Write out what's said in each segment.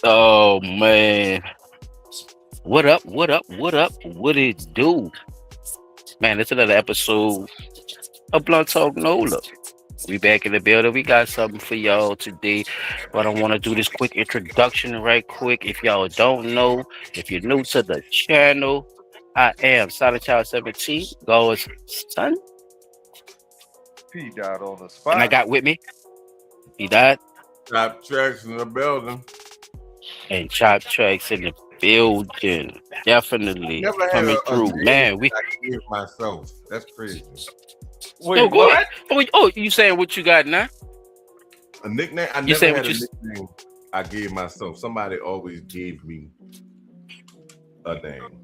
Oh man. What up? What up? What up? What it do? Man, it's another episode of Blunt Talk Nola. We back in the building. We got something for y'all today. But I want to do this quick introduction right quick. If y'all don't know, if you're new to the channel, I am Silent Child 17, God's son. P died on the And I spot. got with me, he died, Top tracks in the building. and Chop Tracks in the building. Definitely Never had coming a through. name Man, we I give myself. That's crazy. Wait, go what? ahead. Oh, you saying what you got now? A nickname. I You never saying had what a you nickname I gave myself. Somebody always gave me a name.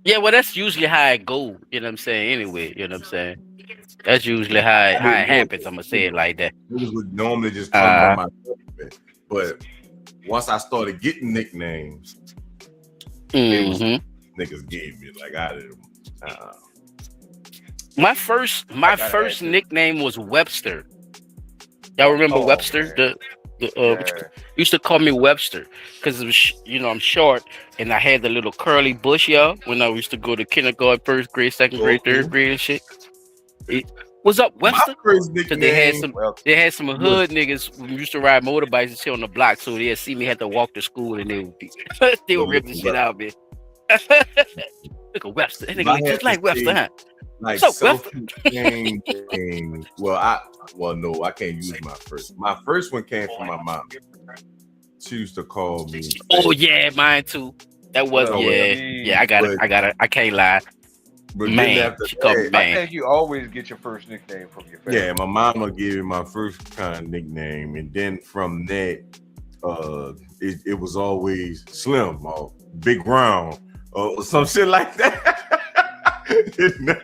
Yeah, well, that's usually how it go. You know what I'm saying? Anyway, you know what I'm saying? That's usually how I it didn't know happens. I'm gonna say it like that. Niggas would normally just call me by my name. But once I started getting nicknames, it was niggas gave me like I didn't. My first nickname was Webster. Y'all remember Webster? Man. The used to call me Webster because it was I'm short and I had the little curly bush, y'all. When I used to go to kindergarten, first grade, second grade, third grade, and shit. What's up, Webster? My first Because nickname. they had some hood niggas who used to ride motorbikes and shit on the block, so they'd see me have to walk to school and they would be they would rip the shit out of me. Look at Webster, that nigga look just like Webster, huh? Like What's up, self-contained name. Well, no, I can't use my first. My first one came from my mom. She used to call me. Oh yeah, mine too. That was I got it. I can't lie. But Man, then after she called me that, man. I think you always get your first nickname from your family. yeah, my mama gave me my first kind of nickname, and then from that, it was always Slim or Big Round or some shit like that. It never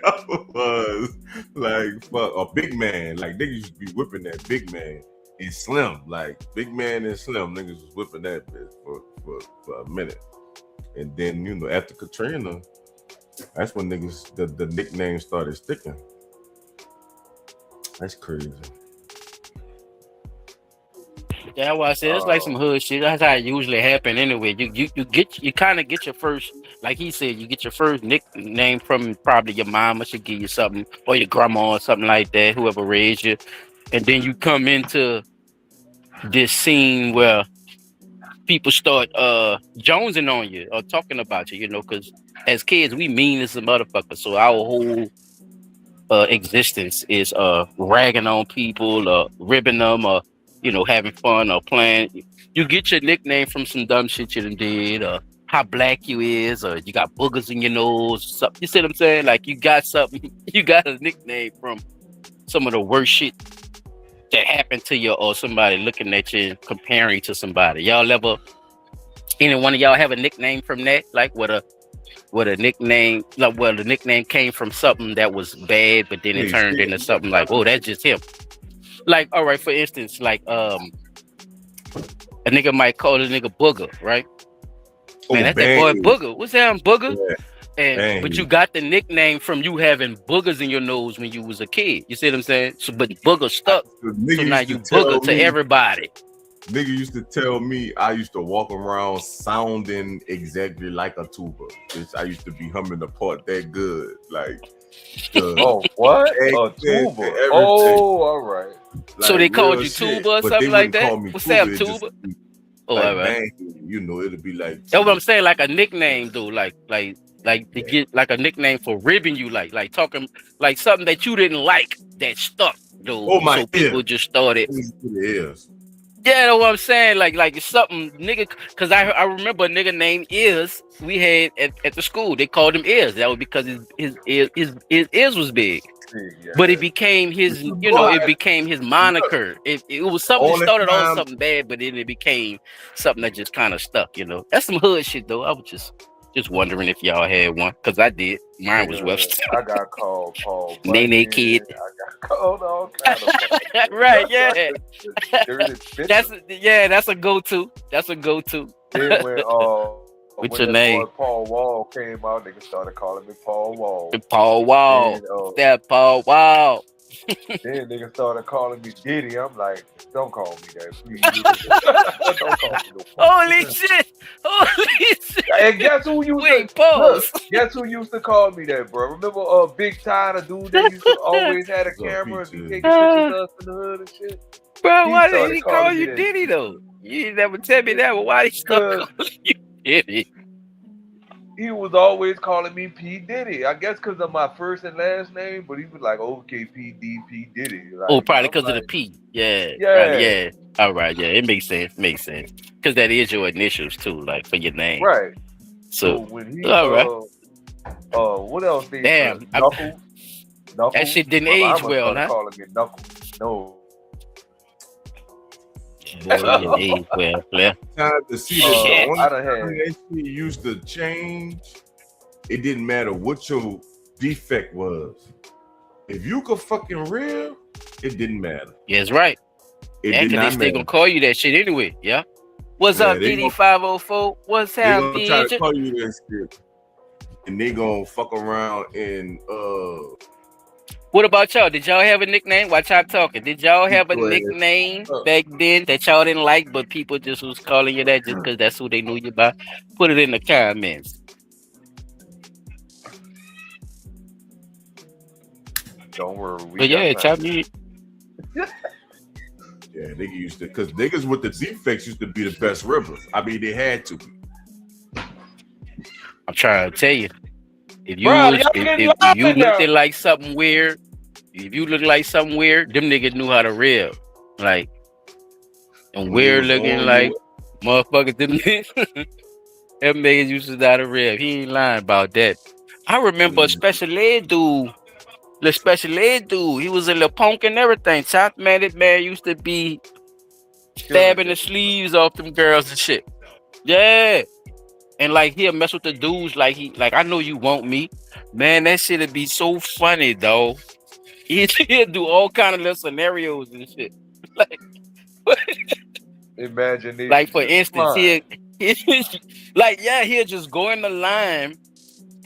was like fuck a big man. Like niggas used to be whipping that big man and Slim. Like big man and Slim, niggas was whipping that bitch for a minute. And then after Katrina, that's when niggas the nickname started sticking. That's crazy. Yeah, well, I said it's like some hood shit. That's how it usually happen anyway. You kind of get your first, like he said, you get your first nickname from probably your mama should give you something, or your grandma or something like that, whoever raised you, and then you come into this scene where people start jonesing on you or talking about you, because as kids we mean as a motherfucker, so our whole existence is ragging on people or ribbing them or having fun or playing. You get your nickname from some dumb shit you done did, or how black you is, or you got boogers in your nose, something. You see what I'm saying? Like you got something, you got a nickname from some of the worst shit that happened to you, or somebody looking at you comparing to somebody. Y'all ever, any one of y'all have a nickname from that? Like what a nickname, like the nickname came from something that was bad, but then it turned into something like, oh, that's just him. Like, all right, for instance, like a nigga might call a nigga Booger, right? Man, that's that boy Booger. What's that, Booger? Yeah. But you got the nickname from you having boogers in your nose when you was a kid. You see what I'm saying? So, but Booger stuck. So now you Booger to everybody. Nigga used to tell me I used to walk around sounding exactly like a tuba. I used to be humming the part that good, like. What? A tuba. Oh, all right. Like, so they called you tuba or something like that? What's that, tuba? Oh, all right. It'll be like. That's what I'm saying. Like a nickname, though. Like to get like a nickname for ribbing you, like talking like something that you didn't like that stuck, though. Oh my! So people just started. Yes. Yeah, that's what I'm saying. Like it's something, nigga. Because I remember a nigga named Iz. We had at the school. They called him Iz. That was because his ears was big. Yeah. But it became his, it became his moniker. It was something that started off something bad, but then it became something that just kind of stuck. That's some hood shit though. I was just wondering if y'all had one, because I did. Mine was Webster. I got called Paul. Nene Kid. I got called all kinds of right, yeah. That's a go-to. That's a go-to. Then when your name? Boy Paul Wall came out, niggas started calling me Paul Wall. Paul Wall. That Paul Wall. Then niggas started calling me Diddy. I'm like, don't call me that, please. Don't call me no Holy shit! Holy shit! And guess who used Wait, to pause. guess who used to call me that, bro? Remember Big Ty, the dude that used to always had a camera and be taking pictures of us in the hood and shit? Bro, He why did started he call calling me you that Diddy shit. though? You never tell me that, but why did he start calling you Diddy? He was always calling me P. Diddy. I guess because of my first and last name, but he was like, okay, P. Diddy. Like, Oh, probably I'm because of like, the P. Yeah. Yeah. Probably, yeah. All right. Yeah. It makes sense. Makes sense. Because that is your initials too, like for your name. Right. So when he, all right. What else? They Damn. Knuckles. That shit didn't My age mama well, started huh? calling me Knuckles. No. Boy, it didn't age well. Yeah. Time to see Shit. the I done only had. thing that shit used to change. It didn't matter what your defect was. If you could fucking real, it didn't matter. Yeah, that's right. It Yeah, did because they not still matter. gonna call you that shit anyway. Yeah. What's Yeah, up, they DD 504? What's They up, gonna try to DJ? call you that shit, and they gonna fuck around and What about y'all? Did y'all have a nickname? Watch y'all talking. Did y'all have a Go ahead. nickname back then that y'all didn't like, but people just was calling you that just because that's who they knew you by? Put it in the comments. Don't worry. But yeah, chop me. yeah, nigga used to, because niggas with the defects used to be the best rippers. I mean, they had to. I'm trying to tell you, if you Bro, was, y'all if getting you live looked now. like something weird, if you look like something weird, them niggas knew how to rip. Like, and weird looking like motherfuckers, them niggas used to know how to rip. He ain't lying about that. I remember a special ed dude. The special ed dude, he was a little punk and everything. Top man, that man used to be stabbing the sleeves off them girls and shit. Yeah. And like he'll mess with the dudes like I know you want me. Man, that shit'd be so funny though. He'll do all kind of little scenarios and shit. Like, Imagination. like for instance, he'll just go in the line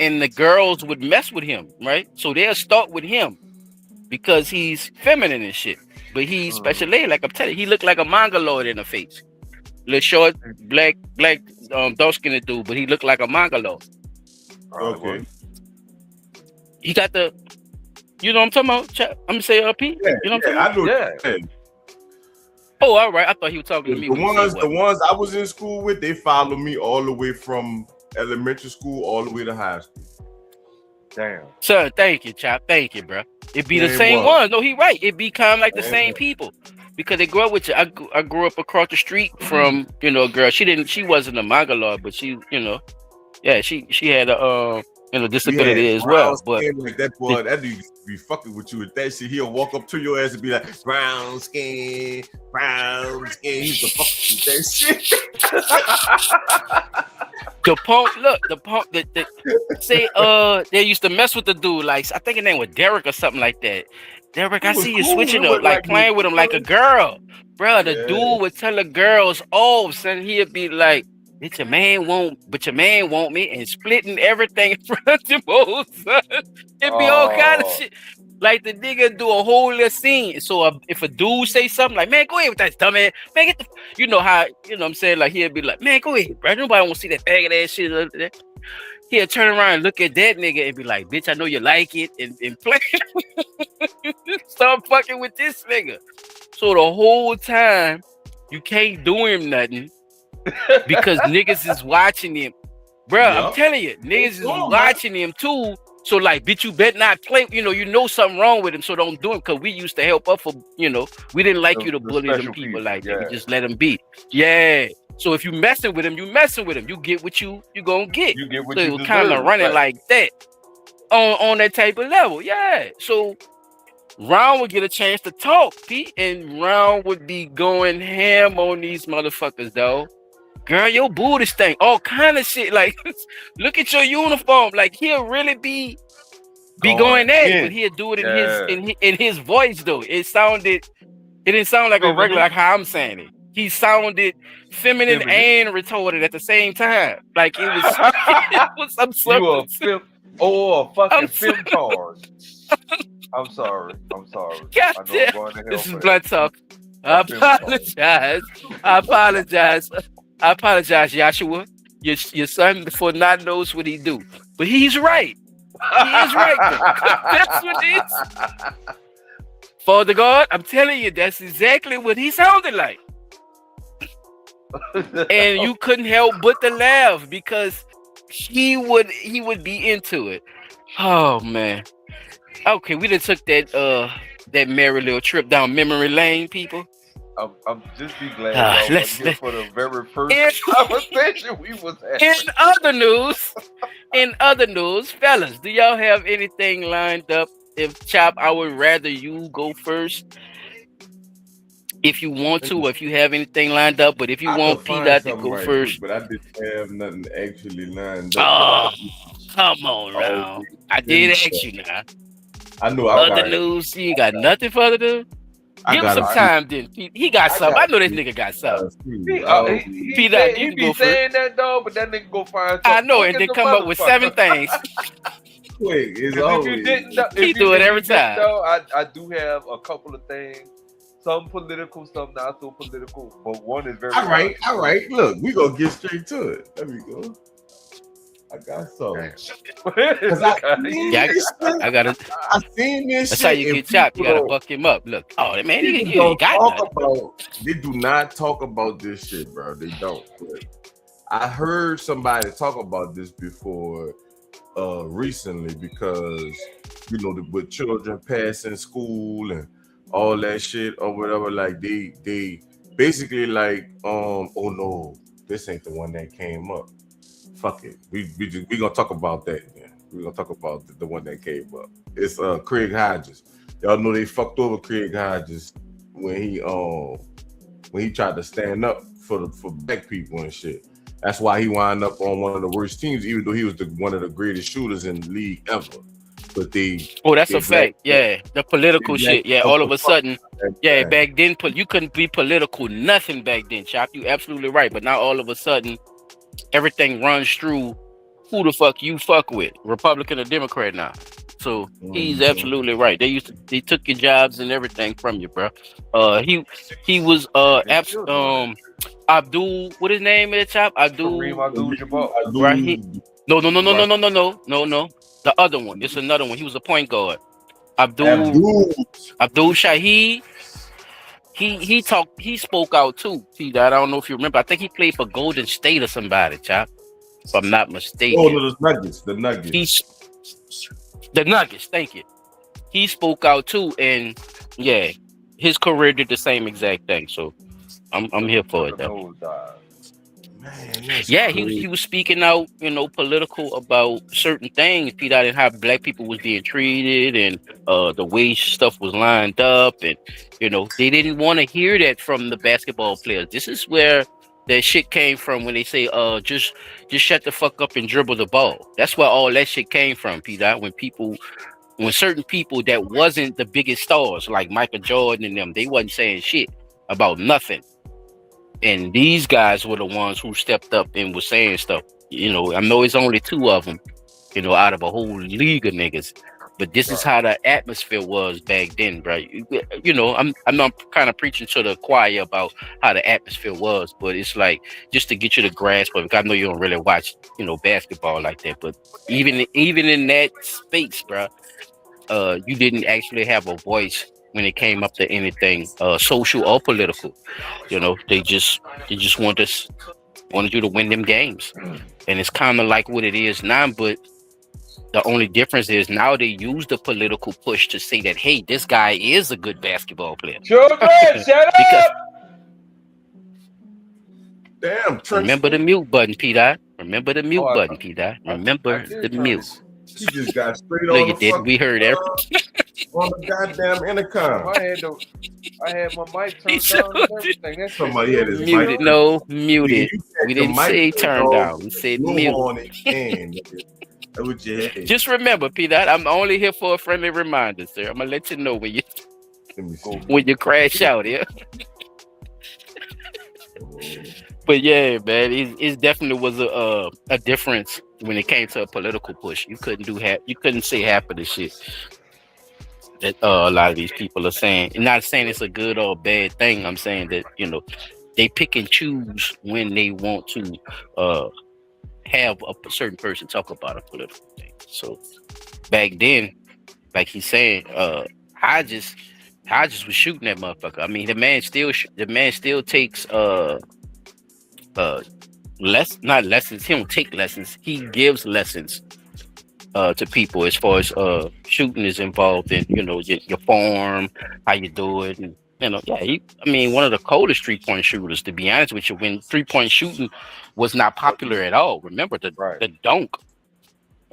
and the girls would mess with him, right? So they'll start with him because he's feminine and shit. But he's special ed, like I'm telling you, he looked like a mongoloid in the face. Little short, black, dark skinned dude, but he looked like a mongoloid. Okay. He got the, you know what I'm talking about? I'm gonna say P. Yeah, you know what I'm talking about? I know. Yeah. Oh, all right. I thought he was talking to me. The ones I was in school with, they followed me all the way from elementary school all the way to high school. Damn. Sir, thank you, Chop. Thank you, bro. It be the same ones. No, he right. It be kind of like the same people because they grow up with you. I grew up across the street from a girl. She wasn't a mongoloid, but she had a disability as well. But like that boy, that dude be fucking with you with that shit. He'll walk up to your ass and be like, brown skin. He used to fuck with that shit. The punk, they used to mess with the dude. Like, I think his name was Derek or something like that. Derek, I see you switching up, like playing with him like a girl. Bro, the dude would tell the girls, son, he'd be like, your man won't me, and splitting everything in front of them old son. It'd be all kind of shit. Like the nigga do a whole little scene. So if a dude say something like, man, go ahead with that dumb man, get the, you know what I'm saying? Like he'll be like, man, go ahead, bro. Nobody want to see that bag of that shit. He'll turn around and look at that nigga and be like, bitch, I know you like it, and play. Start fucking with this nigga. So the whole time you can't do him nothing because niggas is watching him. Bro, I'm telling you, niggas is watching him too. So like, bitch, you better not play. You know something wrong with him, so don't do him. Cause we used to help up for, we didn't like you to bully them people like that. We just let them be. Yeah. So if you messing with him, you messing with him. You get what you gonna get. You get what so you it was kind of running like that on that type of level. Yeah. So Ron would get a chance to talk, Pete, and Ron would be going ham on these motherfuckers, though. Girl, your booty stink. All kind of shit. Like, look at your uniform. Like, he'll really be going at it, but he'll do it in his voice though. It didn't sound like a regular, like how I'm saying it. He sounded feminine and retarded at the same time. Like it was some substance. You a fucking film card. I'm sorry. I'm sorry. God I know I'm damn. going to hell This is for blood that. talk. I I've been sorry. apologize. I apologize. I apologize, Joshua. Your son for not knows what he do. But he's right. He is right though. That's what it is. Father God, I'm telling you, that's exactly what he sounded like. And you couldn't help but to laugh because he would be into it. Oh man. Okay, we done took that merry little trip down memory lane, people. I'm just be glad y'all wasn't Let's here for the very first in, conversation we was in having. other news, fellas, do y'all have anything lined up? If Chop, I would rather you go first if you want to, or if you have anything lined up. But if you I could want P find Dot to something go right quick, first, but I didn't have nothing actually lined up. oh, But come on always now. I did been ask you now. I know Other news, you ain't got nothing further to do? I Give him got some a I, few. time, then. He got I something. got I a know this few. nigga got I got something. a few. he, P Dot, you he can be go first. saying that though, but that nigga go find I something know, quick and as then the come up with 7 motherfucker. things. Quick, it's Because if you always didn't, know, He do it if every you didn't time. know, I do have a couple of things. Some political, some not so political, but one is very. all right. Look, we gonna get straight to it. There we go. I got some. Cause Yeah, I gotta. I seen this That's how shit you and get chopped. You people gotta don't buck him up. Look, oh man, people you ain't don't got talk nothing. about. They do not talk about this shit, bro. They don't. But I heard somebody talk about this before recently because with children passing school and all that shit or whatever, like they basically like oh no, this ain't the one that came up. Fuck it. We gonna talk about that then. We gonna talk about the one that came up. It's Craig Hodges. Y'all know they fucked over Craig Hodges when he tried to stand up for black people and shit. That's why he wound up on one of the worst teams, even though he was one of the greatest shooters in the league ever. But that's a fact. Yeah, the political shit. Yeah, all of a sudden, yeah, back then you couldn't be political nothing back then, Chop. You absolutely right. But now all of a sudden, everything runs through who the fuck you fuck with, Republican or Democrat now. So he's absolutely right. They took your jobs and everything from you, bro. He was Abdul, what his name is, Chop? Kareem Abdul-Jabbar. Right? No. The other one. It's another one. He was a point guard. Abdul Shahid. He spoke out too. See that? I don't know if you remember. I think he played for Golden State or somebody, Chop. If I'm not mistaken. Oh, no, the Nuggets. The Nuggets, thank you. He spoke out too, and yeah, his career did the same exact thing. So I'm here for it though. Man, yeah, he was speaking out, political about certain things, Pete, out and how black people was being treated and the way stuff was lined up, and they didn't want to hear that from the basketball players. This is where that shit came from when they say just shut the fuck up and dribble the ball. That's where all that shit came from, Pete. When certain people that wasn't the biggest stars like Michael Jordan and them, they wasn't saying shit about nothing. And these guys were the ones who stepped up and was saying stuff. I know it's only 2 of them, out of a whole league of niggas. But this is how the atmosphere was back then, bro. I'm not kind of preaching to the choir about how the atmosphere was, but it's like just to get you to grasp of it. I know you don't really watch, basketball like that, but even in that space, bro, you didn't actually have a voice when it came up to anything social or political. They just wanted you to win them games, and it's kind of like what it is now. But the only difference is now they use the political push to say that, hey, this guy is a good basketball player. Children, shut up! Damn, remember the mute button, P-Dot. Remember the mute button, P-Dot. Remember the mute. He just got straight no, on you the didn't. We heard everything. On the goddamn intercom. I had my mic turned down and everything. That's somebody had his muted. mic. No, muted. We didn't say turned down. We said mute. Just remember, P-Dot, I'm only here for a friendly reminder, sir. I'm gonna let you know when you crash out here. But yeah, man, it definitely was a difference when it came to a political push. You couldn't say half of the shit. that a lot of these people are saying. I'm not saying it's a good or bad thing. I'm saying that they pick and choose when they want to have a certain person talk about a political thing. So back then, like he's saying, I just was shooting that motherfucker. I mean, the man still takes uh not lessons. He don't take lessons. He gives lessons to people as far as shooting is involved in your form, how you do it, and I mean, one of the coldest 3-point shooters, to be honest with you, when 3-point shooting was not popular at all. Remember Right. the dunk.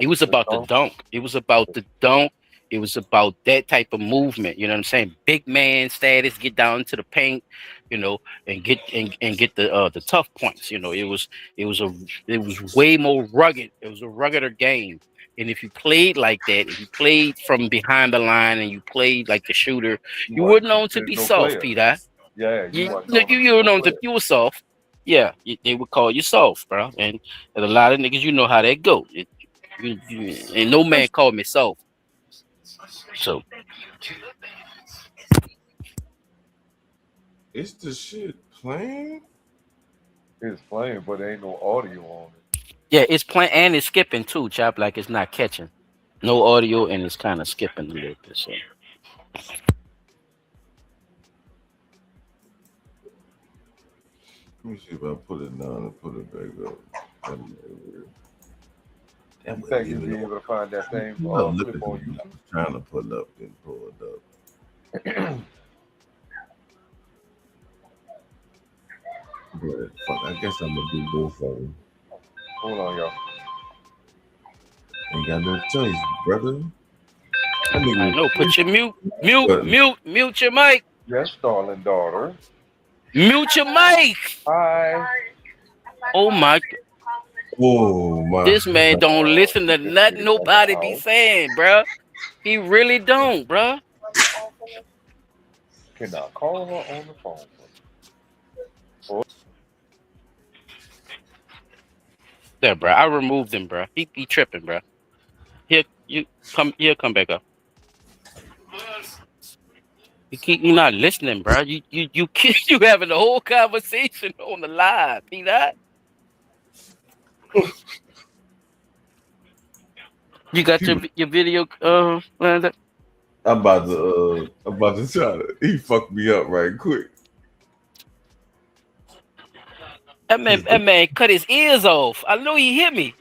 It was about the dunk. It was about the dunk. It was about that type of movement. You know what I'm saying? Big man status, get down to the paint, and get the tough points. It was way more rugged. It was a ruggeder game. And if you played like that, if you played from behind the line and you played like the shooter, you were known to be soft, Peter. Yeah, You were known to you were soft. Yeah, they would call you soft, bro. And a lot of niggas, you know how that go. And no man called me soft. So Is the shit playing? It's playing, but there ain't no audio on it. yeah, it's playing and it's skipping too, chap. Like it's not catching. No audio and it's kind of skipping a little bit. So Let me see if I put it down and put it back up. You think you'll be able to find that same clip on YouTube? I was trying to pull up and pull it up. But fuck, I guess I'm gonna do both of them. Hold on, y'all. Ain't got no choice, brother. I know. Put your mute your mic. Yes, darling daughter. Mute your mic. Hi. Oh my. This man don't listen to nothing nobody be saying, bro. He really don't, bro. Can I call her on the phone? There, bro. I removed him, bro. He tripping, bro. He'll come back up. You're not listening, bro. You having the whole conversation on the live. See that? You got your video lined up? I'm about to try to. He fucked me up right quick. That man cut his ears off. I know he hit me.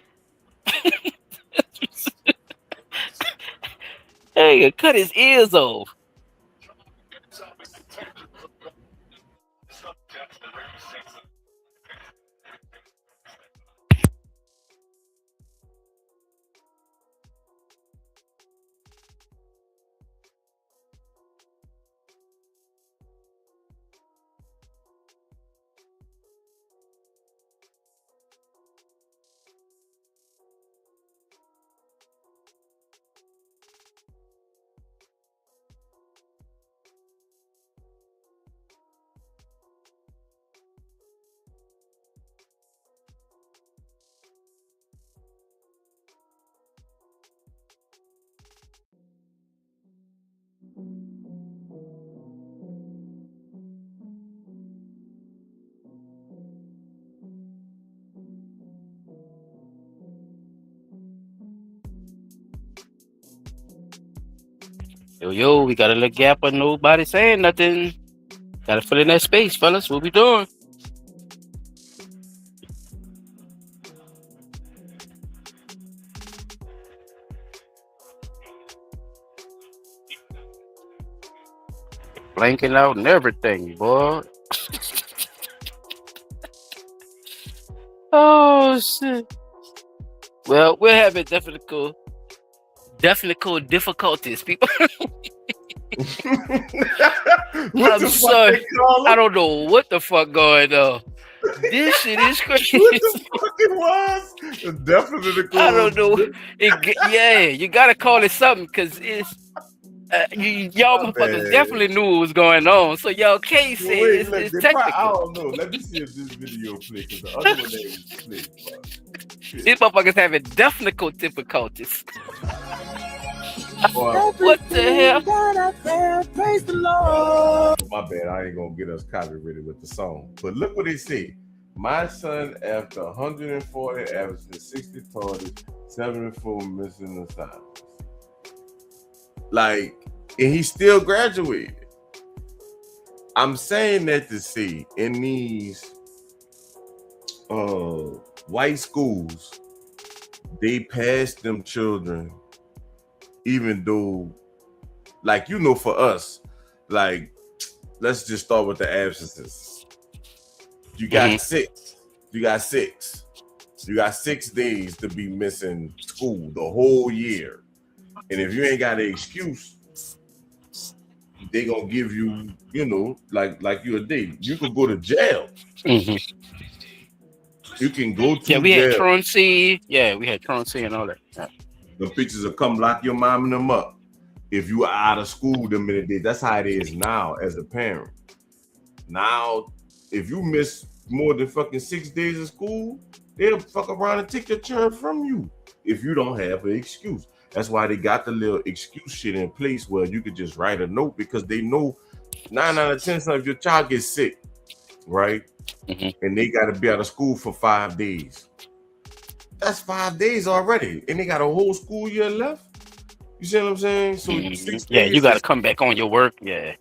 Hey, cut his ears off. Yo, we got a little gap of nobody saying nothing. Gotta fill in that space, fellas. What we doing? Blanking out and everything, boy. Oh shit. Well, we're having technical difficulties, people. I'm sorry. I don't know what the fuck going on. This shit is crazy. What the fuck it was? Definitely. I don't know. You gotta call it something because it's y'all motherfuckers definitely knew what was going on. So y'all can't say it's technical. I don't know. Let me see if this video plays because the other one they played. These motherfuckers having technical difficulties. What the hell? Praise the Lord. My bad, I ain't gonna get us copyrighted with the song. But look what it said. My son, after 140 averages, 60 targets, 74 missing assignments. Like, and he still graduated. I'm saying that to say in these white schools, they pass them children, even though, like, you know, for us, like, let's just start with the absences. You got six. You got 6 days to be missing school the whole year. And if you ain't got an excuse, they gonna give you, you know, like you a day. You could go to jail. Mm-hmm. You can go to Yeah, we jail. had truancy. Yeah, we had truancy and all that. Yeah. The pictures will come lock your mom and them up. If you are out of school the minute they, that's how it is now as a parent. Now, if you miss more than fucking 6 days of school, they'll fuck around and take your child from you if you don't have an excuse. That's why they got the little excuse shit in place where you could just write a note, because they know 9 out of 10 times if your child gets sick, right? Mm-hmm. And they got to be out of school for 5 days. That's 5 days already. And they got a whole school year left. You see what I'm saying? So you got to come back on your work. Yeah,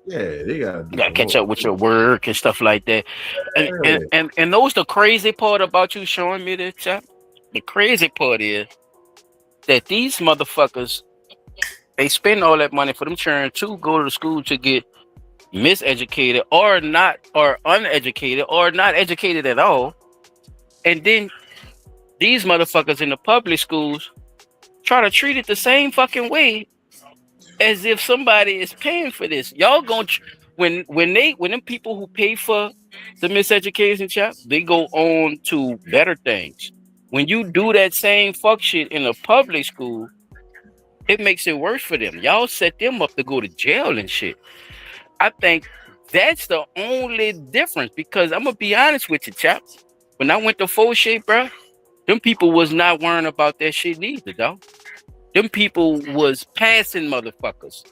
they got to catch up with your work and stuff like that. And those the crazy part about you showing me this, chap. The crazy part is that these motherfuckers, they spend all that money for them children to go to school to get miseducated or uneducated or not educated at all. And then these motherfuckers in the public schools try to treat it the same fucking way as if somebody is paying for this. Y'all gonna when them people who pay for the miseducation, chap, they go on to better things. When you do that same fuck shit in a public school, it makes it worse for them. Y'all set them up to go to jail and shit. I think that's the only difference, because I'm gonna be honest with you, chap. When I went to Fauché, bro, them people was not worrying about that shit neither, dog. Them people was passing motherfuckers.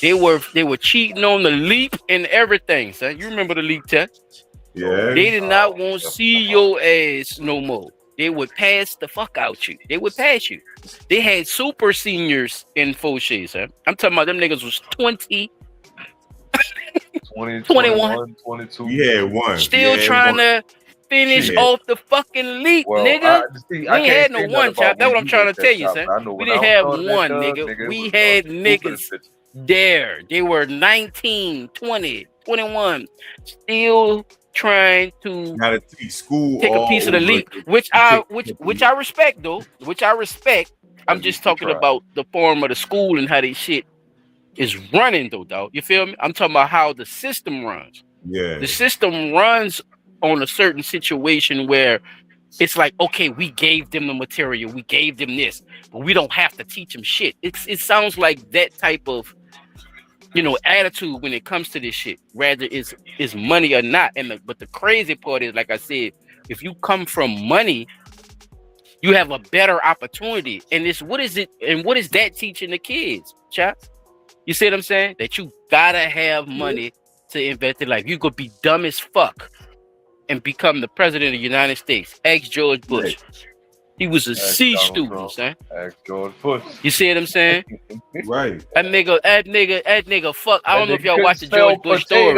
They were cheating on the leap and everything, son. You remember the leap test? Yeah. They did not want to see your ass no more. They would pass the fuck out you. They would pass you. They had super seniors in Fauché, son. I'm talking about them niggas was 20, 21, 22. Yeah, one. Still trying to finish off the fucking leap, nigga. We ain't had no one, chap. That's what I'm trying to tell you, son. We didn't have one, nigga. We had niggas there. They were 19, 20, 21, still trying to take a piece of the leap, which I respect, though. Which I respect. I'm just talking about the form of the school and how they shit is running, though, dog. You feel me? I'm talking about how the system runs. Yeah. The system runs on a certain situation where it's like, okay, we gave them the material, we gave them this, but we don't have to teach them shit. It sounds like that type of, attitude when it comes to this shit, rather is money or not. But the crazy part is, like I said, if you come from money, you have a better opportunity. And what is that teaching the kids, chap? You see what I'm saying? That you gotta have money to invest in life. You could be dumb as fuck and become the president of the United States. Ask George Bush. He was a C student, son. Ask George Bush. You see what I'm saying? Right. That nigga, fuck. I don't know if y'all watched the George Bush story.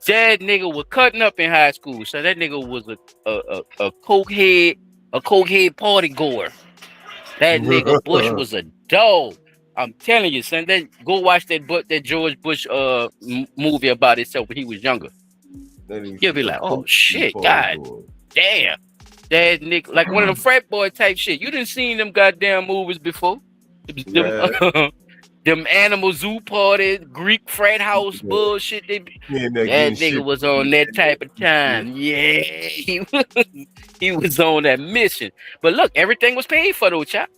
That nigga was cutting up in high school. So that nigga was a cokehead party goer. That nigga Bush was a dog. I'm telling you, son. Go watch that George Bush movie about himself when he was younger. You'll be like, oh shit, god damn. That nigga, like one of them frat boy type shit. You done seen them goddamn movies before. Them Animal Zoo party, Greek frat house bullshit. That nigga was on that type of time. Yeah, he was on that mission. But look, everything was paid for though, chap.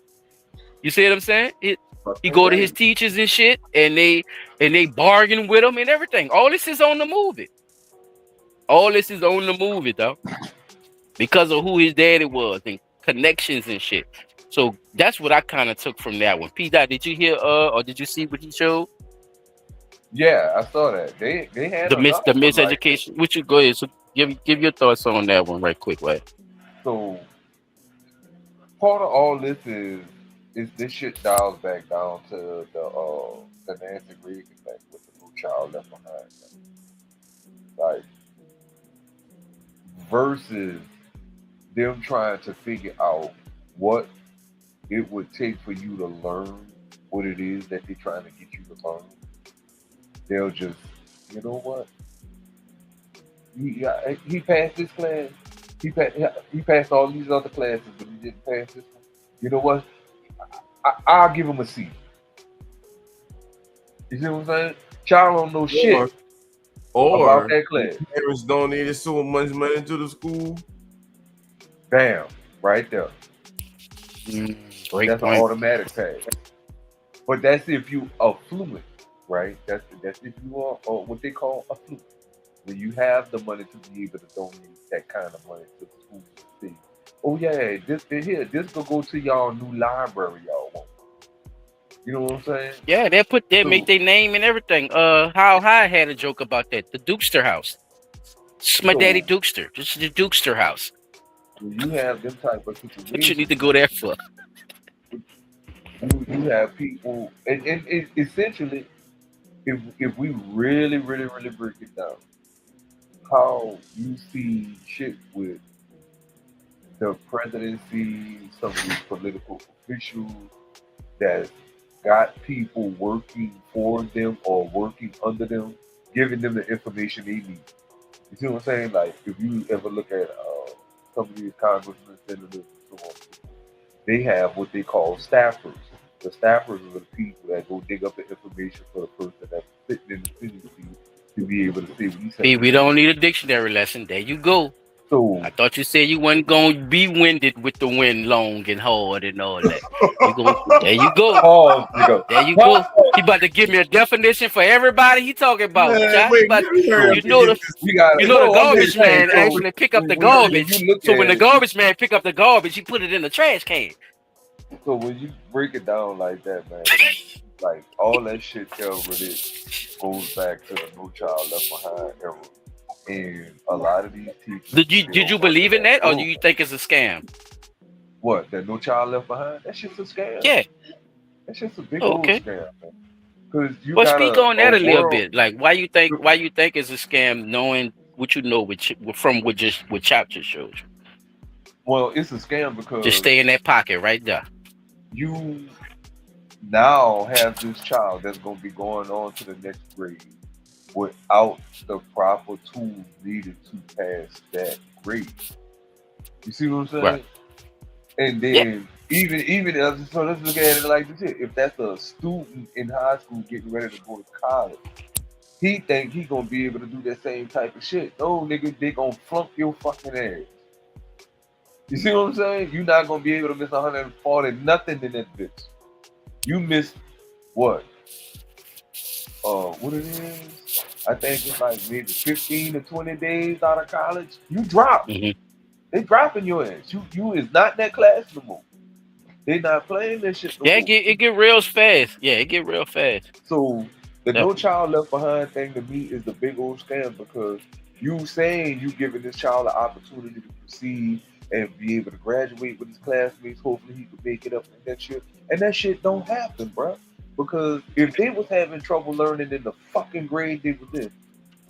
You see what I'm saying? He go to his teachers and shit, and they bargain with him and everything. All this is on the movie. Dog. Because of who his daddy was and connections and shit. So that's what I kind of took from that one. P. Dot, did you hear or did you see what he showed? Yeah, I saw that. They had The another one like that. miseducation. What you go ahead? So give your thoughts on that one right quick, right? So part of all this is this shit dials back down to the Nancy Reagan thing with the No Child Left Behind thing. Like versus them trying to figure out what it would take for you to learn what it is that they're trying to get you to learn. They'll just, you know what? He passed this class. He passed all these other classes, but he didn't pass this one. You know what? I'll give him a C. You see what I'm saying? Child don't know shit about that class. Parents donated so much money to the school. Bam, right there. Great That's point. an automatic pass. But that's if you are fluent, right? That's if you are what they call a fluent. When you have the money to be able to donate that kind of money to the school to see, oh yeah, this will go to y'all new library y'all want. You know what I'm saying? Yeah, they make their name and everything. How High had a joke about that. The Dukester house. It's my daddy Dukester. This is the Dukester house. When you have them type of situations, What you need to go there for? you have people, and essentially, if we really break it down, how you see shit with the presidency, some of these political officials that got people working for them or working under them, giving them the information they need. You see what I'm saying? Like if you ever look at some of these congressmen, senators, and so on, they have what they call staffers. The staffers are the people that go dig up the information for the person that's sitting in the Senate seat to be able to say what he's saying. We don't need a dictionary lesson. There you go. So I thought you said you wasn't going to be winded with the wind long and hard and all that. There you go. pause, nigga. There you go. He about to give me a definition for everybody he talking about. Man, you know the garbage man actually pick up the garbage. So when the garbage man pick up the garbage, he put it in the trash can. So when you break it down like that, man, like all that shit there really goes back to the No Child Left Behind era. And a lot of these teachers. Did you believe in that, or do you think it's a scam? What? That No Child Left Behind? That shit's a scam. Yeah. That shit's a big old scam, man. Because you well, speak on that a little bit. Like, why you think it's a scam, knowing what you know with Chapter shows you? Well, it's a scam because just stay in that pocket right there. You now have this child that's going to be going on to the next grade without the proper tools needed to pass that grade. You see what I'm saying? Right. And then even so, let's look at it like this: if that's a student in high school getting ready to go to college, he think he gonna be able to do that same type of shit. No, nigga, they gonna flunk your fucking ass. You see what I'm saying? You're not gonna be able to miss 140 nothing in that bitch. You missed what? What it is? I think it's like maybe 15 to 20 days out of college. You drop. Mm-hmm. They dropping your ass. You is not in that class no more. They not playing that shit no more. It get real fast. Yeah, it get real fast. So the No Child Left Behind thing to me is the big old scam because you saying you giving this child an opportunity to proceed and be able to graduate with his classmates. Hopefully he could make it up in that shit. And that shit don't happen, bro. Because if they was having trouble learning in the fucking grade they was in,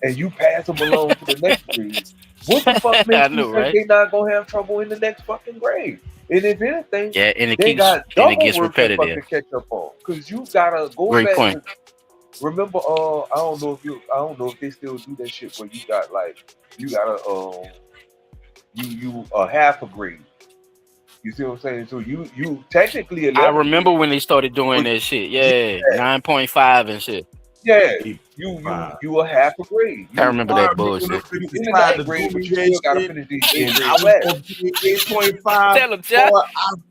and you pass them along to the next grade, what the fuck makes you think they not gonna have trouble in the next fucking grade? And if anything, they got double work to fucking catch up on. Because you gotta go Great back. Point. Remember, I don't know if they still do that shit where you got you half a grade. You see what I'm saying? So you technically 11. I remember when they started doing that shit. Yeah, 9.5 and shit. Yeah, $8.5. you a half a grade. I remember that bullshit. You in the ninth grade, but you still gotta finish these 8th grade I was classes. gonna get 8.5. Tell him, Chuck.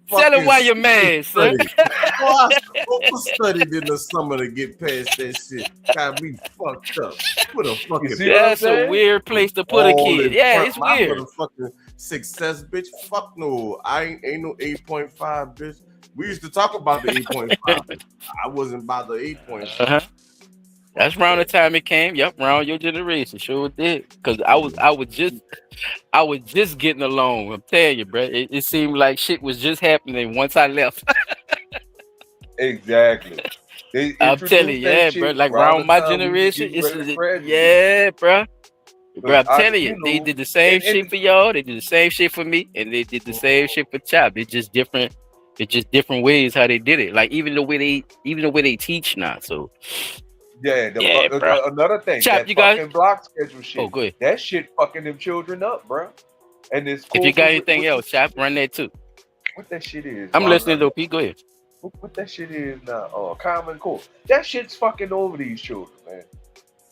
Tell him why you're mad, son. I studied in the summer to get past that shit. Got me fucked up. Put a fucking. That's a weird place to put a kid. Yeah, it's my weird. Motherfucking success, bitch. Fuck no. I ain't no 8.5, bitch. We used to talk about the 8.5. I wasn't about the 8.5. That's around the time it came. Yep, around your generation. Sure did. Because I was just getting along. I'm telling you, bro. It seemed like shit was just happening once I left. Exactly. I'm telling you, yeah, bro. Like around my generation, yeah, bro. Bro, I'm telling you, they did the same shit for y'all. They did the same shit for me, and they did the same shit for Chop. It's just different. It's just different ways how they did it. Like even the way they teach now. So. Yeah, bro. Another thing, Chop, that fucking block schedule shit. Oh, good. That shit fucking them children up, bro. And this. If you got anything else, Chop, run that too. What that shit is? I'm listening though, Pete. Go ahead. What that shit is now? Common Core. That shit's fucking over these children, man.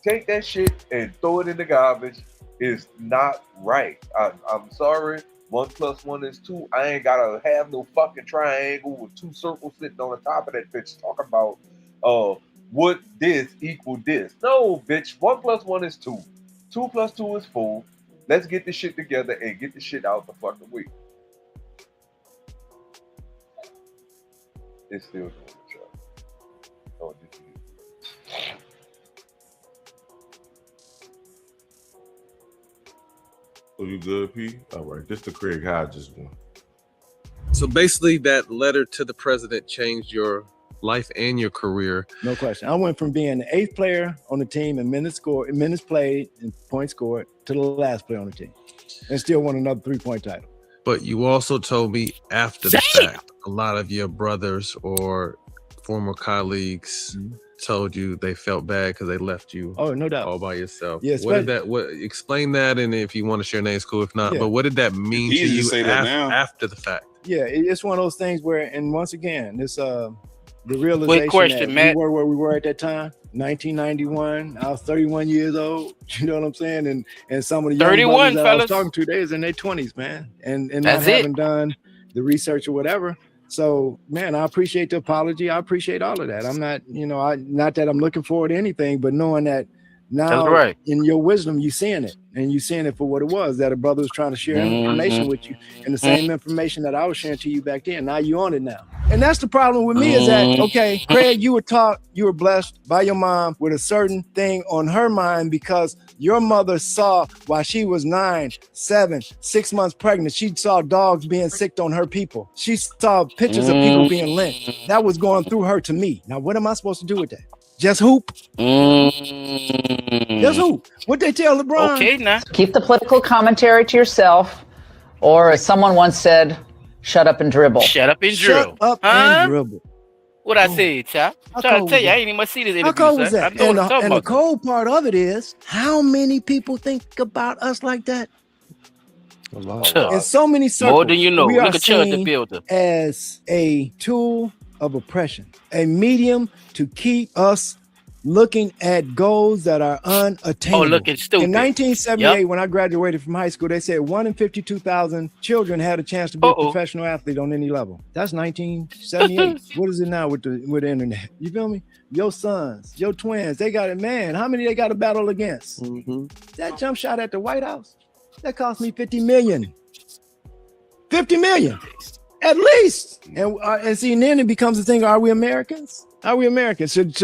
Take that shit and throw it in the garbage. It's not right. I'm sorry. 1 + 1 is 2. I ain't gotta have no fucking triangle with 2 circles sitting on the top of that bitch talking about would this equal this? No, bitch. 1 + 1 is 2. 2 + 2 is 4. Let's get this shit together and get this shit out the fucking way. It's still doing the job. Oh, did you? Oh, you good, P? All right. This the Craig Hodges one. So basically, that letter to the president changed your life and your career. No question. I went from being the 8th player on the team in minutes played and points scored to the last player on the team, and still won another 3-point title. But you also told me after the fact, a lot of your brothers or former colleagues told you they felt bad because they left you. Oh, no doubt. All by yourself. Yes. What did that? Explain that, and if you want to share names, cool. If not, but what did that mean to you after the fact? Yeah, it's one of those things where, and once again, this the realization Quick question, that Matt. we were where we were at that time, 1991. I was 31 years old. You know what I'm saying? And some of the young 31, brothers that I was fellas. talking to, they was in their 20s, man, and not That's having it. done the research or whatever. So, man, I appreciate the apology. I appreciate all of that. I'm not, not that I'm looking forward to anything, but knowing that now in your wisdom, you seeing it, and you seeing it for what it was, that a brother was trying to share information with you, and the same information that I was sharing to you back then. Now you on it now. And that's the problem with me is that, okay, Craig, you were taught, you were blessed by your mom with a certain thing on her mind because your mother saw while she was 9, 7, 6 months pregnant, she saw dogs being sicked on her people. She saw pictures of people being lynched. That was going through her to me. Now, what am I supposed to do with that? Just hoop? Just hoop. What they tell LeBron? Okay, now. Keep the political commentary to yourself, or as someone once said, shut up and dribble. Shut up and dribble. Shut up and dribble. What I say, Chop? I'm trying to tell you, I ain't even see this interview. How cold was that? And the cold part of it is, how many people think about us like that? A lot. In so many circles, more than you know. we Look are at Chud the seen builder. as a tool of oppression, a medium to keep us looking at goals that are unattainable. Oh, looking stupid. In 1978, when I graduated from high school, they said 1 in 52,000 children had a chance to be a professional athlete on any level. That's 1978. What is it now with the internet? You feel me? Your sons, your twins, they got it, man. How many they got to battle against? That jump shot at the White House, that cost me $50 million. $50 million. At least. And see, and then it becomes a thing, are we Americans? Are we Americans? Should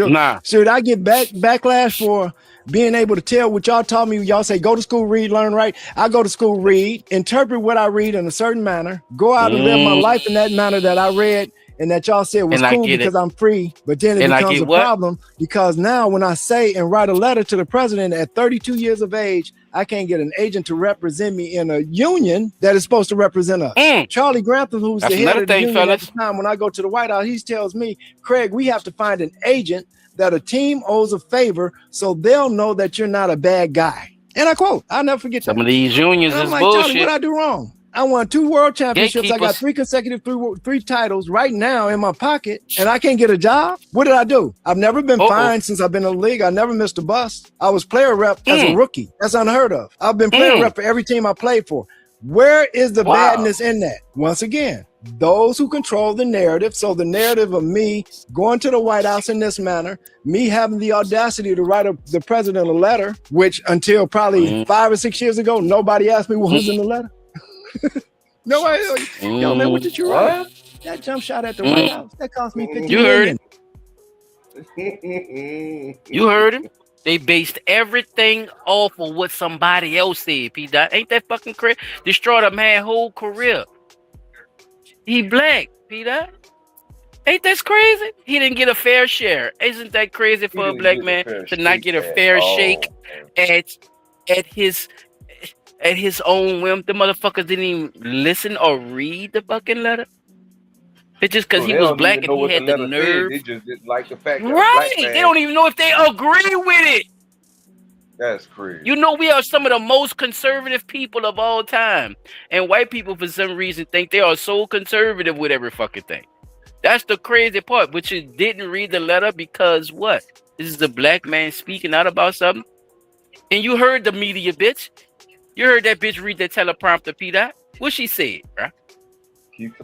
I get backlash for being able to tell what y'all taught me? Y'all say, go to school, read, learn, write. I go to school, read, interpret what I read in a certain manner, go out and live my life in that manner that I read and that y'all said was cool because I'm free. But then it becomes a problem because now when I say and write a letter to the president at 32 years of age, I can't get an agent to represent me in a union that is supposed to represent us. Charlie Grantham, who's the head of the union at the time, when I go to the White House, he tells me, Craig, we have to find an agent that a team owes a favor so they'll know that you're not a bad guy. And I quote, I'll never forget Some of these unions is like, bullshit. Charlie, what I do wrong? I won 2 world championships. I got Gatekeepers. 3 consecutive three titles right now in my pocket, and I can't get a job. What did I do? I've never been fined since I've been in the league. I never missed a bus. I was player rep as a rookie. That's unheard of. I've been player rep for every team I played for. Where is the badness in that? Once again, those who control the narrative. So the narrative of me going to the White House in this manner, me having the audacity to write the president a letter, which until probably 5 or 6 years ago, nobody asked me what was in the letter. Nobody, yo, man, what did you write? That jump shot at the White House, that cost me $50 million. You heard him. They based everything off of what somebody else said, P. Dot. Ain't that fucking crazy? Destroyed a man's whole career. He black, P. Dot. Ain't that crazy? He didn't get a fair share. Isn't that crazy for a black man to not get a fair shake at his own whim? The motherfuckers didn't even listen or read the fucking letter. It's just because he was black and he had the nerve. They just didn't like the fact that right. They don't even know if they agree with it. That's crazy. You know, we are some of the most conservative people of all time. And white people, for some reason, think they are so conservative with every fucking thing. That's the crazy part. But you didn't read the letter because what? This is a black man speaking out about something. And you heard the media, bitch. You heard that bitch read that teleprompter, P. Dot. What she said, bro?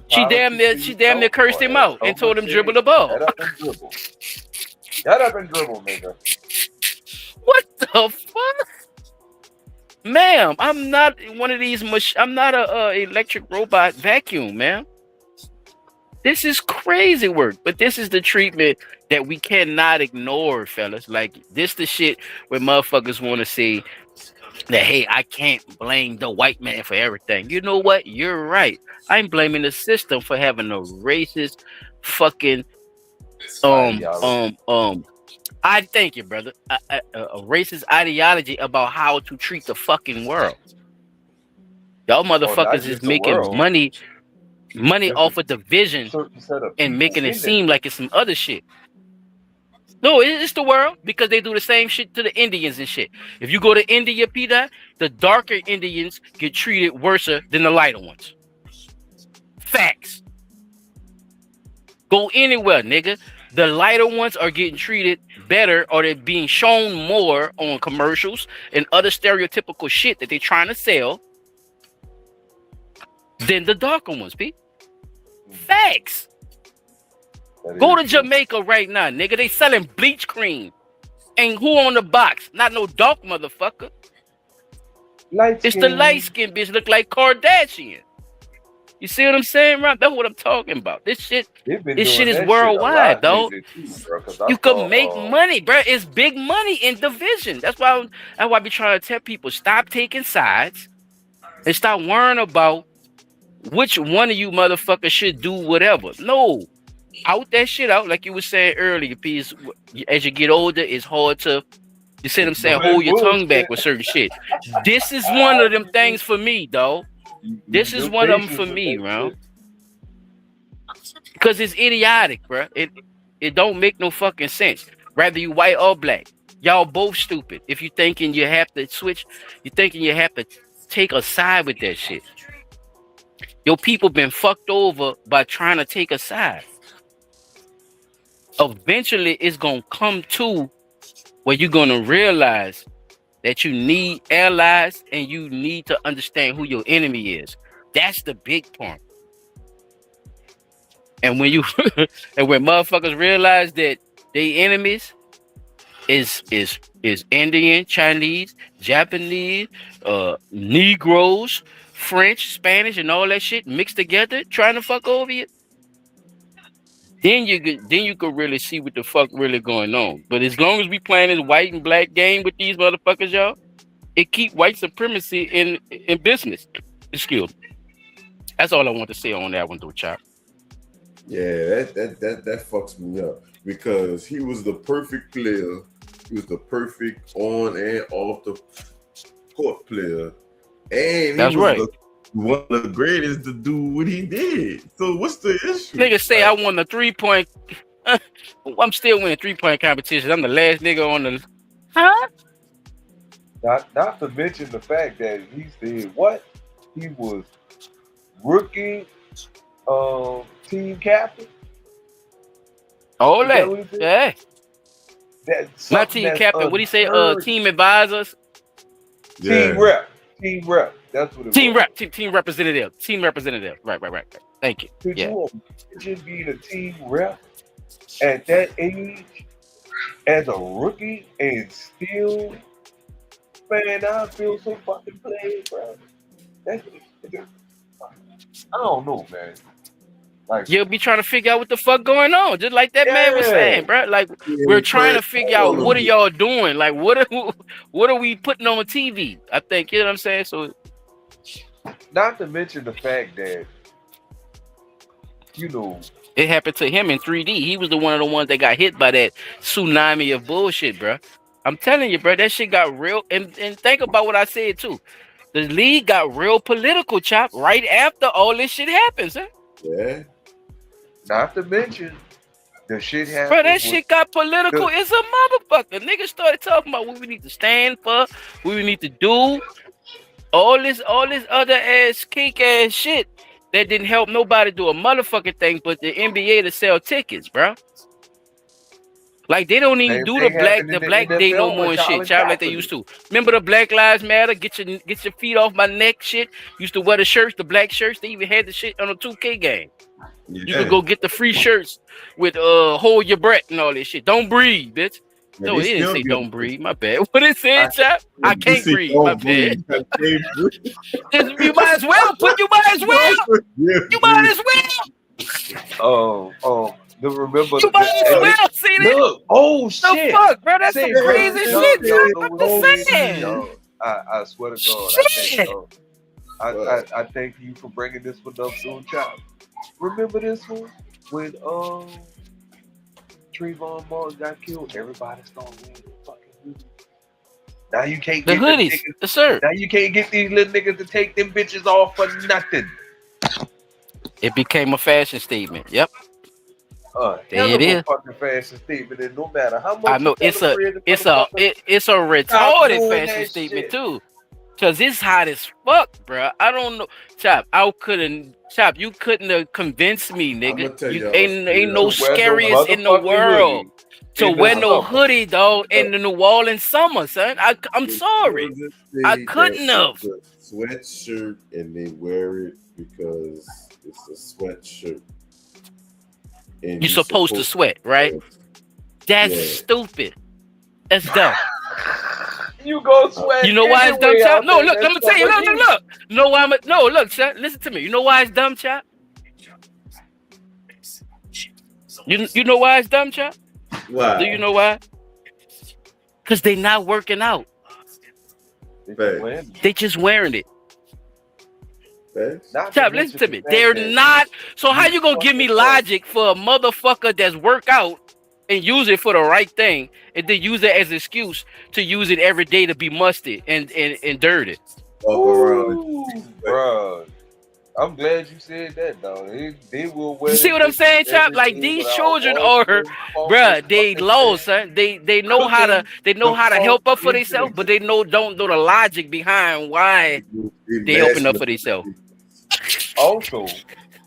She damn near cursed him out and told him dribble the ball. Get up and dribble, nigga. What the fuck? Ma'am, I'm not one of these I'm not a electric robot vacuum, ma'am. This is crazy work, but this is the treatment that we cannot ignore, fellas. Like, this the shit where motherfuckers want to say that, hey, I can't blame the white man for everything. You know what? You're right. I'm blaming the system for having a racist fucking I thank you, brother. A racist ideology about how to treat the fucking world. Y'all motherfuckers is making money off of division and making it seem like it's some other shit. No, it's the world, because they do the same shit to the Indians and shit. If you go to India, Peter, the darker Indians get treated worse than the lighter ones. Facts. Go anywhere, nigga. The lighter ones are getting treated better, or they're being shown more on commercials and other stereotypical shit that they're trying to sell than the darker ones, P. Facts. Go to Jamaica right now, nigga. They selling bleach cream. And who on the box? Not no dark motherfucker. It's the light-skinned bitch look like Kardashian. You see what I'm saying, Rob? That's what I'm talking about. This shit is worldwide, dog. You can make money, bro. It's big money in division. That's why I be trying to tell people, stop taking sides and stop worrying about which one of you motherfuckers should do whatever. No. Out that shit out, like you were saying earlier, P. As you get older, it's hard to, you see what I'm saying, hold your tongue back with certain shit. This is one of them things for me, dog. This is one of them for me, bro. Because it's idiotic, bro. It don't make no fucking sense. Whether you white or black, y'all both stupid. If you thinking you have to switch, you thinking you have to take a side with that shit. Your people been fucked over by trying to take a side. Eventually, it's gonna come to where you're gonna realize that you need allies and you need to understand who your enemy is. That's the big point. And when you and when motherfuckers realize that they enemies is Indian, Chinese, Japanese, Negroes, French, Spanish, and all that shit mixed together, trying to fuck over you. Then you could really see what the fuck really going on. But as long as we playing this white and black game with these motherfuckers, y'all, it keep white supremacy in business. Excuse me. That's all I want to say on that one, though, Chop. Yeah, that fucks me up, because he was the perfect player. He was the perfect on and off the court player, and that's right. One of the greatest to do what he did. So what's the issue? Niggas say I won the 3-point. I'm still winning 3-point competition. I'm the last nigga on the. Huh? Not to mention the fact that he said what he was rookie team captain. Oh, Is that what he said? yeah. That's Not team captain. What do you say? Team advisors. Team rep. Team rep. That's what it Team was. rep. Team representative. Team representative. Right. Thank you. Could Yeah. you imagine being a team rep at that age as a rookie and still, man, I feel so fucking played, bro. I don't know, man. Like, You'll be trying to figure out what the fuck going on, just like that man was saying, bro. Like we're trying to figure out what are y'all doing, like what are we putting on TV? I think, you know what I'm saying. So, not to mention the fact that, you know, it happened to him in 3D. He was the one of the ones that got hit by that tsunami of bullshit, bro. I'm telling you, bro, that shit got real. And think about what I said too. The league got real political, chop, right after all this shit happens, huh? Yeah. Not to mention the shit happened. Bro, that shit got political. It's a motherfucker. Niggas started talking about what we need to stand for, what we need to do. All this other ass cake ass shit that didn't help nobody do a motherfucking thing but the NBA to sell tickets, bro. Like they don't even do the black day no more and shit, child, like they used to. Remember the Black Lives Matter, get your feet off my neck shit. Used to wear the shirts, the black shirts. They even had the shit on a 2K game. Yeah. You could go get the free shirts with hold your breath and all this shit. Don't breathe, bitch. Yeah, No, it didn't say don't breathe. My bad. What it said, chap? I can't breathe. My bad. You might as well. You might as well. You might as well. Remember you might as well see that. Look, oh shit. The fuck, bro? That's some crazy shit, chap. I'm just saying. I swear to God, I thank you for bringing this one up, soon, child. Remember this one when Trayvon Martin got killed? Everybody started wearing the fucking hoodies. Now you can't the get hoodies, yes, sir. Now you can't get these little niggas to take them bitches off for nothing. It became a fashion statement. Yep. There it is. Fucking fashion statement, and no matter how much I know it's a retarded fashion statement too, cause it's hot as fuck, bro. I don't know, Chop. You couldn't have convinced me, nigga. You ain't no scariest in the world to wear no hoodie, though, in the New Orleans summer, son. I'm sorry, I couldn't have. Sweatshirt, and they wear it because it's a sweatshirt. And you're supposed to sweat, right? That's stupid. That's dumb. You go sweat. You know why it's dumb, Chop? No, look, I'm gonna tell you. Look. No, look, Chop. Listen to me. You know why it's dumb, Chop? You know why it's dumb, Chop? Why? Do you know why? Because they not working out. They just wearing it. Chop, listen to me. They're not. So how you gonna give me logic for a motherfucker that's work out and use it for the right thing, and then use it as an excuse to use it every day to be musty and dirty? Bro, I'm glad you said that, though. They will wear. You see what I'm saying, Chop? Like these children are, bruh, they lost, son. They know how to help up for themselves, but they don't know the logic behind why they open up for themselves. Also,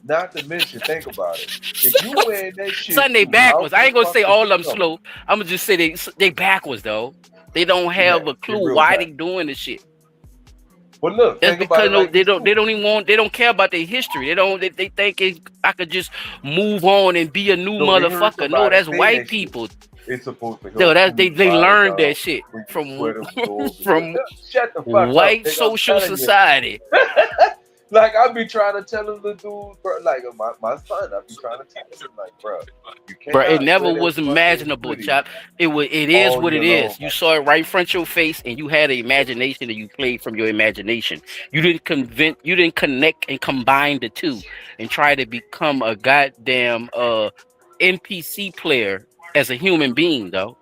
not to mention, think about it. If you wear that shit, son, they backwards. I ain't gonna say all of them slow. I'm gonna just say they backwards though. They don't have a clue why they doing this shit. But look, that's because they don't care about their history. They think I could just move on and be a new motherfucker. No, that's white people. It's supposed to go. They learned that shit from white social society. Like I be trying to tell him the dude, bro, like my son, I be trying to tell him like, bro, you can't. Bro, it never was imaginable, Chop. It is what it is. You saw it right in front of your face, and you had an imagination, and you played from your imagination. You didn't connect and combine the two, and try to become a goddamn NPC player as a human being, though.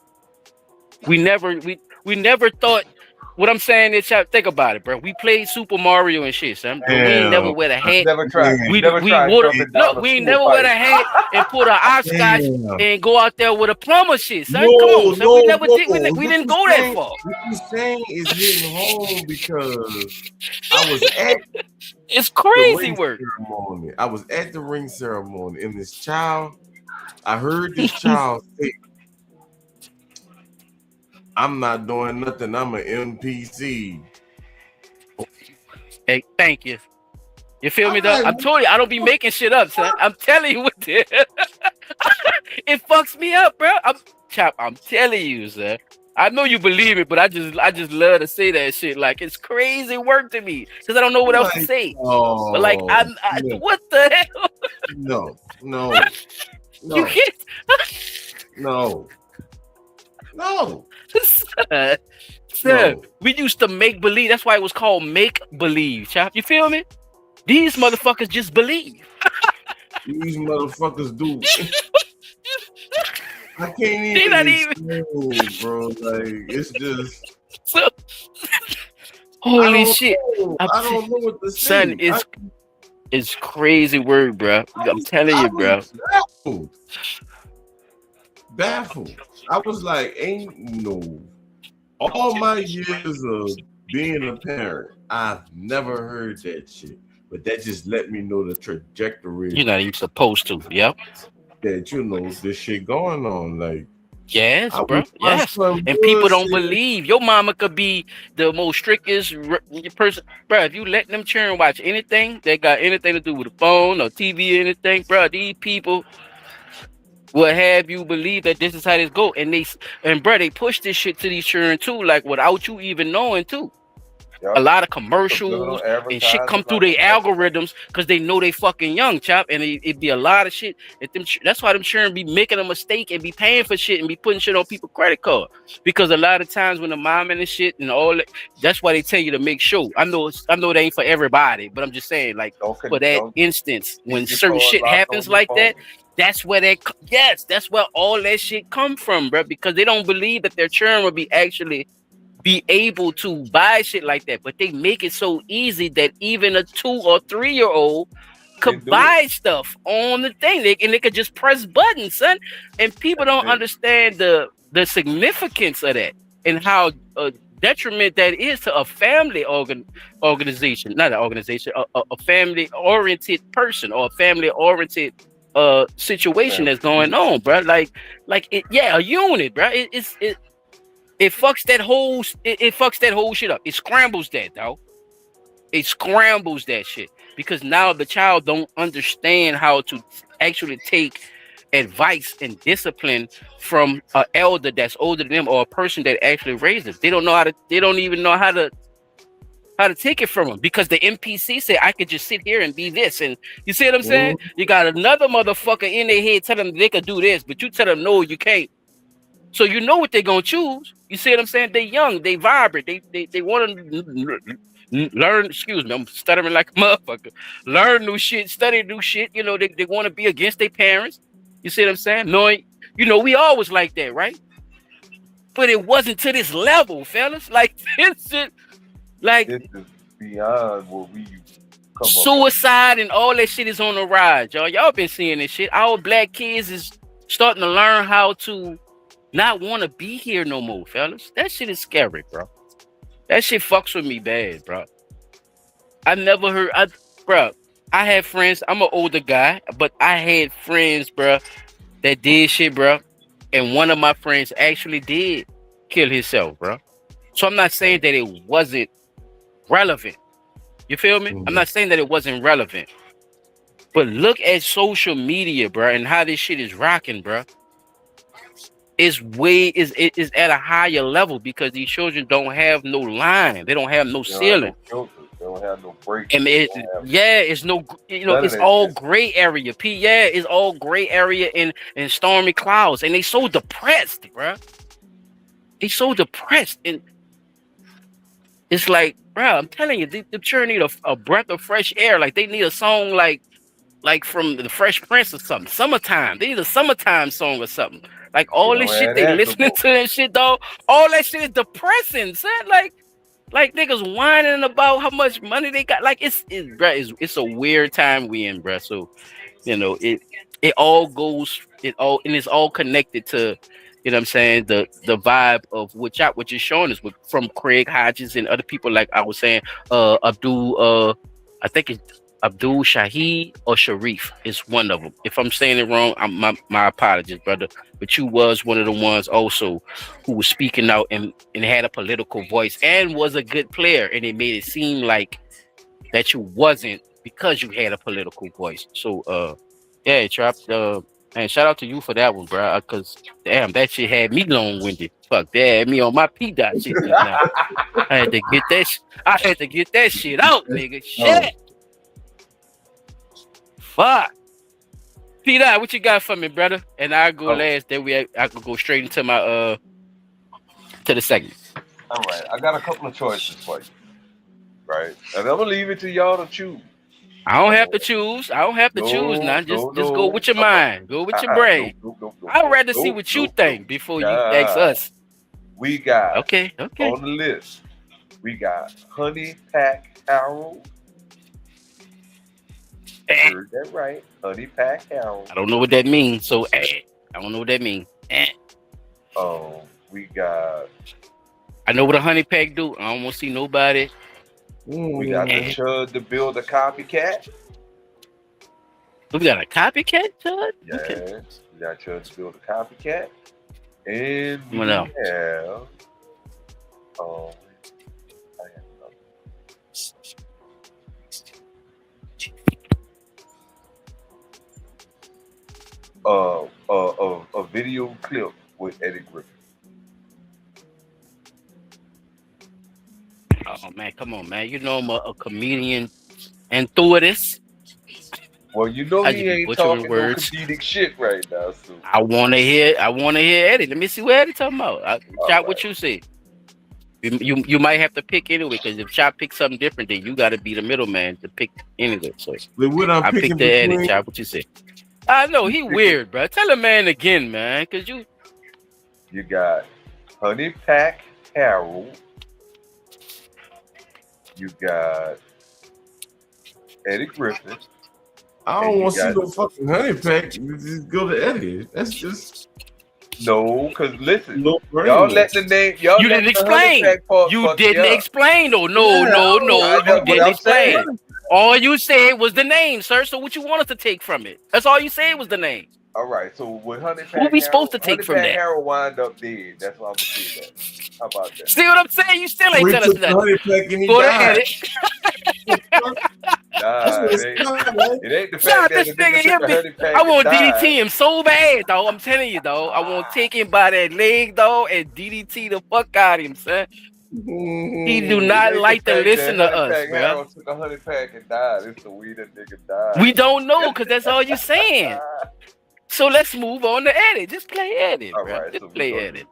We never thought. What I'm saying is, think about it, bro. We played Super Mario and shit, son. But we ain't never wear a hat. Never tried. We ain't never wear a hat and put an hopscotch and go out there with a plumber shit, son. Come on, son. We didn't go that far. What you're saying is hitting home because I was at It's the crazy ring work. ceremony. I was at the ring ceremony, and this child, I heard this child say, "I'm not doing nothing. I'm an MPC." Hey, thank you. You feel me I'm though? like, I'm telling you, I don't be making shit up, son. I'm telling you what this. It fucks me up, bro. I'm telling you, son. I know you believe it, but I just love to say that shit. Like it's crazy work to me because I don't know what else to like, say. oh, But like, no, what the hell? no, You can't. no. Son, we used to make believe. That's why it was called make believe, chap. You feel me? These motherfuckers just believe. These motherfuckers do. I can't They even not even. explain, bro. Like it's just. So, holy shit! I don't know what to say. Son, it's crazy word, bro. I'm telling you, bro. Baffled. I was like, ain't no. All my years of being a parent, I've never heard that shit. But that just let me know the trajectory. You're not even supposed to. Yep. That this shit going on. Like, yes, bro. Yes. And people don't believe your mama could be the most strictest person, bro. If you let them children watch anything that got anything to do with a phone or TV or anything, bro, these people will have you believe that this is how this go. And bro, they push this shit to these children too, like without you even knowing too. Yep. A lot of commercials and shit come through their algorithms because they know they fucking young, chop, and it be a lot of shit. That's why them children be making a mistake and be paying for shit and be putting shit on people's credit card. Because a lot of times when the mom and the shit and all that, that's why they tell you to make sure. I know it ain't for everybody, but I'm just saying, like for that instance, when certain shit happens like that, that's where that's where all that shit come from, bro. Because they don't believe that their children will be able to buy shit like that, but they make it so easy that even a 2 or 3 year old could buy stuff on the thing, and they could just press buttons, son. And people don't understand the significance of that and how detriment that is to a family organization, not an organization, a family oriented person or a family oriented situation that's going on, bro. Like it, a unit, bro. It fucks that whole shit up. It scrambles that, though. It scrambles that shit because now the child don't understand how to actually take advice and discipline from an elder that's older than them or a person that actually raised them. They don't even know how to take it from them because the NPC said I could just sit here and be this, and you see what I'm saying? You got another motherfucker in their head telling them they could do this, but you tell them no, you can't. So you know what they're gonna choose. You see what I'm saying? They young, they vibrant, they want to learn. Excuse me, I'm stuttering like a motherfucker. Learn new shit, study new shit. You know, they want to be against their parents. You see what I'm saying? Knowing, we always like that, right? But it wasn't to this level, fellas. Like this shit, like this is beyond what we come suicide and all that shit is on the rise, y'all. Y'all been seeing this shit. Our black kids is starting to learn how to not want to be here no more, fellas. That shit is scary, bro. That shit fucks with me bad, bro. I never heard, I had friends. I'm an older guy, but I had friends, bro, that did shit, bro. And one of my friends actually did kill himself, bro. So I'm not saying that it wasn't relevant. You feel me? I'm not saying that it wasn't relevant. But look at social media, bro, and how this shit is rocking, bro. Is at a higher level because these children don't have no line. They don't have no ceiling. They don't have no break. And it's no, it's all gray area. It's all gray area and stormy clouds. And they so depressed, bro. They so depressed. And it's like, bro, I'm telling you, the children need a breath of fresh air. Like they need a song like from the Fresh Prince or something. Summertime. They need a summertime song or something. Like all this shit they listening to and shit, dog. All that shit is depressing, son. Like niggas whining about how much money they got. Like it's a weird time we in, bro. So it all it's all connected to, you know what I'm saying, the vibe of what you're showing us from Craig Hodges and other people, like I was saying, Abdul I think it's Abdul Shahid or Sharif. It's one of them. If I'm saying it wrong, my apologies, brother. But you was one of the ones also who was speaking out and had a political voice and was a good player, and it made it seem like that you wasn't because you had a political voice. So yeah, Trap, man, shout out to you for that one, bro. Because damn, that shit had me long-winded. Fuck, that had me on my P dot shit just now. I had to get that. I had to get that shit out, nigga. Shit. Fuck. P dot, what you got for me, brother? And I'll go last. Then I could go straight into my to the segment. All right, I got a couple of choices for you. Right, and I'm gonna leave it to y'all to choose. I don't have to choose. I don't have to choose now. Just go with your mind. Go with your brain. I'd rather see what you think before you ask us. We got okay on the list. We got Honey Pack Harold. Heard that right? Honey Pack Harold. I don't know what that means. So I don't know what that means. We got. I know what a honey pack do. I don't want to see nobody. We got the Chud to build a copycat. We got a copycat, Chud? Yeah, okay. We got Chud to build a copycat. And we what else? Have a video clip with Eddie Griffin. Oh man, come on, man! You know I'm a comedian and enthusiast. Well, you know he ain't talking no comedic shit right now. So I want to hear Eddie. Let me see what Eddie talking about. Chop, what you say? You might have to pick anyway, because if Chop picks something different, then you got to be the middleman to pick anyway. So I picked the Eddie. Chop, what you say? I know he weird, bro. Tell the man again, man, because you got Honey Pack Harold. You got Eddie Griffin. I don't want to see no fucking honey pack. Just go to Eddie. That's just no. Because listen, y'all let the name. You didn't explain. You didn't explain. No. You didn't explain. All you said was the name, sir. So what you want us to take from it? That's all you said was the name. All right. So when Honey Pack, what we supposed to take from that? Harold wind up dead. That's what I'm gonna say. That. How about that? See what I'm saying? You still ain't telling us nothing. Go ahead. It ain't the fact that Honey Pack. I want DDT him so bad, though. I'm telling you, though. I want to take him by that leg, though, and DDT the fuck out of him, son. He do not like to listen to us, bro. Harold took a Honey Pack and died. It's the weed that nigga died. We don't know, because that's all you saying. So let's move on to Eddie. Just play Eddie, bro. Right, just so play Eddie.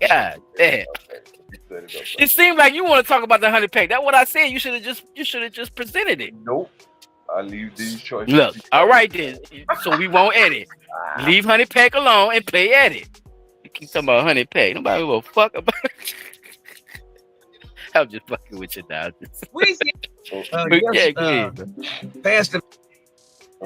God damn. Okay. It seemed like you want to talk about the honey pack. That's what I said. You should have just presented it. Nope. I leave these choices. Look, all right then. So we won't edit. Leave honey pack alone and play edit. You keep talking about honey pack. Nobody will fuck about it. I'm just fucking with you now. Pass the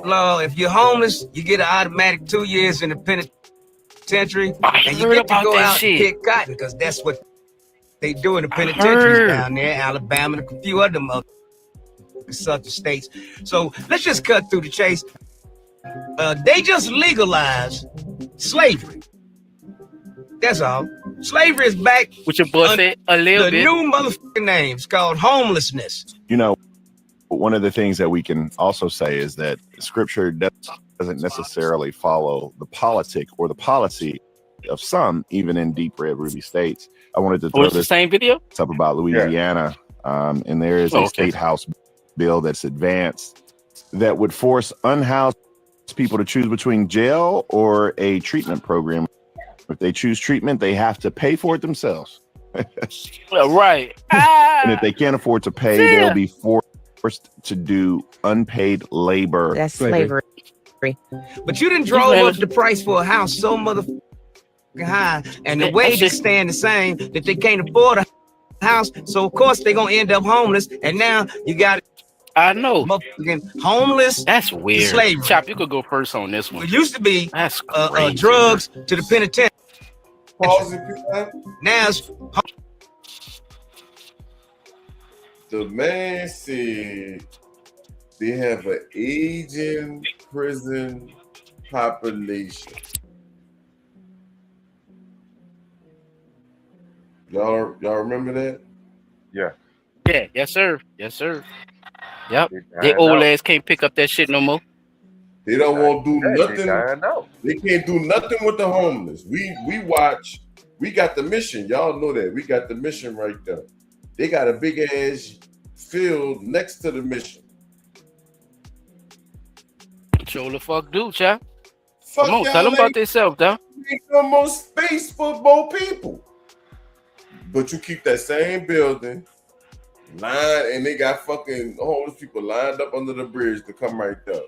law. If you're homeless, you get an automatic 2 years in the penitentiary, and you get to go out and pick cotton, because that's what they do in the penitentiaries down there, Alabama, and a few other southern states. So let's just cut through the chase. They just legalized slavery. That's all. Slavery is back. What your boy said a little bit. The new motherfucking name is called homelessness. You know, one of the things that we can also say is that Scripture doesn't necessarily follow the politic or the policy of some, even in deep red ruby states. I wanted to throw this the same video up about Louisiana, and there is a state house bill that's advanced that would force unhoused people to choose between jail or a treatment program. If they choose treatment, they have to pay for it themselves. Right. And if they can't afford to pay, they'll be forced to do unpaid labor. That's slavery. But you didn't drove up the price for a house so motherfucking high, and the wages staying the same, that they can't afford a house. So of course they're gonna end up homeless. And now you got motherfucking homeless. That's weird. Slavery. Chop, you could go first on this one. It used to be that's drugs to the penitentiary. Now it's the man said they have an aging prison population. Y'all remember that? Yeah. Yeah, yes, sir. Yes, sir. Yep. They They dying old out. ass can't pick up that shit no more. They don't want to do They nothing. dying out. They can't do nothing with the homeless. We watch. We got the mission. Y'all know that. We got the mission right there. They got a big ass field next to the mission. Show the fuck do, child. Fuck Come on, y'all, tell them about themselves, though. Ain't no more space for more people. But you keep that same building line, and they got fucking homeless people lined up under the bridge to come right there.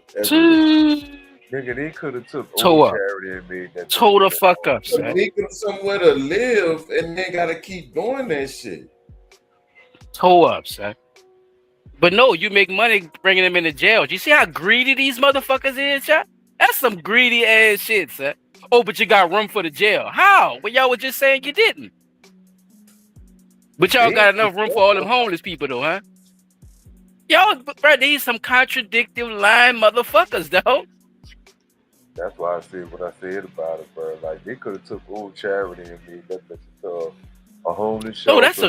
Nigga, they could have took Toe old up. charity and made that. Toe the fuck up, So son. they got somewhere to live, and they gotta keep doing that shit. Toe up, son. But no, you make money bringing them into jail. Do you see how greedy these motherfuckers is, child? That's some greedy ass shit, son. Oh, but you got room for the jail. How? Well, y'all were just saying you didn't. But y'all got enough room for all them homeless people, though, huh? Y'all, bro, these some contradictive lying motherfuckers, though. That's why I said what I said about it, bro. Like, they could have took old charity and made that bitch a homeless shelter. Oh, that's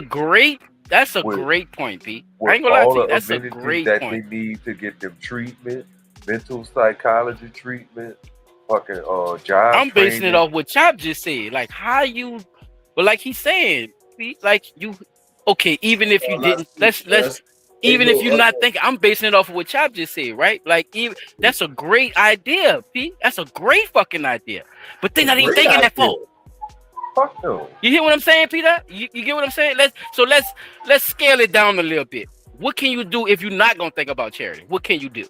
a great point, Pete. I ain't gonna lie to you. That's a great that point. They need to get them treatment, mental psychology treatment, fucking job. I'm basing it off what Chop just said. Like how you, but like he's saying, Pete, like you, okay. Even if you didn't, let's. Even if you're not thinking, I'm basing it off of what Chop just said, right? Like, even that's a great idea, Pete. That's a great fucking idea. But they're not even thinking that far. Fuck no. You hear what I'm saying, Peter? You get what I'm saying? Let's scale it down a little bit. What can you do if you're not gonna think about charity? What can you do?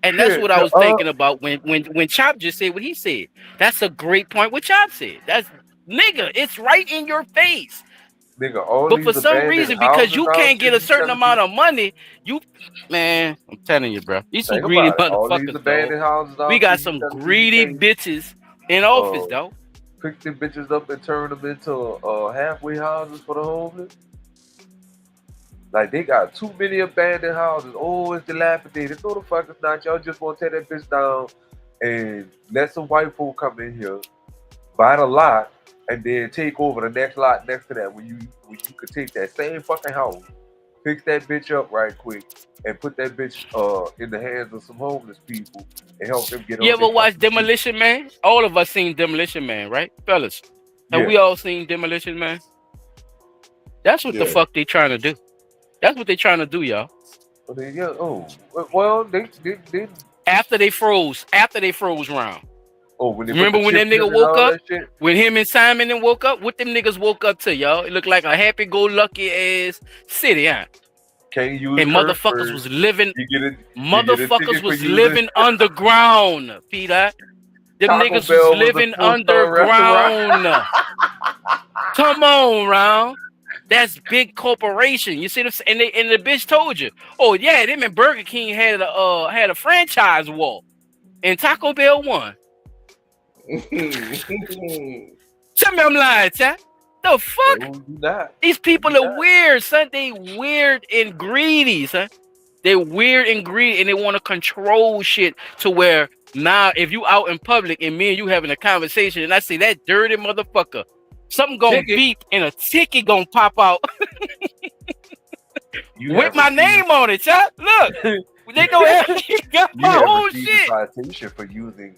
And that's what I was thinking about when Chop just said what he said. That's a great point. What Chop said. That's nigga. It's right in your face. Nigga, but for some reason, because you can't get a certain amount of money, man, I'm telling you, bro. These some greedy motherfuckers, we got some greedy bitches in office, though. Pick them bitches up and turn them into halfway houses for the homeless. Like, they got too many abandoned houses. Oh, it's dilapidated. No, the fuck it's not. Y'all just want to tear that bitch down and let some white folk come in here, buy the lot, and then take over the next lot next to that. When you could take that same fucking house, fix that bitch up right quick, and put that bitch in the hands of some homeless people and help them get. You ever watch Demolition Man? All of us seen Demolition Man, right, fellas? Have we all seen Demolition Man? That's what the fuck they trying to do. That's what they trying to do, y'all. Well, they after they froze round. Oh, when remember when that nigga woke up? When him and Simon then woke up? What them niggas woke up to, y'all? It looked like a happy-go-lucky ass city, huh? Can't use and motherfuckers was living. Motherfuckers was living underground, Peter. Them niggas was living underground. Come on, round. That's big corporation. You see them, and the bitch told you. Oh yeah, them and Burger King had a franchise war, and Taco Bell won. Tell me I'm lying, chat. The fuck? These people are weird, son. They weird and greedy, son. They're weird and greedy, and they want to control shit to where now if you out in public and me and you having a conversation and I say that dirty motherfucker, something gonna beep and a ticket gonna pop out with my name on it, chat. Look. They go ahead. Got my whole shit. Citation for using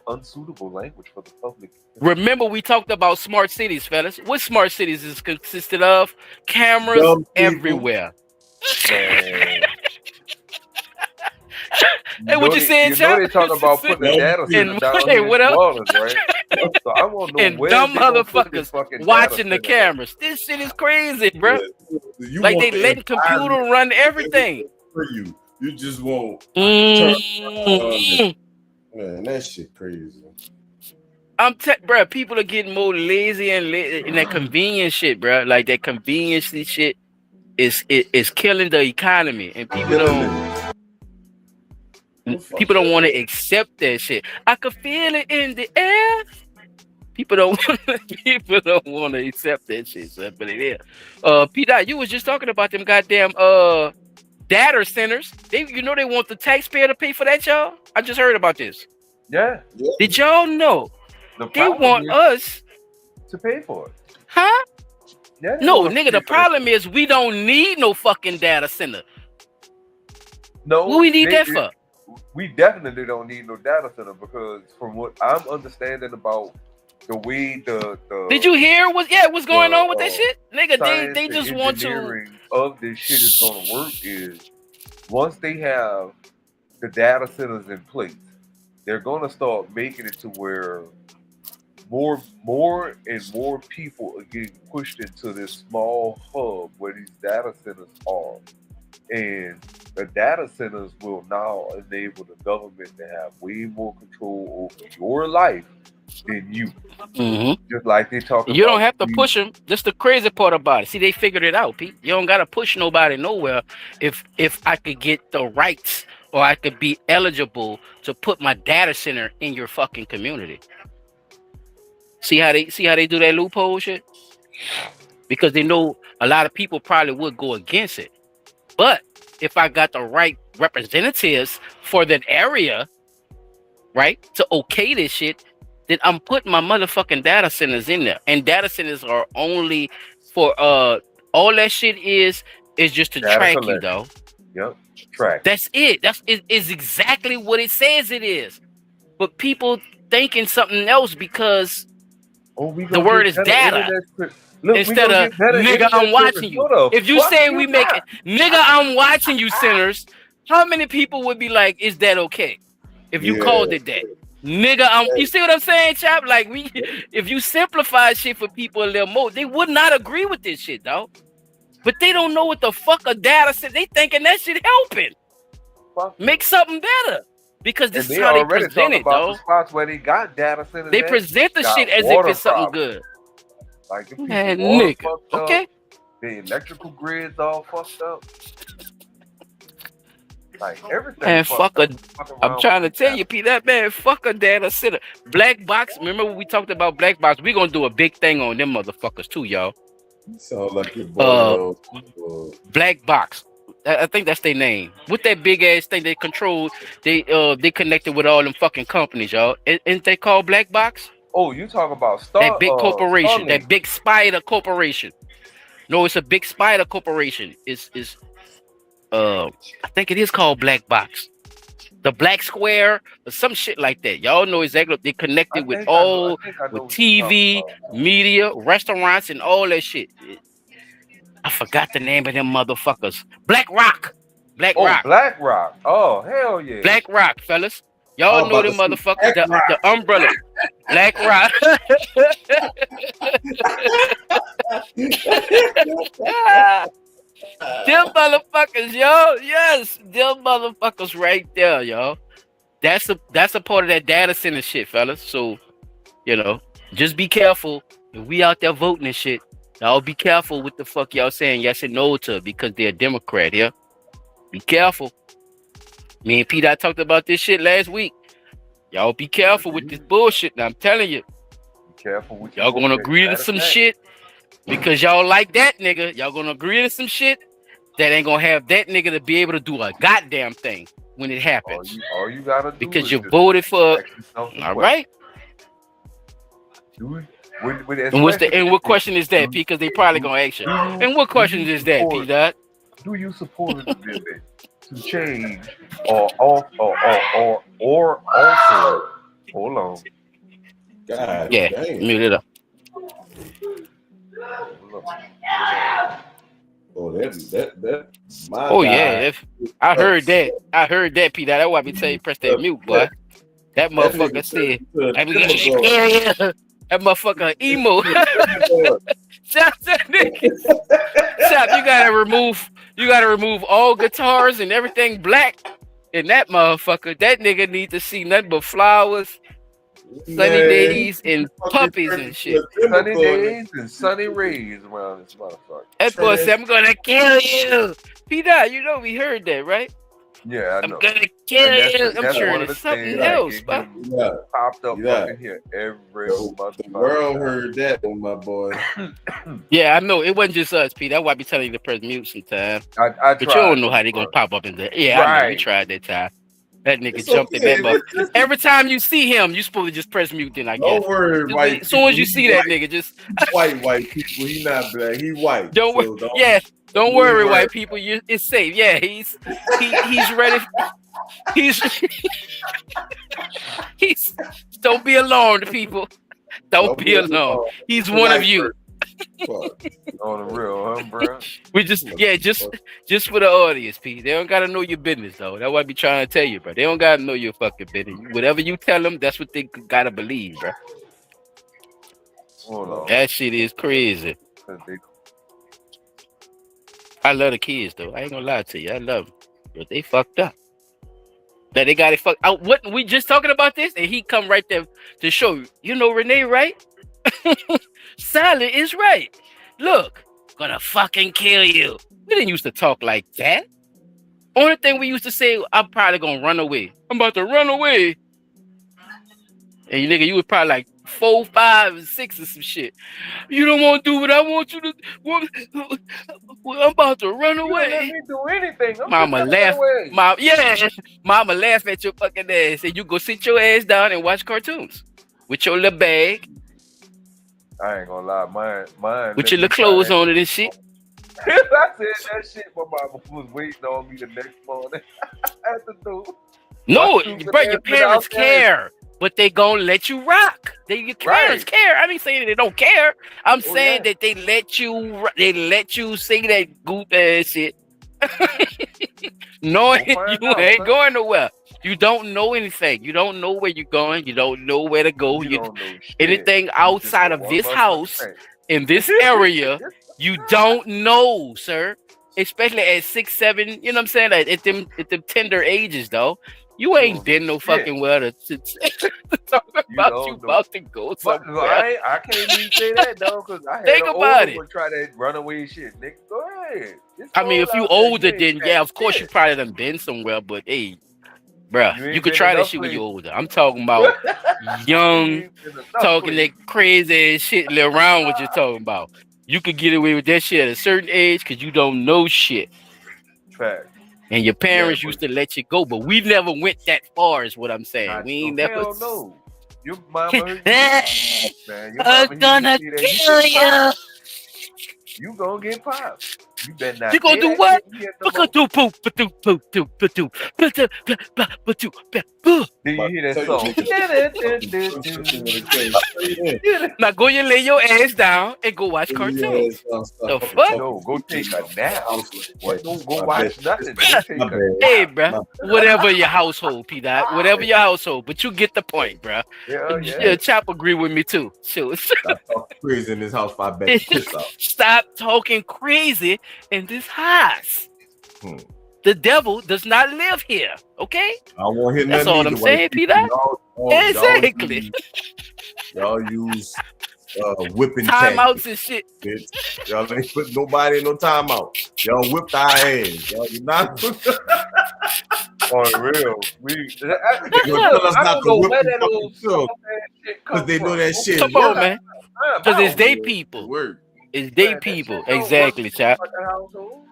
unsuitable language for the public. Remember, we talked about smart cities, fellas. What smart cities is consisted of? Cameras everywhere. Hey, what you saying, Chuck? They talking about putting the data center down hey, what up? Right? So I want to know and dumb motherfuckers watching the cameras. This shit is crazy, bro. Yeah. Like they letting computer run everything. For you just won't turn on. Man, that shit crazy. Bro, people are getting more lazy and that convenience shit, bro. Like that convenience shit is killing the economy, and people don't want to accept that shit. I could feel it in the air. People don't want to accept that shit, son, but it is. P. Dot, you was just talking about them goddamn data centers. They want the taxpayer to pay for that, y'all. I just heard about this. Yeah. Did y'all know they want us to pay for it? Huh? Yeah, no, nigga. The problem is we don't need no fucking data center. No, what we need that for? We definitely don't need no data center because from what I'm understanding about the way the did you hear what's going on with that shit? Nigga, they just want to of this shit is gonna work is once they have the data centers in place, they're gonna start making it to where more and more people are getting pushed into this small hub where these data centers are. And the data centers will now enable the government to have way more control over your life than you. Mm-hmm. Just like they talk about. You don't have to push them. That's the crazy part about it. See, they figured it out, Pete. You don't got to push nobody nowhere if I could get the rights or I could be eligible to put my data center in your fucking community. See how they do that loophole shit? Because they know a lot of people probably would go against it. But if I got the right representatives for that area, right, to okay this shit, then I'm putting my motherfucking data centers in there. And data centers are only for all that shit is just to data track collection. You, though. Yep. Track. That's it. Is exactly what it says it is. But people thinking something else because the word is data. Look, instead of nigga, I'm watching you. If you say we make it, nigga, I'm watching you, sinners. How many people would be like, is that okay? If you called it that, nigga, you see what I'm saying, chap? Like if you simplify shit for people a little more, they would not agree with this shit, though. But they don't know what the fuck a data set. They thinking that shit helping. Make something better. Because this is how they present it, though. The spots where they got data centers. They present the shit as if it's something good. Like the man, nigga. Okay. The electrical grids all fucked up. Like everything. And I'm trying to tell you, Pete, that man, fuck a data center. Black box. Remember when we talked about black box? We're gonna do a big thing on them motherfuckers too, y'all. You sound like your boy. Black box. I think that's their name. With that big ass thing they control, they connected with all them fucking companies, y'all. Ain't they called Black Box? Oh, you talking about that big corporation, that big spider corporation. No, it's a big spider corporation. It's I think it is called Black Box. The Black Square or some shit like that. Y'all know exactly. They connected with all with TV, media, restaurants, and all that shit. I forgot the name of them motherfuckers. Black Rock. Black Rock. Black Rock. Oh, hell yeah. Black Rock, fellas. Y'all know them motherfuckers. The umbrella. Black Rock. Them motherfuckers, y'all. Yes. Them motherfuckers right there, y'all. That's a part of that data center shit, fellas. So, just be careful. If we out there voting and shit, y'all be careful with the fuck y'all saying yes and no to because they're a Democrat, yeah? Be careful. Me and Pete, I talked about this shit last week. Y'all be careful with this bullshit. Now I'm telling you. Be careful with y'all gonna agree to some shit because y'all like that nigga. Y'all gonna agree to some shit that ain't gonna have that nigga to be able to do a goddamn thing when it happens. All you gotta do because you voted for. All right. And what question is that, Pete? Because they probably gonna ask you. And what question is that, Pete? Do you support the amendment to change or alter? Hold on. God, yeah, mute it up. Oh, that. Oh yeah, I heard that. I heard that, Pete. That's why we tell you press that mute, boy. That motherfucker said. That motherfucker emo. Chop that nigga. Chop, you gotta remove all guitars and everything black in that motherfucker. That nigga need to see nothing but flowers, sunny days, and puppies and shit. Sunny days and sunny rays around this motherfucker. That boy said, I'm gonna kill you. P-Dot, we heard that, right? Yeah, I I'm know. gonna kill And you. I'm that's sure one of the it's something things else, that but get Yeah. popped up Yeah. up in here every The motherfucking world time. heard that one, my boy. yeah, I know it wasn't just us, Pete. That's why I be telling you to press mute sometimes. I But tried, you don't know how though, they gonna bro. pop up in there. Yeah, I know. We Right. tried that time. That nigga It's jumped in okay. that motherfucker. Every time you see him, you supposed to just press mute. Then I guess. Don't worry, white As soon as people. you He see that white. nigga, just White people. He not black. He white. don't worry. So Yeah, don't you worry, ain't white people. It's safe. Yeah, he's ready. He's he's. Don't be alarmed, people. Don't be alarmed. He's one of you. On the real, huh, bro? We just for the audience, Pete. They don't gotta know your business though. That's what I be trying to tell you, bro. They don't gotta know your fucking business. Whatever you tell them, that's what they gotta believe, bro. Hold on. That shit is crazy. I love the kids though. I ain't gonna lie to you. I love them, but they fucked up. That they got it fucked out. What we just talking about this, and he come right there to show you. You know Renee, right? Sally is right. Look, gonna fucking kill you. We didn't used to talk like that. Only thing we used to say, I'm probably gonna run away. I'm about to run away. And you nigga, you was probably like 4, 5, and 6 or some shit. You don't want to do what I want you to. I'm about to run away. You don't let me do anything. I'm Mama laugh. Mama laugh at your fucking ass, and you go sit your ass down and watch cartoons with your little bag. I ain't gonna lie, mine. With your little clothes on it and shit. I said that shit. My mama was waiting on me the next morning at the door. No, bro, your parents care, but they gonna let you rock. Your parents care. I ain't saying they don't care. I'm saying that they let you sing that goof ass shit. Knowing you ain't going nowhere. You don't know anything. You don't know where you're going. You don't know where to go. You don't know anything outside of this house in this area. You don't know, sir. Especially at 6, 7. You know what I'm saying? Like at them tender ages, though. You ain't been no fucking well to talk about you about to go somewhere. I can't even say that though, because I had think about it. Try that runaway shit, nigga. Go ahead. I mean, if you older, then yeah, of course you probably done been somewhere. But hey, bruh, you could try that shit when you're older. I'm talking about young, talking that crazy ass shit around what you're talking about. You could get away with that shit at a certain age because you don't know shit. Fact. And your parents used to let you go, but we never went that far, is what I'm saying. We ain't never. Hell no. Your mama, I'm gonna kill you. You gonna get popped. You better not. You gonna do what? You gonna do poop, Did you hear that song? Now go and lay your ass down and go watch cartoons. The fuck? No, go take a nap. Don't go watch nothing. Hey, bro. Whatever your household, P-Dot. Whatever your household. But you get the point, bro. Yeah, Chop agree with me too. Sure. Stop talking crazy in this house. I bet Stop talking crazy in this house. The devil does not live here. Okay? I won't hear That's all I'm saying, P-Dot. Exactly. Y'all use whipping timeouts and shit. Bitch. Y'all ain't put nobody in no timeout. Y'all whipped our ass. Y'all do not. On real, I don't know where that old because they know that shit. Come on, man. Because it's they people. It's they people. Exactly, chap.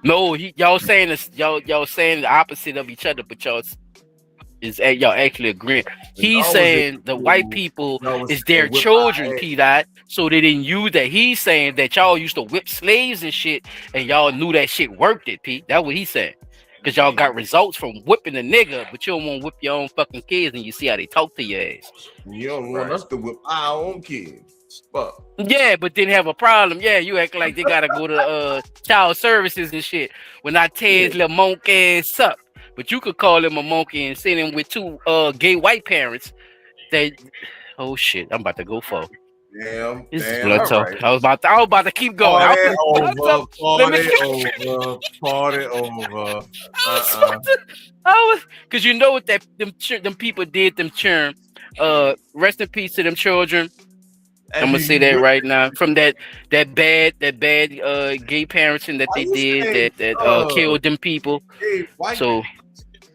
No, y'all saying this. Y'all saying the opposite of each other, but y'all actually agreeing. He's saying the white people is their children, P-Dot, so they didn't use that. He's saying that y'all used to whip slaves and shit, and y'all knew that shit worked it, Pete. That's what he said. Because y'all got results from whipping a nigga, but you don't want to whip your own fucking kids, and you see how they talk to your ass. You don't want us to whip our own kids. Fuck. Yeah, but didn't have a problem. Yeah, you act like they gotta go to child services and shit when I tear his little monkey ass up. But you could call him a monkey and send him with 2 gay white parents. Oh shit, I'm about to go for. Damn. This is blood talk. Right. I was about to keep going. Party over. Because you know what them people did them children. Rest in peace to them children. I'm gonna say that right now. From that bad gay parenting that they did that killed them people. So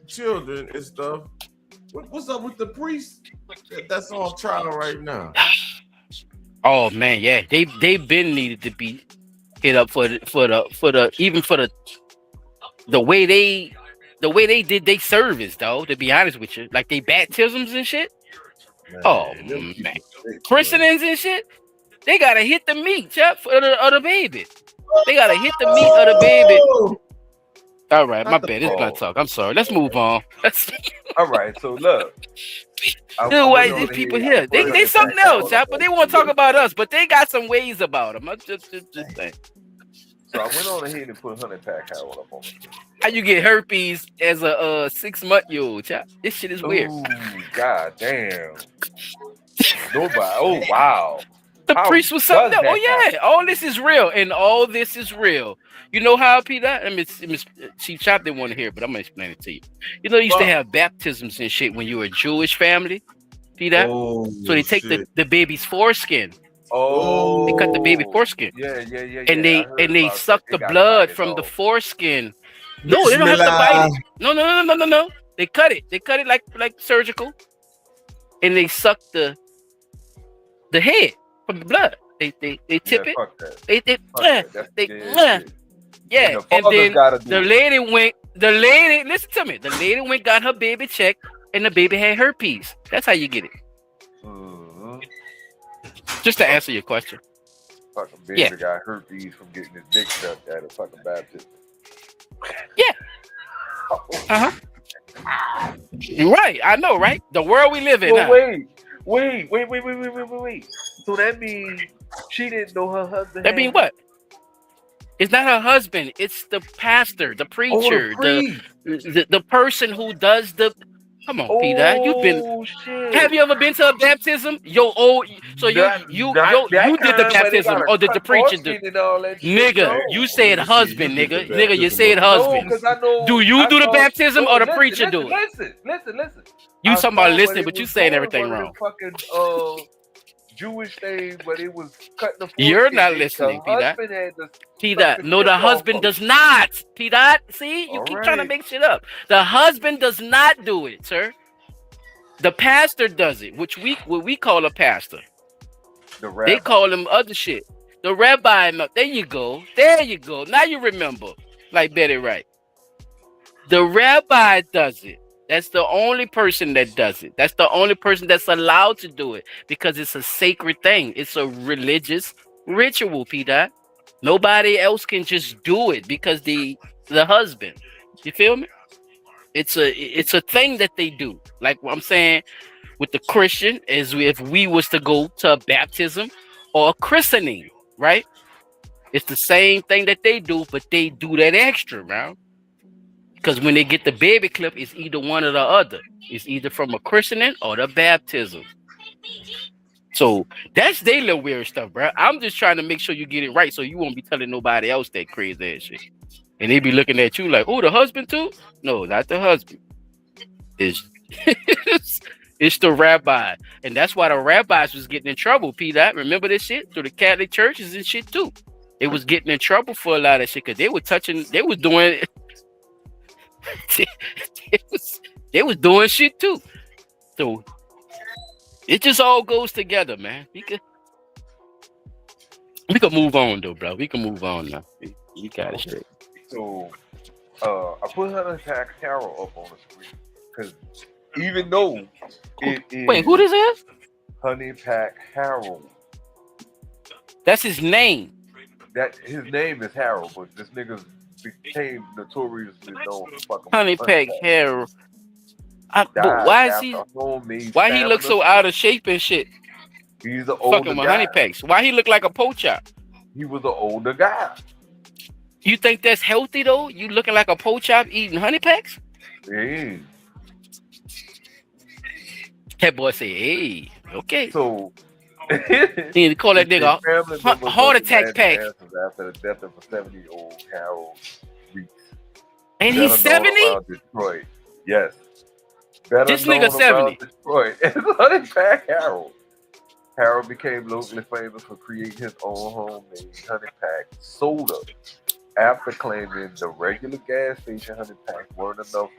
children and stuff. What's up with the priest? That's on trial right now. Oh man, yeah, they've been needed to be hit up for the way they did their service, though. To be honest with you, like they baptisms and shit. Man, oh man, christenings and shit. They gotta hit the meat, Chuck, of the baby. They gotta hit the meat of the baby. All right, my bad. It's blood talk. I'm sorry. Let's move on. All right, so look. Why these people here? They something else, Chuck, but they want to talk about us. But they got some ways about them. I'm just saying. So I went on ahead and put 100-pack Harold up on me. How you get herpes as a 6-month-old, Chuck? This shit is weird. Ooh, god damn. Nobody. Oh wow. The priest was something else. Oh yeah, all this is real, and all this is real. You know how, Peter? I mean, Chief Chop didn't want to hear, but I'm gonna explain it to you. You know, they used to have baptisms and shit when you were a Jewish family, Peter. Oh, so they take the baby's foreskin. Oh, they cut the baby foreskin. Yeah. And they suck the blood from the foreskin. No, they don't have to bite it. No. They cut it. They cut it like surgical, and they suck the head from the blood. They tip it. Yeah. And then the lady listen to me. The lady went got her baby checked, and the baby had herpes. That's how you get it. Mm-hmm. Just to answer your question. Fucking baby got herpes from getting his dick sucked at a fucking baptism. Yeah. Right. I know, right? The world we live in. Well, wait. So that means she didn't know her husband. That means what? It's not her husband. It's the pastor, the preacher, the person who does the. Come on, Peter. You've been. Shit. Have you ever been to a baptism? You did the baptism, or did the preacher do? Nigga, you said husband, nigga. Nigga, you said husband. Do you do the baptism, or the preacher do it? Listen. You talking about listening, but you saying everything wrong. Fucking Jewish thing, but it was cutting the. You're not listening, P-Dot. No, the husband does not. P-Dot. See, you keep trying to make shit up. The husband does not do it, sir. The pastor does it, what we call a pastor. They call him other shit. The rabbi. There you go. Now you remember, like Betty Wright. The rabbi does it. That's the only person that does it. That's the only person that's allowed to do it because it's a sacred thing. It's a religious ritual, P-Dot. Nobody else can just do it because the husband. You feel me? It's a thing that they do. Like what I'm saying with the Christian is if we was to go to a baptism or a christening, right? It's the same thing that they do, but they do that extra, man. Because when they get the baby clip, it's either one or the other. It's either from a christening or the baptism. So that's their little weird stuff, bro. I'm just trying to make sure you get it right so you won't be telling nobody else that crazy ass shit. And they be looking at you like, oh, the husband too? No, not the husband. It's the rabbi. And that's why the rabbis was getting in trouble, P-Dot. Remember this shit? Through the Catholic churches and shit too. They was getting in trouble for a lot of shit because they was doing they was doing shit too. So it just all goes together, man. We could move on though, bro. We can move on now. You got it straight. So I put 100-pack Harold up on the screen because even though it is wait, who this is? 100-pack Harold. That's his name. That his name is Harold, but this nigga became notoriously known for fucking 100-pack Harold. Why is he? Why he look so out of shape and shit? He's an older fucking guy. Honey packs. Why he look like a po chop? He was an older guy. You think that's healthy though? You looking like a po chop eating honey packs? Yeah. That boy say, "Hey, okay." So you need to call that nigga heart attack pack. After the death of a 70-year-old Harold Reese. And he's 70? Detroit. Yes. This nigga 70. Detroit. It's 100-pack Harold. Harold became locally famous for creating his own homemade 100-pack soda after claiming the regular gas station 100 packs weren't enough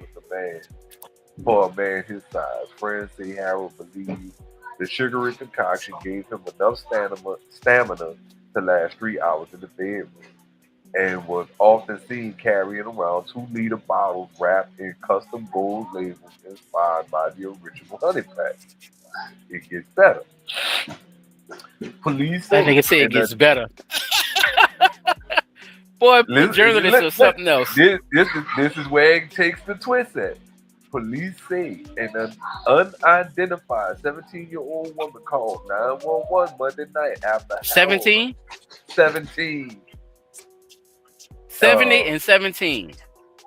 for a man his size. Friends say Harold believed the sugary concoction gave him enough stamina to last 3 hours in the bedroom, and was often seen carrying around 2-liter bottles wrapped in custom gold labels inspired by the original 100 pack. It gets better. Police say that nigga say it gets better. Boy, journalists or something else. This is where it takes the twist at. Police say an unidentified 17-year-old woman called 911 Monday night after 17? 17. 70 and 17.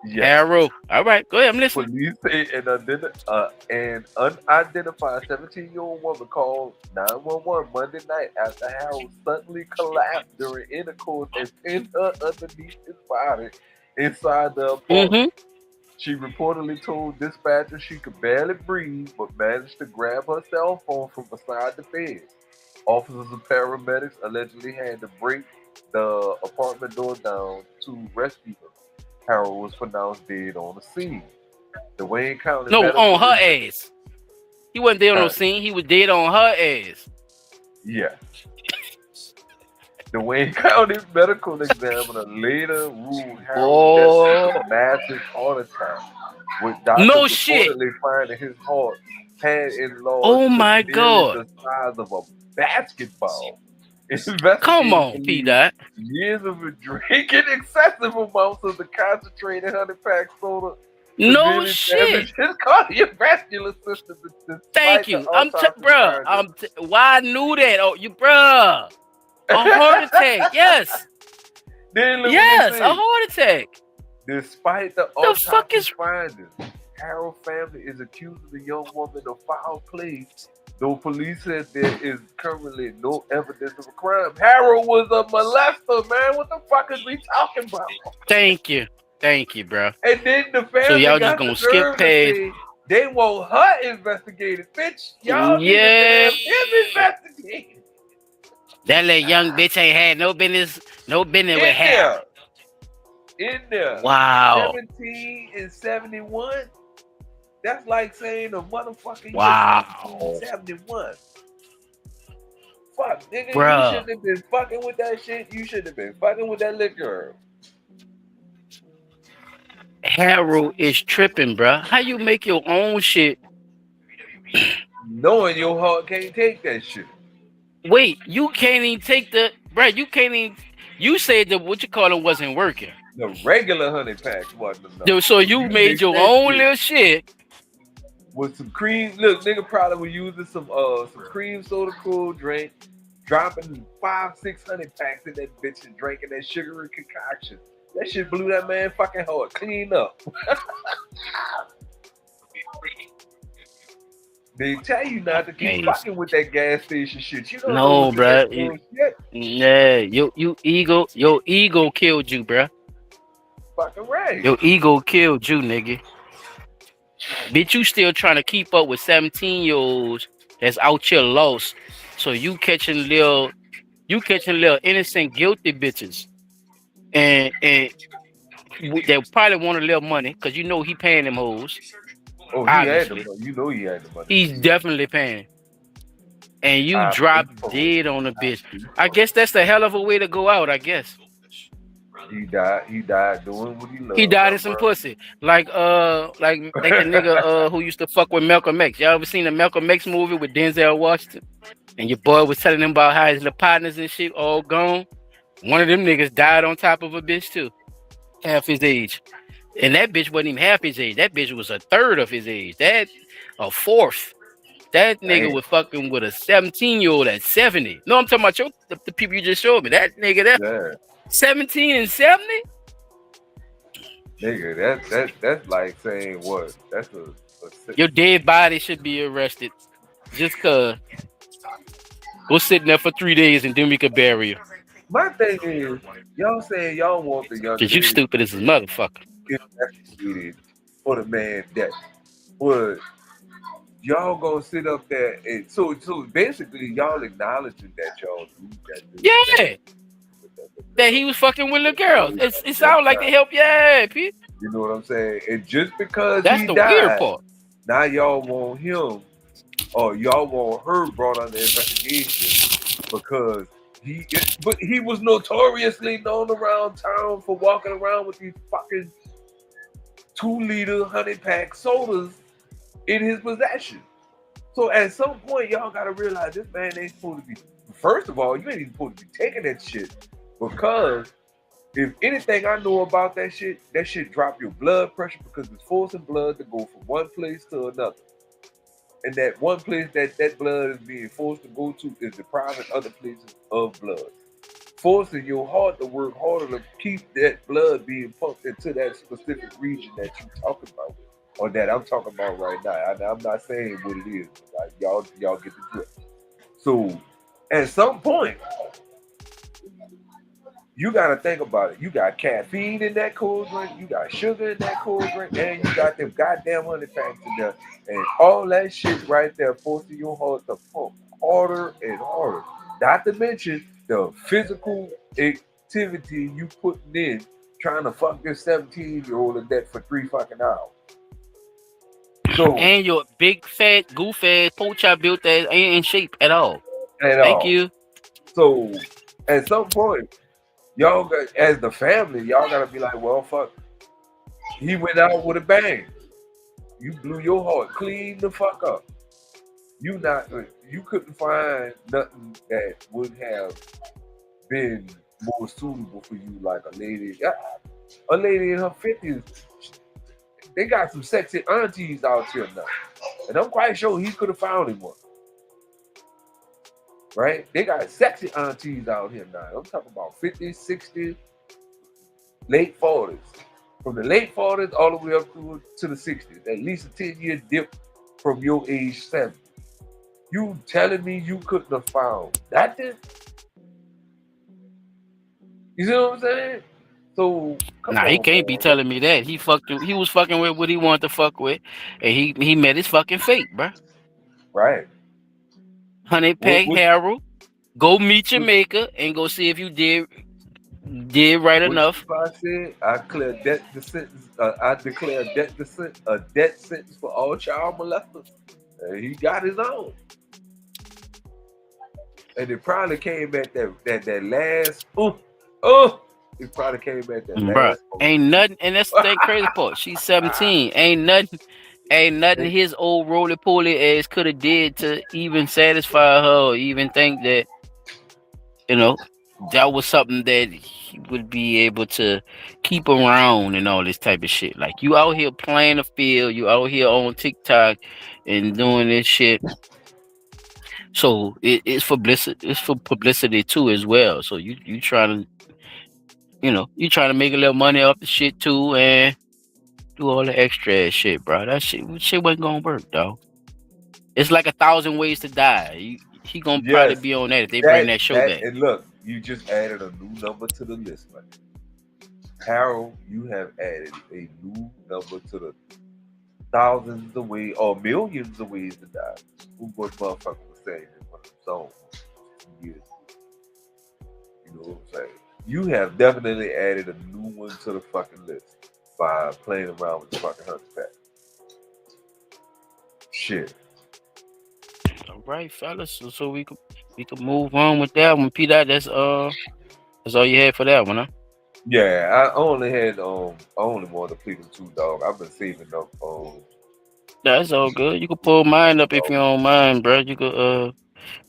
Yes. Arrow. All right, go ahead. I'm listening. Police say an unidentified 17-year-old woman called 911 Monday night after Harold suddenly collapsed during intercourse and pinned her underneath his body inside the apartment. Mm-hmm. She reportedly told dispatchers she could barely breathe, but managed to grab her cell phone from beside the bed. Officers and paramedics allegedly had to break the apartment door down to rescue her. Harold was pronounced dead on the scene. The Wayne County on her ass. He wasn't dead on the scene. He was dead on her ass. Yeah. The Wayne County medical examiner later ruled Harold dead a massive heart attack, with doctors reportedly finding his heart had enlarged the size of a basketball. Come on, P-Dot. Years of drinking excessive amounts of the concentrated 100-pack soda. No shit. His cardiovascular system. Thank you. Why I knew that? Oh, you, bruh. A heart attack. Yes. Yes, a heart attack. Despite the autopsy findings, Harold family is accusing the young woman of foul play, though police said there is currently no evidence of a crime. Harold was a molester, man. What the fuck is we talking about? Thank you, bro. And then the family so y'all just gonna skip past. They want her investigated, bitch. Y'all need him investigated. That little young bitch ain't had no business with Harold. In there. Wow. 17 and 71. That's like saying a motherfucking 71. Fuck, nigga. Bruh. You shouldn't have been fucking with that shit. You should have been fucking with that liquor. Harold is tripping, bruh. How you make your own shit? Knowing your heart can't take that shit. Wait, you can't even take you can't even, you said that what you call it wasn't working. The regular 100 packs wasn't enough. So you made your own little shit. With some cream, look, nigga probably was using some cream soda cool drink, dropping 500-600 packs in that bitch and drinking that sugary concoction. That shit blew that man fucking heart clean up. They tell you not to keep fucking with that gas station shit. You don't know, bro. Yeah, your ego killed you, bro. Fucking right. Your ego killed you, nigga. Bitch, you still trying to keep up with 17-year-olds that's out here lost. So you catching little innocent, guilty bitches, and they probably want a little money because you know he paying them hoes. Oh, he had the money. You know he had the money. He's definitely paying. And you drop dead on the bitch. I guess that's the hell of a way to go out, I guess. He died doing what he loved. He died in some pussy. Like the nigga who used to fuck with Malcolm X. Y'all ever seen the Malcolm X movie with Denzel Washington? And your boy was telling him about how his little partners and shit all gone. One of them niggas died on top of a bitch too. Half his age. And that bitch wasn't even half his age. That bitch was a third of his age. That a fourth. That nigga was fucking with a 17-year-old at 70. No, I'm talking about the people you just showed me. That nigga, 17 and 70? Nigga, that's like saying what? That's a your dead body should be arrested. Just cause we're sitting there for 3 days and then we could bury you. My thing is, y'all saying y'all want the young cause you stupid as a motherfucker. For the man that would y'all gonna sit up there and so basically y'all acknowledging that y'all do that. Yeah. that he was fucking with little girls. It sounds like they help your ass, P. You know what I'm saying? And just because That's he the weird died, part. now y'all want him or y'all want her brought under investigation because but he was notoriously known around town for walking around with these fucking 2-liter 100-pack sodas in his possession. So at some point, y'all gotta realize this man ain't supposed to be. First of all, you ain't even supposed to be taking that shit because if anything I know about that shit drop your blood pressure because it's forcing blood to go from one place to another. And that one place that blood is being forced to go to is depriving other places of blood. Forcing your heart to work harder to keep that blood being pumped into that specific region that you're talking about. Or that I'm talking about right now. I'm not saying what it is, but like y'all get the drift. So at some point, you gotta think about it. You got caffeine in that cold drink, you got sugar in that cold drink, and you got them goddamn 100 packs in there. And all that shit right there forcing your heart to pump harder and harder. Not to mention the physical activity you putting in trying to fuck this 17-year-old to death for 3 fucking hours. So, and your big fat goof ass pork chop built ass ain't in shape at all. Thank you. So at some point, y'all got, as the family, y'all gotta be like, well, fuck. He went out with a bang. You blew your heart clean the fuck up. You couldn't find nothing that would have been more suitable for you, like a lady in her 50s. They got some sexy aunties out here now. And I'm quite sure he could have found him one. Right? They got sexy aunties out here now. I'm talking about 50s, 60s, late 40s. From the late 40s all the way up to the 60s. At least a 10-year dip from your age 70. You telling me you couldn't have found that then? You see what I'm saying? So he can't be telling me that. He was fucking with what he wanted to fuck with, and he met his fucking fate, bro. Right. 100-pack Harold. Go meet your maker and go see if you did right enough. I said I declare a death sentence for all child molesters. And he got his own. And it probably came at that last it probably came at that last. Ain't nothing, and that's the crazy part. She's 17. Ain't nothing his old roly poly ass could have did to even satisfy her or even think that, that was something that he would be able to keep around and all this type of shit. Like, you out here playing the field, you out here on TikTok and doing this shit. So it's for publicity too as well. So you trying to make a little money off the shit too and do all the extra ass shit, bro. That shit wasn't gonna work, dog. It's like 1,000 Ways to Die. He gonna probably be on that if they bring that show back. And look, you just added a new number to the list, man. Harold, you have added a new number to the thousands of ways or millions of ways to die. Who was motherfucker was saying in one of the songs 2 years ago. You know what I'm saying? You have definitely added a new one to the fucking list by playing around with the fucking 100-pack. Shit. All right, fellas. So we could move on with that one. Peter, that's all you had for that one, huh? Yeah, I only wanted to plead the 2, dog. I've been saving up. That's all good. You can pull mine up if you don't mind, bro. You could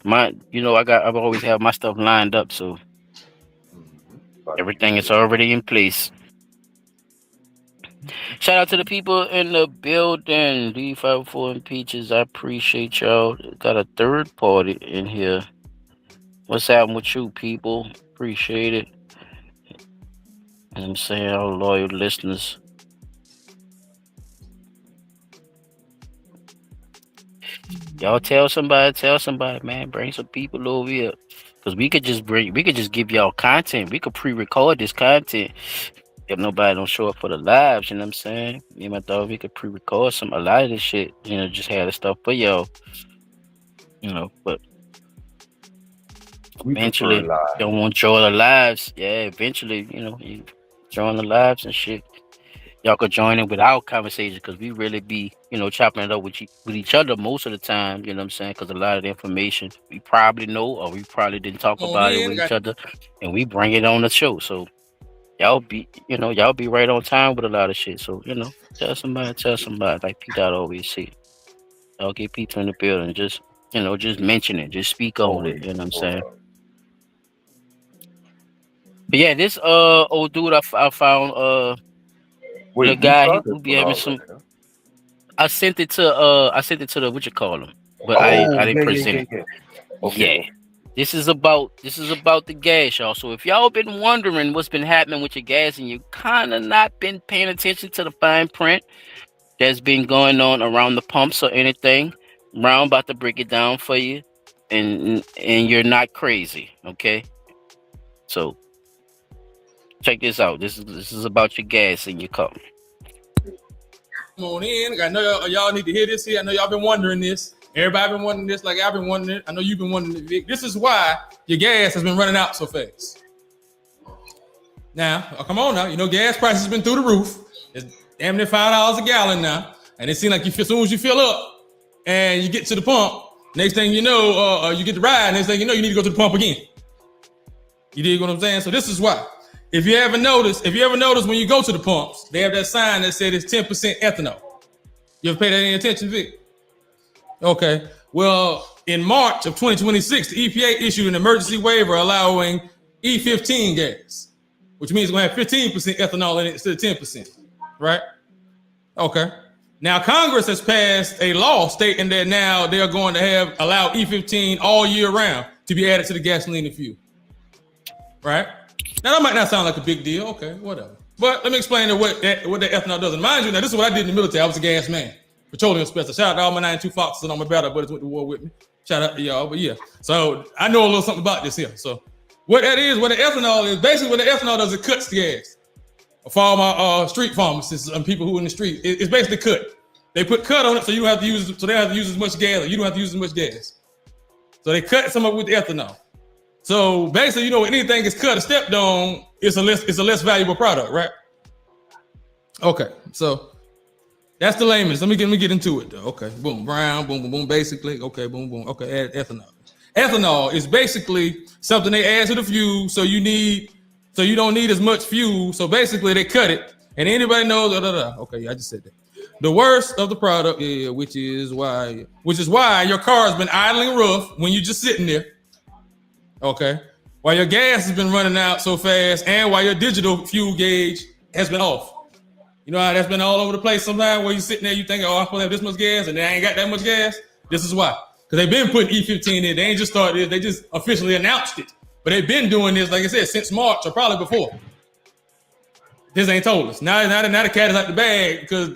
I've always have my stuff lined up, so everything is already in place. Shout out to the people in the building. D54 and Peaches, I appreciate y'all. Got a third party in here. What's happening with you, people? Appreciate it. I'm saying, our loyal listeners. Y'all tell somebody, man. Bring some people over here. Because we could just give y'all content. We could pre-record this content. If nobody don't show up for the lives, you know what I'm saying? Me and my dog, we could pre-record a lot of this shit. Just have the stuff for y'all. But eventually don't want to join the lives. Yeah, eventually, you join the lives and shit. Y'all could join in with our conversation because we really be, chopping it up with each other most of the time. You know what I'm saying? Because a lot of the information we probably know or we probably didn't talk about it with each other, and we bring it on the show. So y'all be right on time with a lot of shit. So tell somebody like Pete Dot always say. Y'all get people in the building, just mention it, just speak on it. You know what I'm saying? But yeah, this old dude I found the guy who be having some. I sent it to the what you call him, but I didn't present it. Yeah. Okay. Yeah. This is about the gas, y'all. So if y'all been wondering what's been happening with your gas and you kind of not been paying attention to the fine print that's been going on around the pumps or anything, Brown about to break it down for you, and you're not crazy, okay? So check this out. This is about your gas in your car. Come on in. I know y'all need to hear this here. I know y'all been wondering this. Everybody been wondering this, like I've been wondering it. I know you've been wondering it, Vic. This is why your gas has been running out so fast. Now, come on now. Gas prices been through the roof. It's damn near $5 a gallon now. And it seems like as soon as you fill up and you get to the pump, next thing you know, you get the ride, next thing you know, you need to go to the pump again. You dig what I'm saying? So this is why. If you ever notice when you go to the pumps, they have that sign that said it's 10% ethanol. You ever pay that any attention, Vic? Okay. Well, in March of 2026, the EPA issued an emergency waiver allowing E15 gas, which means it's going to have 15% ethanol in it instead of 10%, right? Okay. Now, Congress has passed a law stating that now they're going to allow E15 all year round to be added to the gasoline and fuel, right? Now, that might not sound like a big deal. Okay, whatever. But let me explain what that ethanol does. And mind you, now, this is what I did in the military. I was a gas man, petroleum specialist. Shout out to all my 92 Foxes and all my battle buddies went to war with me. Shout out to y'all. But yeah, so I know a little something about this here. So what that is, what the ethanol is, basically what the ethanol does, it cuts the gas. For all my street pharmacists and people who in the street, it's basically cut. They put cut on it so you don't have to use, so they don't have to use as much gas, or you don't have to use as much gas. So they cut some of it with the ethanol. So basically, when anything is cut or stepped on, it's a less valuable product, right? Okay, so that's the layman's. Let me get into it though. Okay, boom, brown, boom, boom, boom. Basically, okay, boom, boom. Okay, add ethanol. Ethanol is basically something they add to the fuel, so you don't need as much fuel. So basically, they cut it, and anybody knows. Okay, I just said that. The worst of the product, which is why your car has been idling rough when you're just sitting there. Okay, while your gas has been running out so fast, and while your digital fuel gauge has been off. You know how that's been all over the place sometimes where you're sitting there, you think, oh, I'm supposed to have this much gas, and they ain't got that much gas. This is why. Because they've been putting E15 in. They ain't just started it. They just officially announced it. But they've been doing this, like I said, since March or probably before. This ain't told us. Now the cat is out the bag because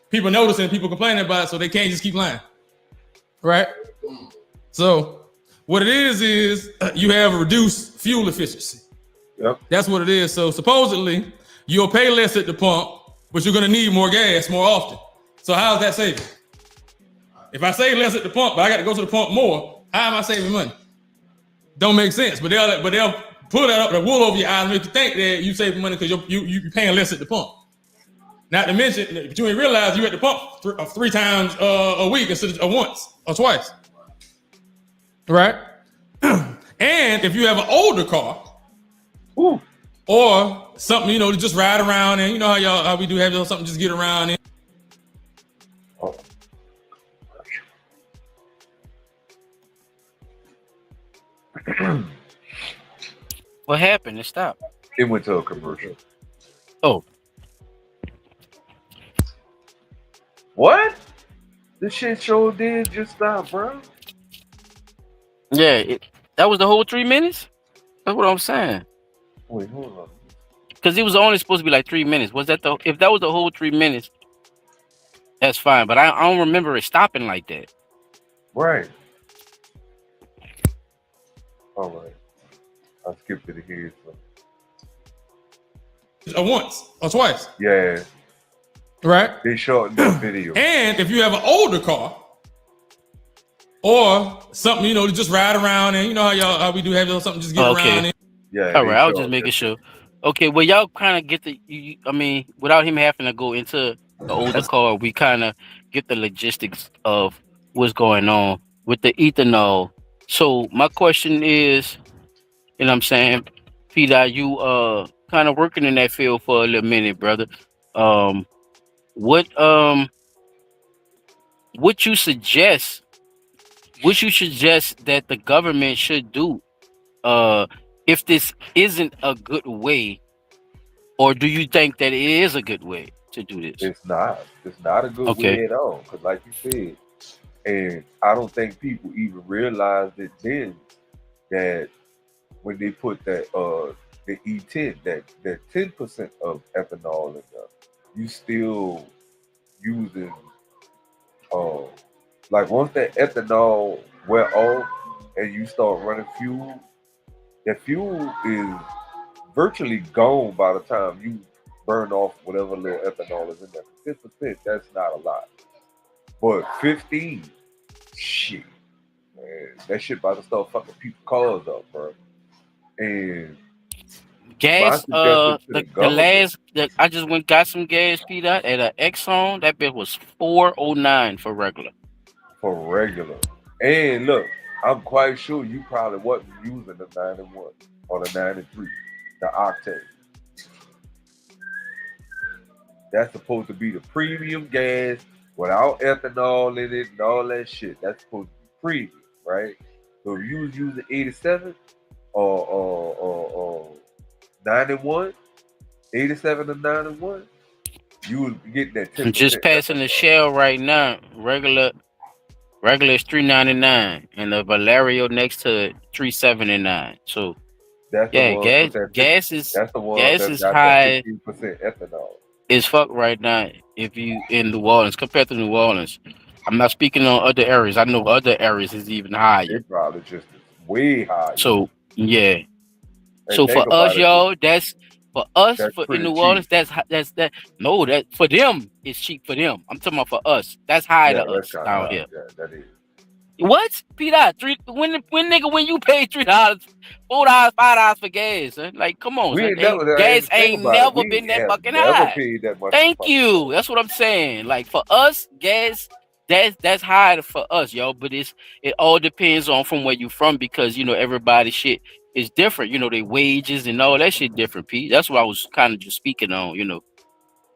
people noticing, people complaining about it, so they can't just keep lying. Right? So what it is you have reduced fuel efficiency. Yep. That's what it is. So supposedly you'll pay less at the pump, but you're going to need more gas more often. So how's that saving? If I save less at the pump, but I got to go to the pump more, how am I saving money? Don't make sense. But they'll pull that up, the wool over your eyes, and make you think that you saving money because you're paying less at the pump. Not to mention, but you ain't realize you're at the pump three times a week instead of once or twice. Right? And if you have an older car, or something, to just ride around in, how we do have something just get around in. What happened? It stopped. It went to a commercial. Oh. What? This shit sure did just stop, bro. Yeah, that was the whole 3 minutes? That's what I'm saying. Wait, hold on. Because it was only supposed to be like 3 minutes. If that was the whole 3 minutes, that's fine. But I don't remember it stopping like that. Right. All right. I skipped it here. So. Once or twice. Yeah. Right. They shortened the video. And if you have an older car, or something, you know, to just ride around and you know how we do have something just get around. And, Yeah. All right, I was just making sure. Okay, well, y'all kind of get I mean, without him having to go into the older car, we kind of get the logistics of what's going on with the ethanol. So my question is, you know what I'm saying, Peter, you kind of working in that field for a little minute, brother. What what you suggest that the government should do if this isn't a good way, or do you think that it is a good way to do this? It's not a good way at all, because like you said, and I don't think people even realized it then, that when they put that the E10, that 10% of ethanol in there, you still using like once that ethanol wear off and you start running fuel, that fuel is virtually gone by the time you burn off whatever little ethanol is in there. 10%, that's not a lot. But 15, shit, man, that shit about to start fucking people's cars up, bro. And gas, I just went got some gas, Peter, at an Exxon. That bit was $4.09 for regular. And look, I'm quite sure you probably wasn't using the 91 or the 93, the octane. That's supposed to be the premium gas without ethanol in it and all that shit. That's supposed to be premium, right? So if you was using 87 or 91, 87 or 91, you was getting that 10%. I'm just passing the Shell right now. Regular is $3.99, and the Valerio next to it $3.79. So that's gas is high. 15% ethanol. It's fuck right now if you in New Orleans compared to New Orleans. I'm not speaking on other areas. I know other areas is even higher. It probably just way higher. So yeah. And so for us, y'all, that's for us in New Orleans. That's for them. It's cheap for them. I'm talking about for us. That's high to us down here. Yeah, that is. What? Peter, when you pay $3, $4, $5 for gas, huh? Like, come on, gas ain't never been that fucking high. Thank you. That's what I'm saying. Like for us, gas, that's high for us, yo. But it all depends on from where you from, because you know everybody's shit is different. You know, their wages and all that shit different, Pete. That's what I was kind of just speaking on. You know,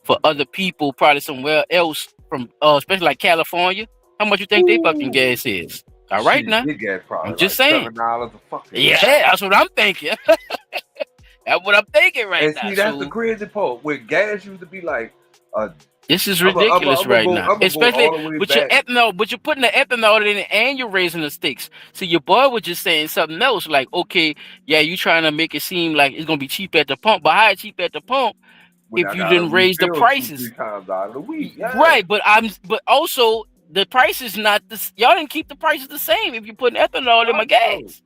for other people, probably somewhere else from, especially like California. How much you think they fucking gas is? All right, now. I'm just saying. $7 a fucking yeah, that's what I'm thinking. That's what I'm thinking right now. See, that's the crazy part. When gas used to be like, this is ridiculous right now. Especially with your ethanol, but you're putting the ethanol in it and you're raising the sticks. So your boy was just saying something else, like, okay, yeah, you trying to make it seem like it's gonna be cheap at the pump, but how cheap at the pump? If you didn't raise the prices, 2-3 times out of the week, right? But also. The price is not this. Y'all didn't keep the prices the same if you put ethanol in my gas.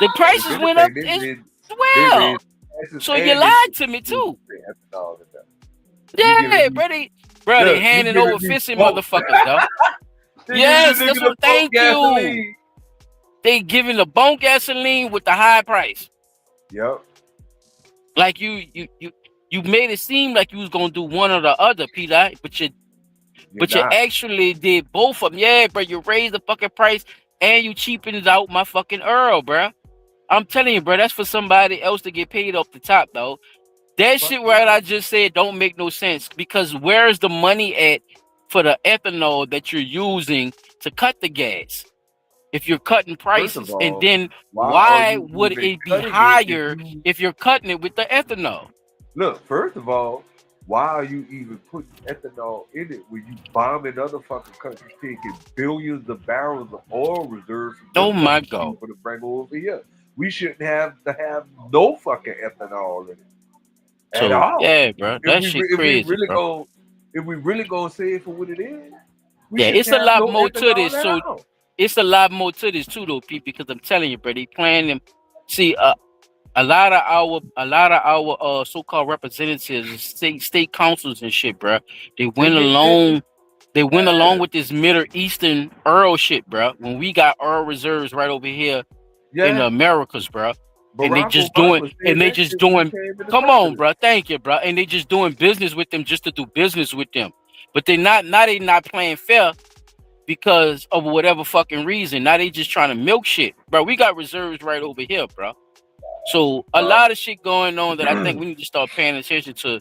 The prices went up as well. So you lied to me too. Yeah, Brady, they handing over fisting motherfuckers, though. Yes, that's what. Thank you. They giving the bone gasoline with the high price. Yep. Like you made it seem like you was gonna do one or the other, Peter, but you actually did both of them. Yeah, bro, you raised the fucking price and you cheapened out my fucking Earl, bro. I'm telling you, bro, that's for somebody else to get paid off the top, though. That shit right I just said don't make no sense, because where's the money at for the ethanol that you're using to cut the gas? If you're cutting prices, and then why would it be higher if you're cutting it with the ethanol? Look, first of all, why are you even putting ethanol in it when you bombing other fucking countries, taking billions of barrels of oil reserves? Oh my God! To bring over here, we shouldn't have to have no fucking ethanol in it at all. Yeah, bro, that shit crazy. If we really gonna say it for what it is, it's a lot more to this. So it's a lot more to this too, though, Pete. Because I'm telling you, bro, they playing them. See, a lot of our so-called representatives, state councils and shit, bro. They went along They went along with this Middle Eastern oil shit, bro. When we got oil reserves right over here in the Americas, bro. And they just doing, come on, bro. Thank you, bro. And they just doing business with them just to do business with them. But they not playing fair because of whatever fucking reason. Now they just trying to milk shit, bro. We got reserves right over here, bro. So a lot of shit going on that I think we need to start paying attention to,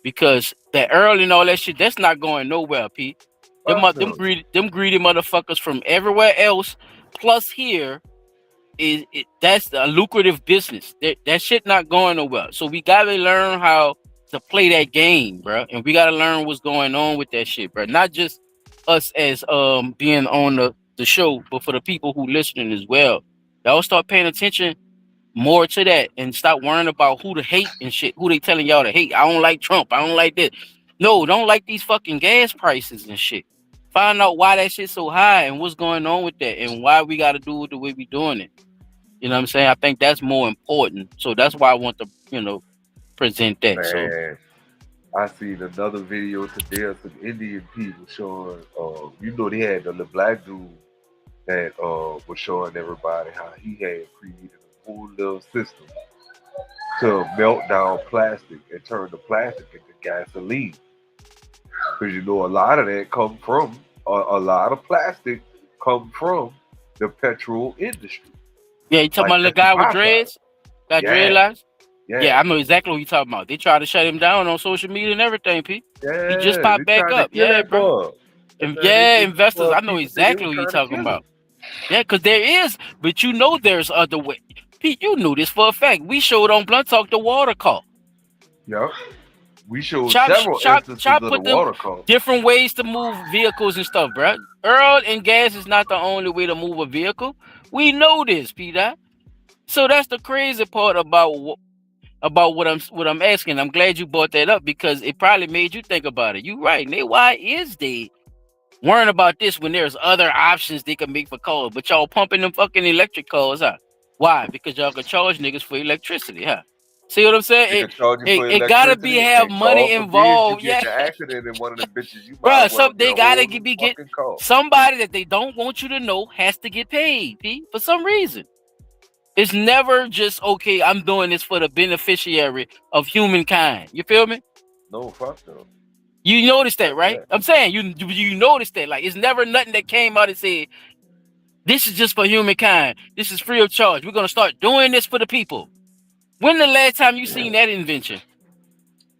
because that oil and all that shit, that's not going nowhere, Pete. Them greedy motherfuckers from everywhere else, plus here, that's a lucrative business. That shit not going nowhere. So we gotta learn how to play that game, bro. And we gotta learn what's going on with that shit, bro. Not just us as being on the show, but for the people who listening as well. Y'all start paying attention more to that and stop worrying about who to hate and shit. Who they telling y'all to hate? I don't like Trump. I don't like this. No, don't like these fucking gas prices and shit. Find out why that shit's so high and what's going on with that and why we gotta do it the way we doing it. You know what I'm saying? I think that's more important. So that's why I want to, present that. Man, I seen another video today of some Indian people showing, they had the black dude that was showing everybody how he had created a whole little system to melt down plastic and turn the plastic into gasoline. Because a lot of that come from, a lot of plastic come from the petrol industry. Yeah, you talking about the guy with dreads? Got dreadlocks? Yeah, I know exactly what you talking about. They tried to shut him down on social media and everything, Pete. Yeah, he just popped back up. Yeah, bro. Investors, I know exactly what you're talking about. Yeah, because there is, but there's other way. Pete, you knew this for a fact. We showed on Blunt Talk the water call. Yep. We showed several instances of the water call. Different ways to move vehicles and stuff, bro. Oil and gas is not the only way to move a vehicle. We know this, Peter. So that's the crazy part about what I'm asking. I'm glad you brought that up because it probably made you think about it. You right. Why is they worrying about this when there's other options they can make for cars, but y'all pumping them fucking electric cars, huh? Why? Because y'all can charge niggas for electricity, huh? See what I'm saying? It gotta have money involved. You get your accident in one of the bitches. You they gotta get somebody that they don't want you to know has to get paid, P, for some reason. It's never just okay. I'm doing this for the beneficiary of humankind. You feel me? No, fuck no. You notice that, right? I'm saying you notice that. Like it's never nothing that came out and said, "This is just for humankind. This is free of charge. We're gonna start doing this for the people." When the last time you seen that invention?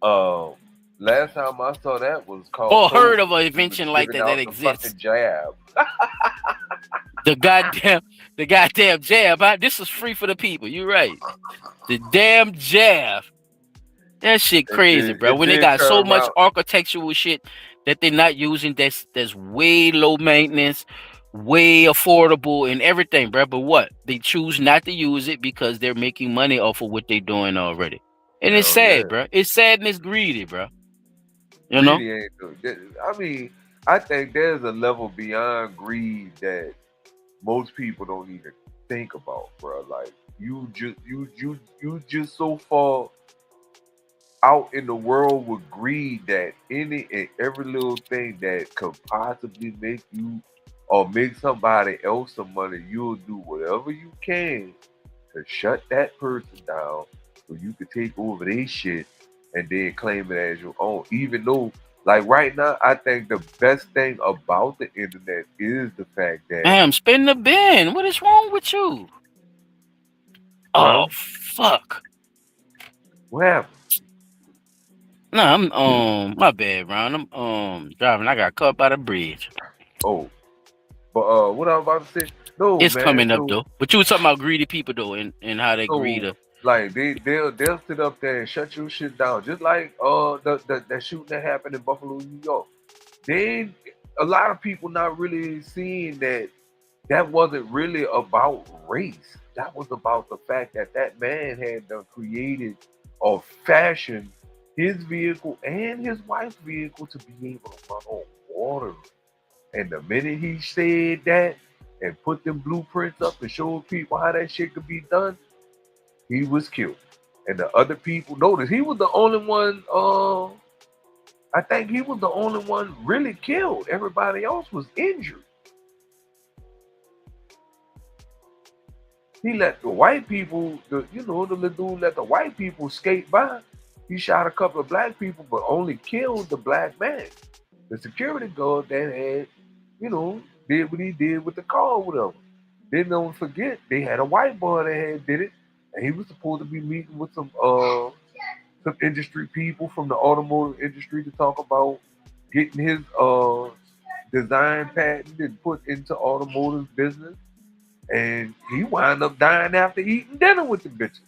Last time I saw that was called. Or heard of an invention like that exists. Jab. The goddamn jab. Huh? This is free for the people. You're right. The damn jab. That shit crazy, bro. When they got so much architectural shit that they're not using, that's way low maintenance, way affordable and everything, bro. But what? They choose not to use it because they're making money off of what they're doing already. And it's sad, bro. It's sad and it's greedy, bro. You know? I mean, I think there's a level beyond greed that most people don't even think about, bro. Like you just so far out in the world with greed that any and every little thing that could possibly make you or make somebody else some money, you'll do whatever you can to shut that person down so you can take over their shit and then claim it as your own. Even though, like right now, I think the best thing about the internet is the fact that... Damn, spin the bin. What is wrong with you? Oh, fuck. What happened? No, I'm my bad, Ron. I'm driving. I got caught by the bridge. Oh. But what I was about to say, no, it's man, coming up though. But you were talking about greedy people though, and how they greedy. Like they'll sit up there and shut your shit down, just like that shooting that happened in Buffalo, New York. Then a lot of people not really seeing that wasn't really about race. That was about the fact that man had created or fashioned his vehicle and his wife's vehicle to be able to run on water. And the minute he said that and put them blueprints up and showed people how that shit could be done, he was killed. And the other people noticed he was the only one I think he was the only one really killed. Everybody else was injured. He let the white people, the little dude let the white people skate by. He shot a couple of black people, but only killed the black man. The security guard that had, did what he did with the car, whatever. Then don't forget, they had a white boy that had did it, and he was supposed to be meeting with some industry people from the automotive industry to talk about getting his design patent and put into automotive business. And he wound up dying after eating dinner with the bitches.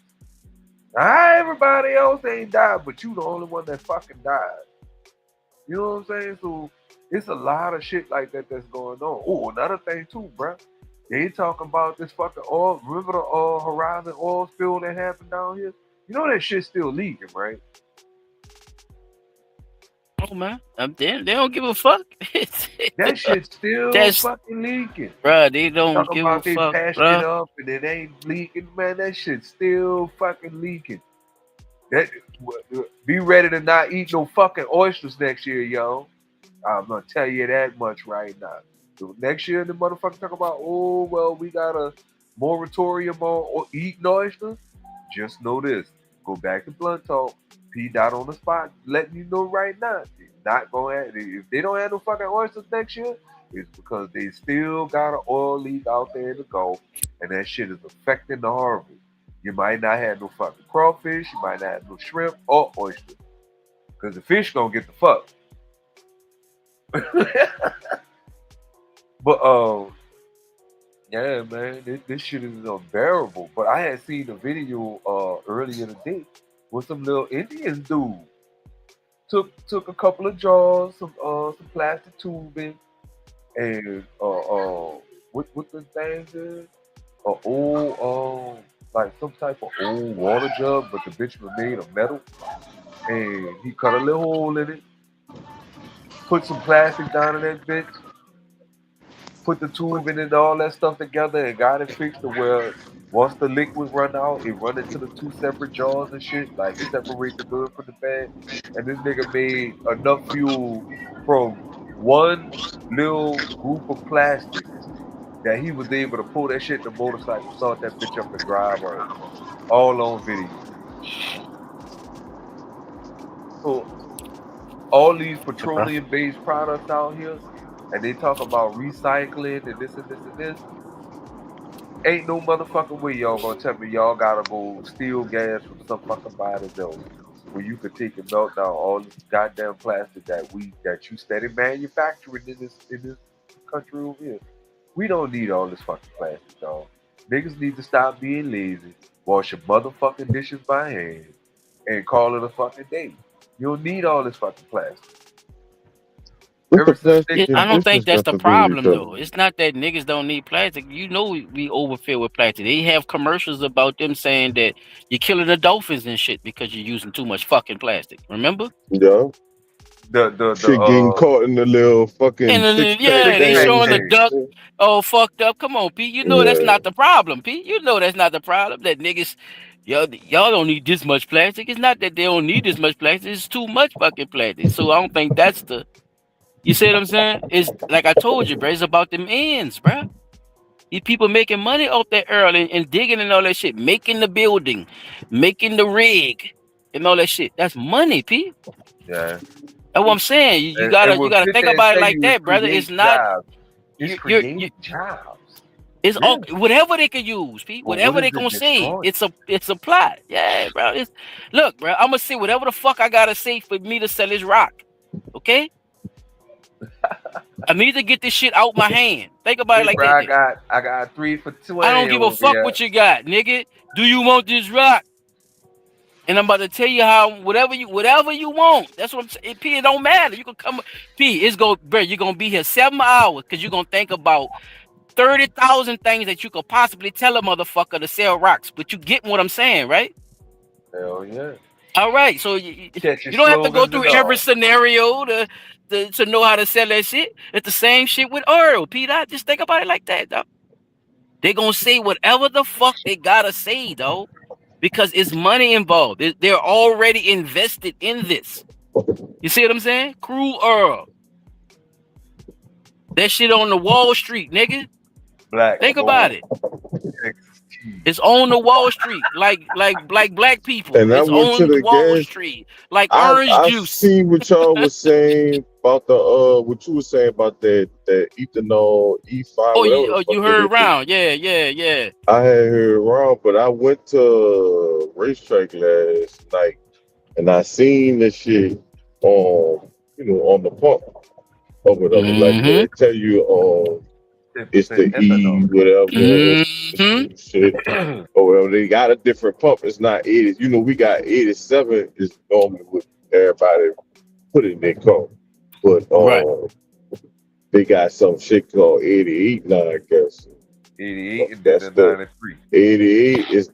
Now, everybody else ain't died, but you the only one that fucking died. You know what I'm saying? So it's a lot of shit like that that's going on. Oh, another thing too, bro. They talking about this fucking oil. Remember the Horizon oil spill that happened down here? You know that shit's still leaking, right? Oh man, they don't give a fuck. That shit's still fucking leaking, bro. They don't give a fuck, they patched it up and it ain't leaking, man. That shit's still fucking leaking. Be ready to not eat no fucking oysters next year, yo. I'm gonna tell you that much right now. So next year, the motherfucker talk about, oh well, we got a moratorium on eating oysters. Just know this: go back to Blunt Talk. P. Dot on the spot, letting you know right now. They're not gonna have, if they don't have no fucking oysters next year, it's because they still got an oil leak out there in the Gulf, and that shit is affecting the harvest. You might not have no fucking crawfish, you might not have no shrimp or oysters, because the fish gonna get the fuck. But yeah, man, this shit is unbearable. But I had seen a video earlier today with some little Indian dude. Took a couple of jars, some plastic tubing, and what the things is? A old like some type of old water jug, but the bitch was made of metal. And he cut a little hole in it, put some plastic down in that bitch, put the tube in it and all that stuff together, and got it fixed to where once the liquid run out, it run into the two separate jars and shit, like separate the good from the bad. And this nigga made enough fuel from one little group of plastic that he was able to pull that shit in the motorcycle, start that bitch up and drive on, all on video. So all these petroleum-based products out here, and they talk about recycling and this and this and this. Ain't no motherfucking way y'all gonna tell me y'all gotta go steal gas from some fucking body else where you could take and melt down all this goddamn plastic that you steady manufacturing in this country over here. We don't need all this fucking plastic, dog. Niggas need to stop being lazy, wash your motherfucking dishes by hand, and call it a fucking day. You don't need all this fucking plastic. I don't think that's the problem, though. It's not that niggas don't need plastic. You know we overfill with plastic. They have commercials about them saying that you're killing the dolphins and shit because you're using too much fucking plastic. Remember? Yeah. The shit getting caught in the little fucking they showing the duck all fucked up. Come on, Pete. You know that's not the problem, Pete. You know that's not the problem. That niggas, y'all don't need this much plastic. It's not that they don't need this much plastic. It's too much fucking plastic. So I don't think that's the. You see what I'm saying? It's like I told you, bro. It's about them ends, bro. These people making money off that earl and digging and all that shit, making the building, making the rig, and all that shit. That's money, P. Yeah. That's what I'm saying. You gotta think about it like that, brother. It's not. It's creating jobs. It's all whatever they can use, P. Whatever they gonna say, it's a plot. Yeah, bro. Look, bro. I'm gonna say whatever the fuck I gotta say for me to sell this rock. Okay. I need to get this shit out my hand. Think about it like that. I got 3 for 20. I don't give a fuck what you got, nigga. Do you want this rock? And I'm about to tell you how whatever you want. That's what I'm saying. P, it don't matter. You can come. P, you're gonna be here 7 hours because you're gonna think about 30,000 things that you could possibly tell a motherfucker to sell rocks. But you get what I'm saying, right? Hell yeah. All right. So you don't have to go through every scenario to know how to sell that shit. It's the same shit with oil, Pete. I just think about it like that, dog. They're gonna say whatever the fuck they gotta say, dog, because it's money involved. They're already invested in this. You see what I'm saying? Crude oil. That shit on the Wall Street, nigga. Black Think gold, about it. Texas cheese. It's on the Wall Street, like black people. And I It's went to on the Wall gas. Street, like orange I juice. seen what y'all was saying about the what you were saying about that ethanol E5. Oh, you heard around? Yeah. I had heard around, but I went to racetrack last night and I seen the shit on on the pump or whatever. Like they tell you it's the E whatever shit or whatever. They got a different pump. It's not 80. We got 87 is normally what everybody put in their car. But they got some shit called 88 now, I guess. 88 and that's the 93. 88 is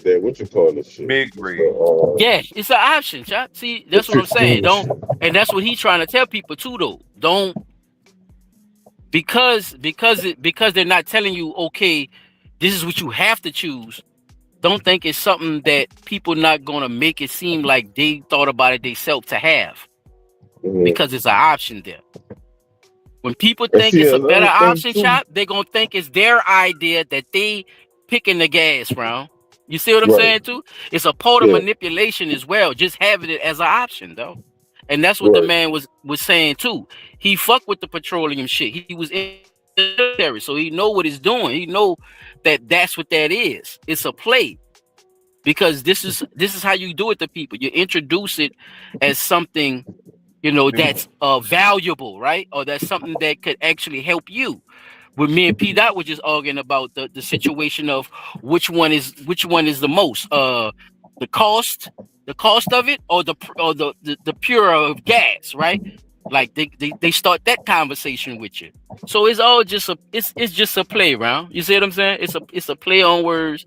that what you call this shit? Big grade. Yeah, it's an option, Chop. See, that's what I'm saying. And that's what he's trying to tell people too, though. Don't because they're not telling you, okay, this is what you have to choose. Don't think it's something that people not gonna make it seem like they thought about it themselves to have, because it's an option there. When people think it's a better option, Chop, they're gonna think it's their idea that they picking the gas round. You see what I'm saying too? It's a part of manipulation as well, just having it as an option though. And that's what the man was saying too. He fucked with the petroleum shit. He was in the military, so he know what he's doing. He know that that's what that is. It's a play, because this is how you do it to people. You introduce it as something, that's valuable, right? Or that's something that could actually help you. With me and P Dot were just arguing about the situation of which one is the most the cost of it, or the pure of gas, right? Like they start that conversation with you. So it's all just it's just a play around. You see what I'm saying? It's a play on words,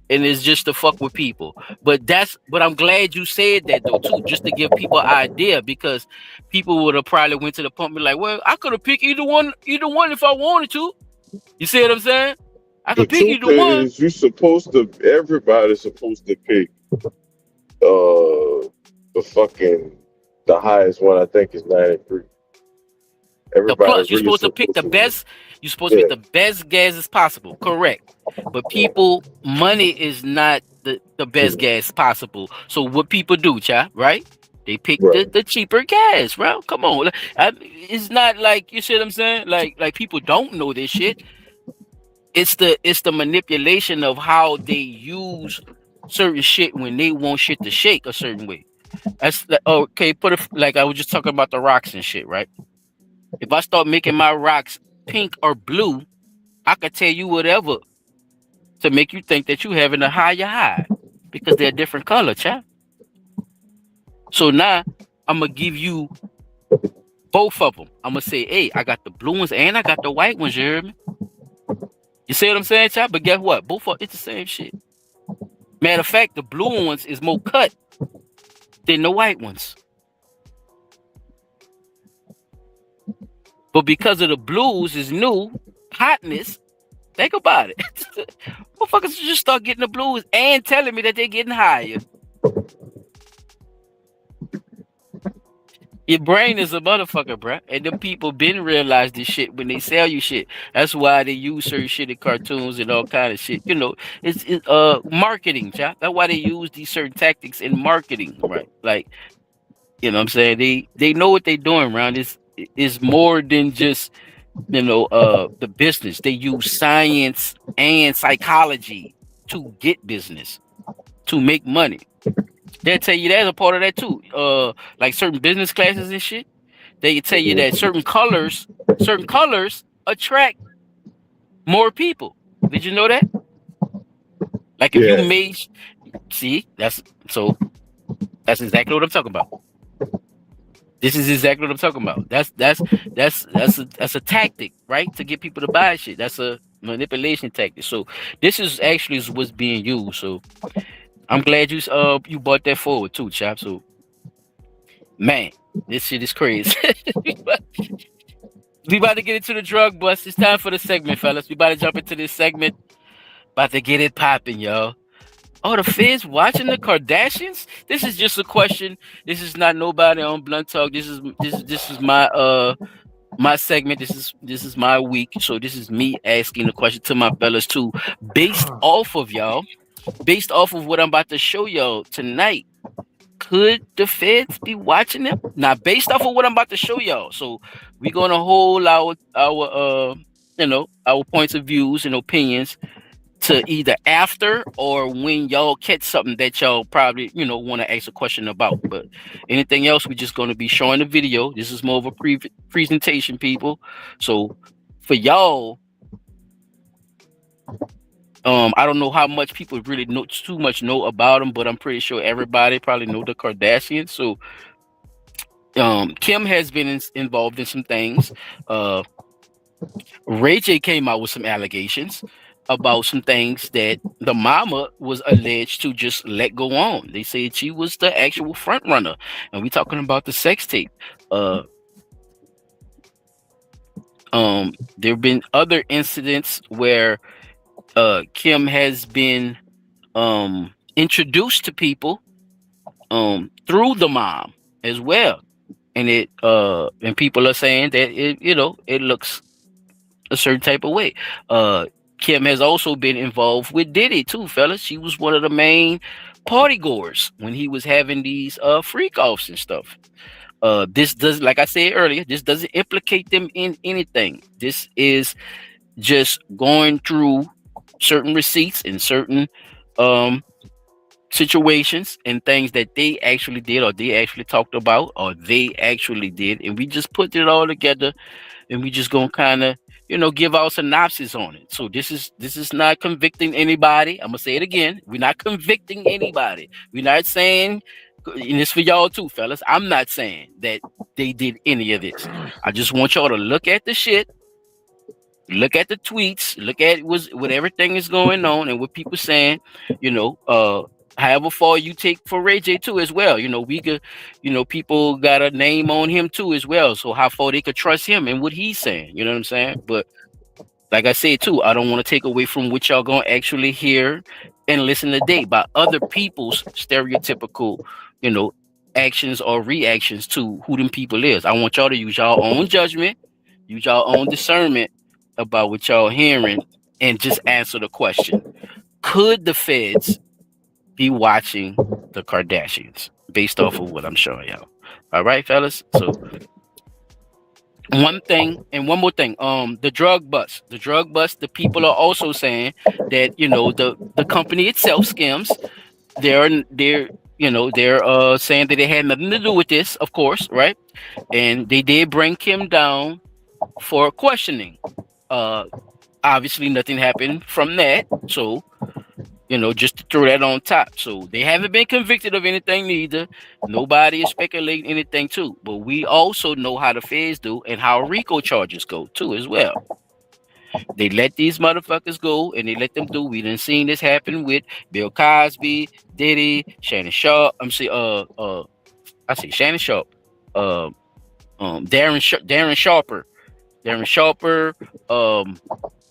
and it's just to fuck with people. But I'm glad you said that though too, just to give people an idea, because people would have probably went to the pump and be like, well, I could have picked either one if I wanted to. You see what I'm saying? I could pick either one. Everybody's supposed to pick the highest one. I think is 93. The plus, you're supposed to pick the best. You're supposed to pick the best gas as possible. Correct. But money is not the best gas possible. So what people do, Cha, right? They pick the cheaper gas, bro. Come on. It's not like, you see what I'm saying? Like people don't know this shit. It's the manipulation of how they use certain shit when they want shit to shake a certain way. That's okay. Like I was just talking about the rocks and shit, right? If I start making my rocks pink or blue, I could tell you whatever to make you think that you having a higher high, because they're a different color, chap. So now I'm gonna give you both of them. I'm gonna say, hey, I got the blue ones and I got the white ones. You hear me? You see what I'm saying, chap? But guess what? Both of it's the same shit. Matter of fact, the blue ones is more cut than the white ones. But because of the blues is new hotness, think about it. Motherfuckers just start getting the blues and telling me that they're getting higher. Your brain is a motherfucker, bruh. And them people been realize this shit when they sell you shit. That's why they use certain shit in cartoons and all kind of shit. It's marketing, chap. That's why they use these certain tactics in marketing, right? Like, what I'm saying? They know what they're doing, around this. Is more than just the business. They use science and psychology to get business, to make money. They'll tell you that's a part of that too. Like certain business classes and shit, they tell you that certain colors attract more people. Did you know that? Like if you made, see, that's exactly what I'm talking about. This is exactly what I'm talking about. That's a tactic, right? To get people to buy shit. That's a manipulation tactic. So this is actually what's being used. So I'm glad you brought that forward too, Chop. So man, this shit is crazy. We about to get into the drug bust. It's time for the segment, fellas. We about to jump into this segment. About to get it popping, y'all. Oh, the feds watching the Kardashians? This is just a question. This is not nobody on Blunt Talk. This is my segment. This is my week. So this is me asking the question to my fellas too, based off of what I'm about to show y'all tonight. Could the feds be watching them? Now, based off of what I'm about to show y'all. So we're gonna hold our our points of views and opinions to either after or when y'all catch something that y'all probably want to ask a question about. But anything else, we're just going to be showing the video. This is more of a presentation, people. So for y'all, I don't know how much people really know about them, but I'm pretty sure everybody probably know the Kardashians. So Kim has been involved in some things. RayJ came out with some allegations about some things that the mama was alleged to just let go on. They said she was the actual front runner, and we talking about the sex tape. There have been other incidents where Kim has been introduced to people through the mom as well, and and people are saying that it looks a certain type of way. Kim has also been involved with Diddy too, fellas. She was one of the main party goers when he was having these freak offs and stuff. This does, like I said earlier, this doesn't implicate them in anything. This is just going through certain receipts and certain situations and things that they actually did, or they actually talked about, or they actually did, and we just put it all together, and we just gonna kind of give our synopsis on it. So this is not convicting anybody. I'm gonna say it again. We're not convicting anybody. We're not saying, and it's for y'all too, fellas. I'm not saying that they did any of this. I just want y'all to look at the shit, look at the tweets, look at what everything is going on and what people saying. However far you take for RayJ too as well. We could, people got a name on him too as well. So how far they could trust him and what he's saying, you know what I'm saying? But like I said too, I don't want to take away from what y'all gonna actually hear and listen today by other people's stereotypical, actions or reactions to who them people is. I want y'all to use y'all own judgment, use y'all own discernment about what y'all hearing, and just answer the question. Could the feds be watching the Kardashians based off of what I'm showing y'all? All right, fellas. So one thing and one more thing. The drug bust. The people are also saying that the company itself, Skims, they're saying that they had nothing to do with this, of course, right? And they did bring Kim down for questioning. Obviously nothing happened from that. So just to throw that on top. So they haven't been convicted of anything neither. Nobody is speculating anything too. But we also know how the feds do and how RICO charges go too as well. They let these motherfuckers go and they let them do. We done seen this happen with Bill Cosby, Diddy, Shannon Sharp. I say Shannon Sharp. Darren Sharper.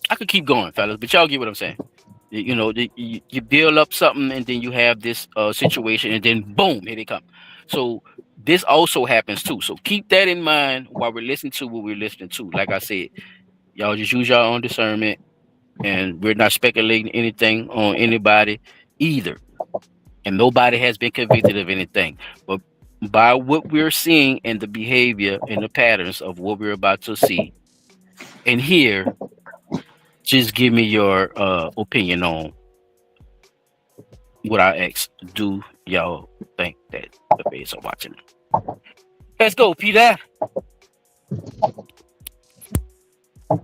I could keep going, fellas, but y'all get what I'm saying. You build up something and then you have this situation and then boom, here they come. So this also happens too. So keep that in mind while we're listening to what we're listening to. Like I said, y'all just use your own discernment, and we're not speculating anything on anybody either. And nobody has been convicted of anything. But by what we're seeing and the behavior and the patterns of what we're about to see and hear, just give me your opinion on what I asked. Do y'all think that the feds are watching? Let's go, Peter.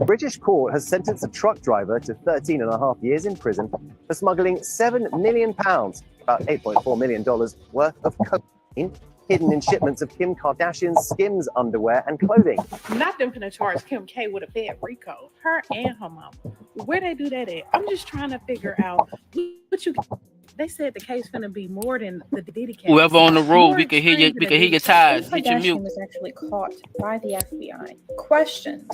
British court has sentenced a truck driver to 13.5 years in prison for smuggling £7 million, about $8.4 million worth of cocaine, hidden in shipments of Kim Kardashian's Skims underwear and clothing. Not them finna charge Kim K with a bad RICO. Her and her mama. Where they do that at? I'm just trying to figure out what you. They said the case finna be more than the Diddy case. Whoever on the road, we can hear you. We can hear your ties. Hit your mute. Was actually caught by the FBI, questioned,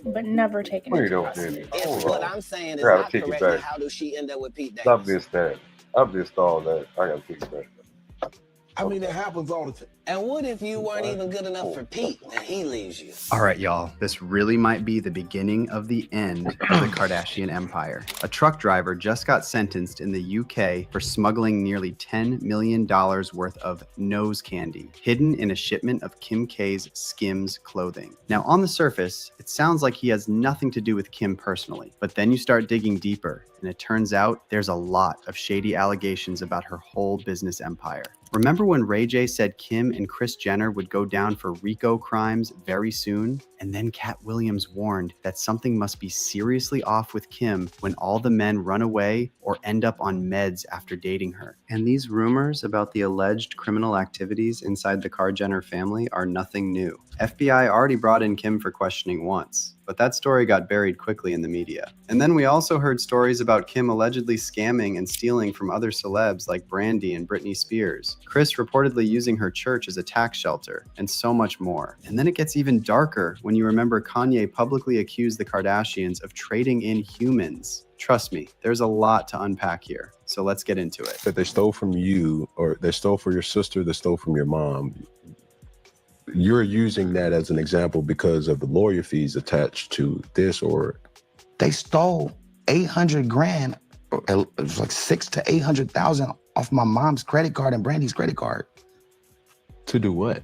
but never taken into custody. What I'm saying is not correct. How does she end up with Pete Davidson? I missed that. I've just thought that. I gotta take it back. I mean, it happens all the time. And what if you weren't even good enough for Pete and he leaves you? All right, y'all. This really might be the beginning of the end of the Kardashian empire. A truck driver just got sentenced in the UK for smuggling nearly $10 million worth of nose candy hidden in a shipment of Kim K's Skims clothing. Now, on the surface, it sounds like he has nothing to do with Kim personally, but then you start digging deeper, and it turns out there's a lot of shady allegations about her whole business empire. Remember when RayJ said Kim and Kris Jenner would go down for RICO crimes very soon? And then Cat Williams warned that something must be seriously off with Kim when all the men run away or end up on meds after dating her. And these rumors about the alleged criminal activities inside the Jenner family are nothing new. FBI already brought in Kim for questioning once, but that story got buried quickly in the media. And then we also heard stories about Kim allegedly scamming and stealing from other celebs like Brandy and Britney Spears, Kris reportedly using her church as a tax shelter, and so much more. And then it gets even darker when you remember Kanye publicly accused the Kardashians of trading in humans. Trust me, there's a lot to unpack here, so let's get into it. That they stole from you, or they stole from your sister, they stole from your mom. You're using that as an example because of the lawyer fees attached to this, or They stole 800 grand, it was like 600,000 to 800,000 off my mom's credit card and Brandy's credit card. To do what?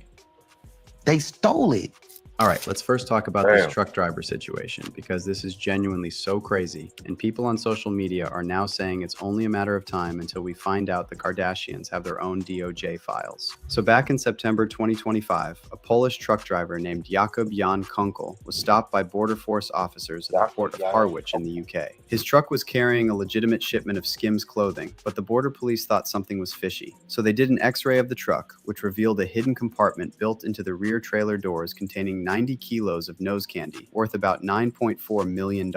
They stole it. All right, let's first talk about this truck driver situation, because this is genuinely so crazy, and people on social media are now saying it's only a matter of time until we find out the Kardashians have their own DOJ files. So back in September 2025, a Polish truck driver named Jakub Jan Kunkel was stopped by Border Force officers at the port of Harwich in the UK. His truck was carrying a legitimate shipment of Skims clothing, but the border police thought something was fishy. So they did an x-ray of the truck, which revealed a hidden compartment built into the rear trailer doors containing 90 kilos of nose candy, worth about $9.4 million.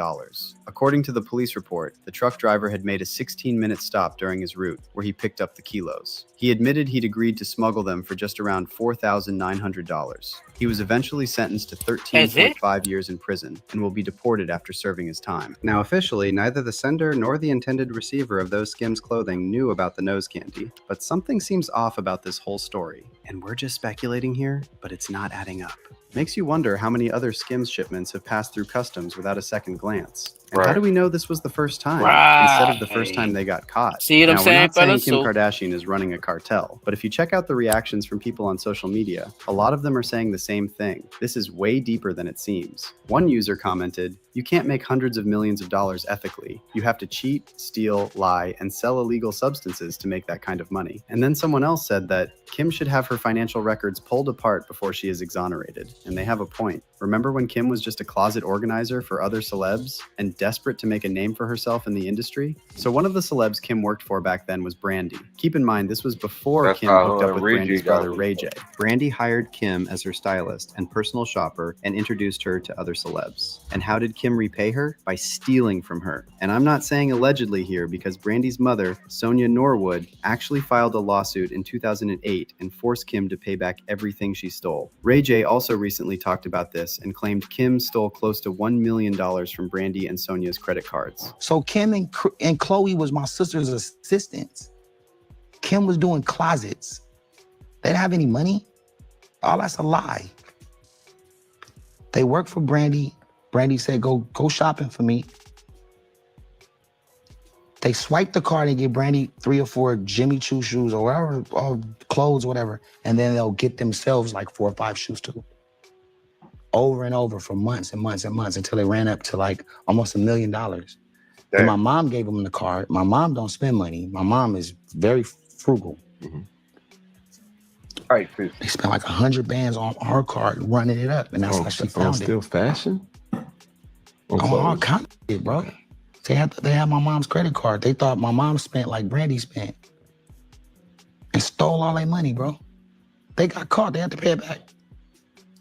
According to the police report, the truck driver had made a 16-minute stop during his route, where he picked up the kilos. He admitted he'd agreed to smuggle them for just around $4,900. He was eventually sentenced to 13.5 years in prison and will be deported after serving his time. Now, officially, neither the sender nor the intended receiver of those Skims clothing knew about the nose candy, but something seems off about this whole story. And we're just speculating here, but it's not adding up. Makes you wonder how many other Skims shipments have passed through customs without a second glance. And how do we know this was the first time instead of the first time they got caught? See what I'm saying, we're not saying fellas? Kim Kardashian is running a cartel, but if you check out the reactions from people on social media, a lot of them are saying the same thing. This is way deeper than it seems. One user commented, "You can't make hundreds of millions of dollars ethically. You have to cheat, steal, lie, and sell illegal substances to make that kind of money." And then someone else said that Kim should have her financial records pulled apart before she is exonerated. And they have a point. Remember when Kim was just a closet organizer for other celebs and desperate to make a name for herself in the industry? So one of the celebs Kim worked for back then was Brandy. Keep in mind, this was before Kim hooked up with Brandy's brother RayJ. Brandy hired Kim as her stylist and personal shopper and introduced her to other celebs. And how did Kim repay her? By stealing from her. And I'm not saying allegedly here, because Brandy's mother, Sonia Norwood, actually filed a lawsuit in 2008 and forced Kim to pay back everything she stole. RayJ also recently talked about this and claimed Kim stole close to $1 million from Brandy and Sonia's credit cards. So Kim and Khloé was my sister's assistants. Kim was doing closets. They didn't have any money. All that's a lie. They worked for Brandy. Brandy said, go shopping for me. They swiped the card and get Brandy 3 or 4 Jimmy Choo shoes or whatever, or clothes, whatever, and then they'll get themselves like 4 or 5 shoes too. Over and over for months and months and months until they ran up to like almost $1 million. And my mom gave them the card. My mom don't spend money. My mom is very frugal. All right, Chris. They spent like 100 bands on her card running it up, and that's how she found it. Still fashion? On all kind of shit, bro. They had my mom's credit card. They thought my mom spent like Brandy spent, and stole all their money, bro. They got caught. They had to pay it back.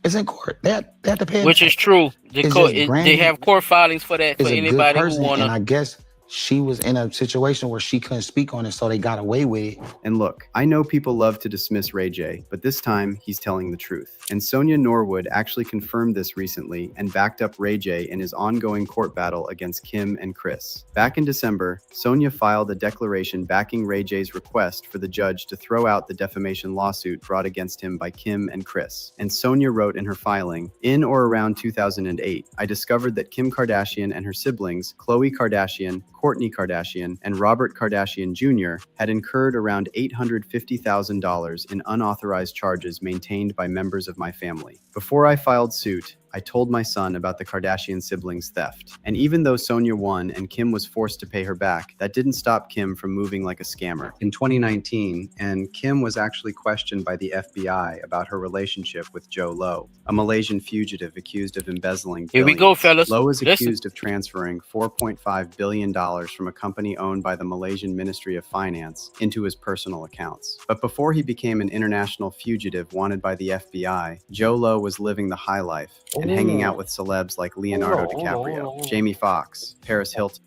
It's in court. They had to pay it Which back. is true. They have court filings for that, for anybody who wanna. And I guess she was in a situation where she couldn't speak on it, so they got away with it. And look, I know people love to dismiss RayJ, but this time he's telling the truth. And Sonia Norwood actually confirmed this recently and backed up RayJ in his ongoing court battle against Kim and Kris. Back in December, Sonia filed a declaration backing RayJ's request for the judge to throw out the defamation lawsuit brought against him by Kim and Kris. And Sonia wrote in her filing, "In or around 2008, I discovered that Kim Kardashian and her siblings, Khloé Kardashian, Kourtney Kardashian, and Robert Kardashian Jr. had incurred around $850,000 in unauthorized charges maintained by members of my family. Before I filed suit, I told my son about the Kardashian siblings' theft. And even though Sonia won and Kim was forced to pay her back, that didn't stop Kim from moving like a scammer. In 2019, and Kim was actually questioned by the FBI about her relationship with Joe Lowe, a Malaysian fugitive accused of embezzling billions. Here we go, fellas. Lowe is Listen. accused of transferring $4.5 billion from a company owned by the Malaysian Ministry of Finance into his personal accounts. But before he became an international fugitive wanted by the FBI, Joe Lowe was living the high life and hanging out with celebs like Leonardo DiCaprio, Jamie Foxx, Paris Hilton.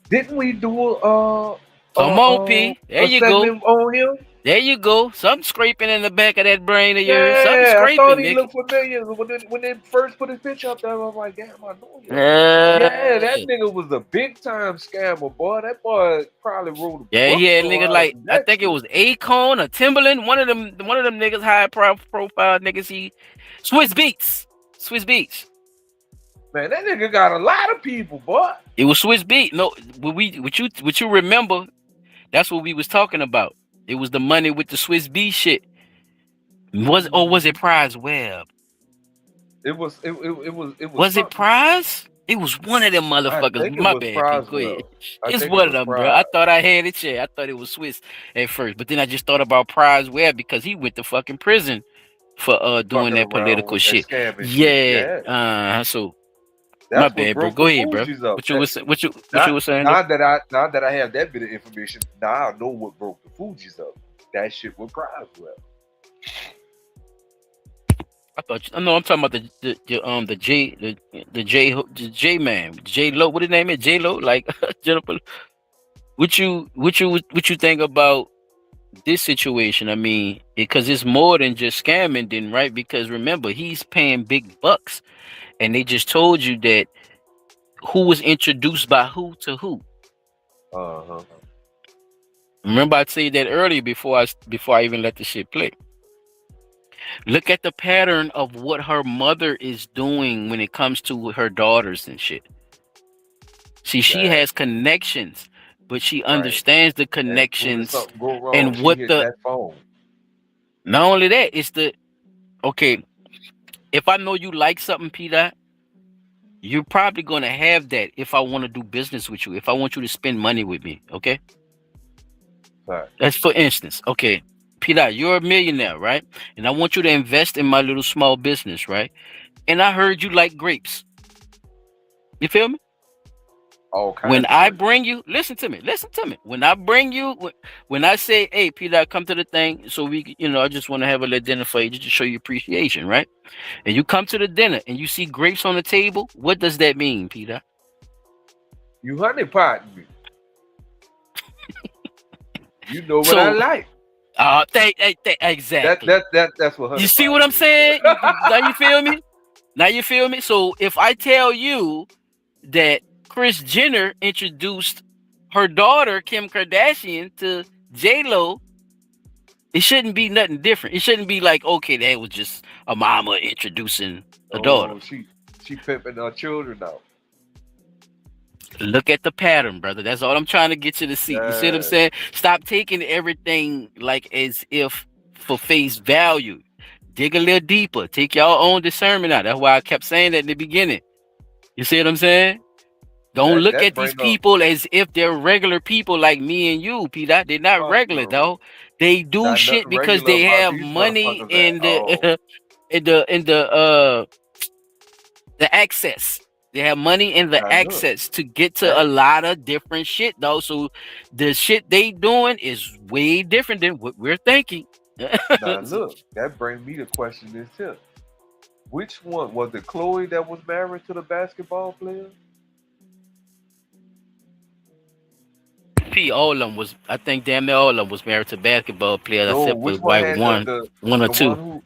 Didn't we do Come on, P. There you go. On him? There you go. Something scraping in the back of that brain of yours. Yeah, Something I scraping, thought he nigga. looked familiar when they first put his picture up there. I was like, damn, I know him. Yeah, that nigga was a big time scammer, boy. That boy probably wrote a Yeah, book he had on niggas how like to I think it was Akon or Timberland. One of them niggas high profile niggas. He Swiss Beats. Man, that nigga got a lot of people, boy. It was Swiss Beat. No, what you remember? That's what we was talking about. It was the money with the Swiss Beat shit. Was it Prize Web? It was. Was it Prize? It was one of them motherfuckers. My bad. Go ahead. It's one of them, bro. I thought I had it. Yeah, I thought it was Swiss at first, but then I just thought about Prize Web because he went to fucking prison for doing that political shit. Yeah. So. My bad, bro. Go ahead, bro. What you was saying? Now that I have that bit of information, now I know what broke the Fugees up. That shit was Prize Web. I thought I'm talking about the J man, J Lo. What his name is? J Lo, like Jennifer. What you think about this situation? I mean, because it's more than just scamming, then, right? Because remember, he's paying big bucks. And they just told you that who was introduced by who to who. Remember I said that earlier before I even let the shit play. Look at the pattern of what her mother is doing when it comes to her daughters and shit. See, she has connections, but she understands the connections and what the. Not only that, it's the okay. If I know you like something, Peter, you're probably going to have that if I want to do business with you, if I want you to spend money with me, okay? Right. That's for instance. Okay, Peter, you're a millionaire, right? And I want you to invest in my little small business, right? And I heard you like grapes. You feel me? When I bring you, listen to me. When I bring you, when I say, hey, Peter, come to the thing, so we, I just want to have a little dinner for you just to show you appreciation, right? And you come to the dinner and you see grapes on the table. What does that mean, Peter? You honeypot me. You know what I like. Exactly. That's what. You see what I'm saying? Now you feel me? So if I tell you that Kris Jenner introduced her daughter Kim Kardashian to J-Lo, it shouldn't be nothing different. It shouldn't be like, okay, that was just a mama introducing a daughter. She pimping her children out. Look at the pattern, brother. That's all I'm trying to get you to see. You see what I'm saying? Stop taking everything like as if for face value. Dig a little deeper. Take your own discernment out. That's why I kept saying that in the beginning. You see what I'm saying? Don't look at these people as if they're regular people like me and you, Peter. They're not regular, though. They do shit because they have money in the access. They have money in the access to get to a lot of different shit, though. So the shit they doing is way different than what we're thinking. Now look, that brings me to question this too. Which one was it? Khloé that was married to the basketball player? P, all of them was, I think damn near all of them was married to basketball players, No, except which for one like had one or the two. one who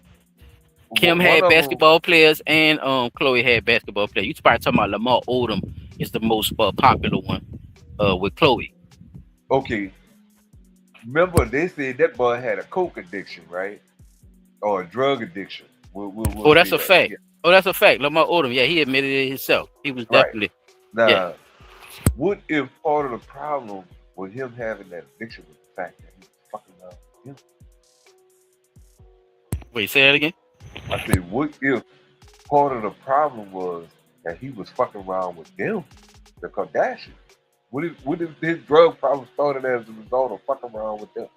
Kim one had of them? basketball players, and Khloé had basketball players. You probably talking about Lamar Odom is the most popular one with Khloé. Okay, remember they said that boy had a coke addiction, right? Or a drug addiction. We'll Oh, that's say a that. fact. Yeah. Oh, that's a fact. Lamar Odom, yeah, he admitted it himself. He was Right. definitely Now, yeah. what if part of the problem with him having that addiction was the fact that he was fucking around with him? Wait, say that again? I said, what if part of the problem was that he was fucking around with them, the Kardashians? What if his drug problem started as a result of fucking around with them?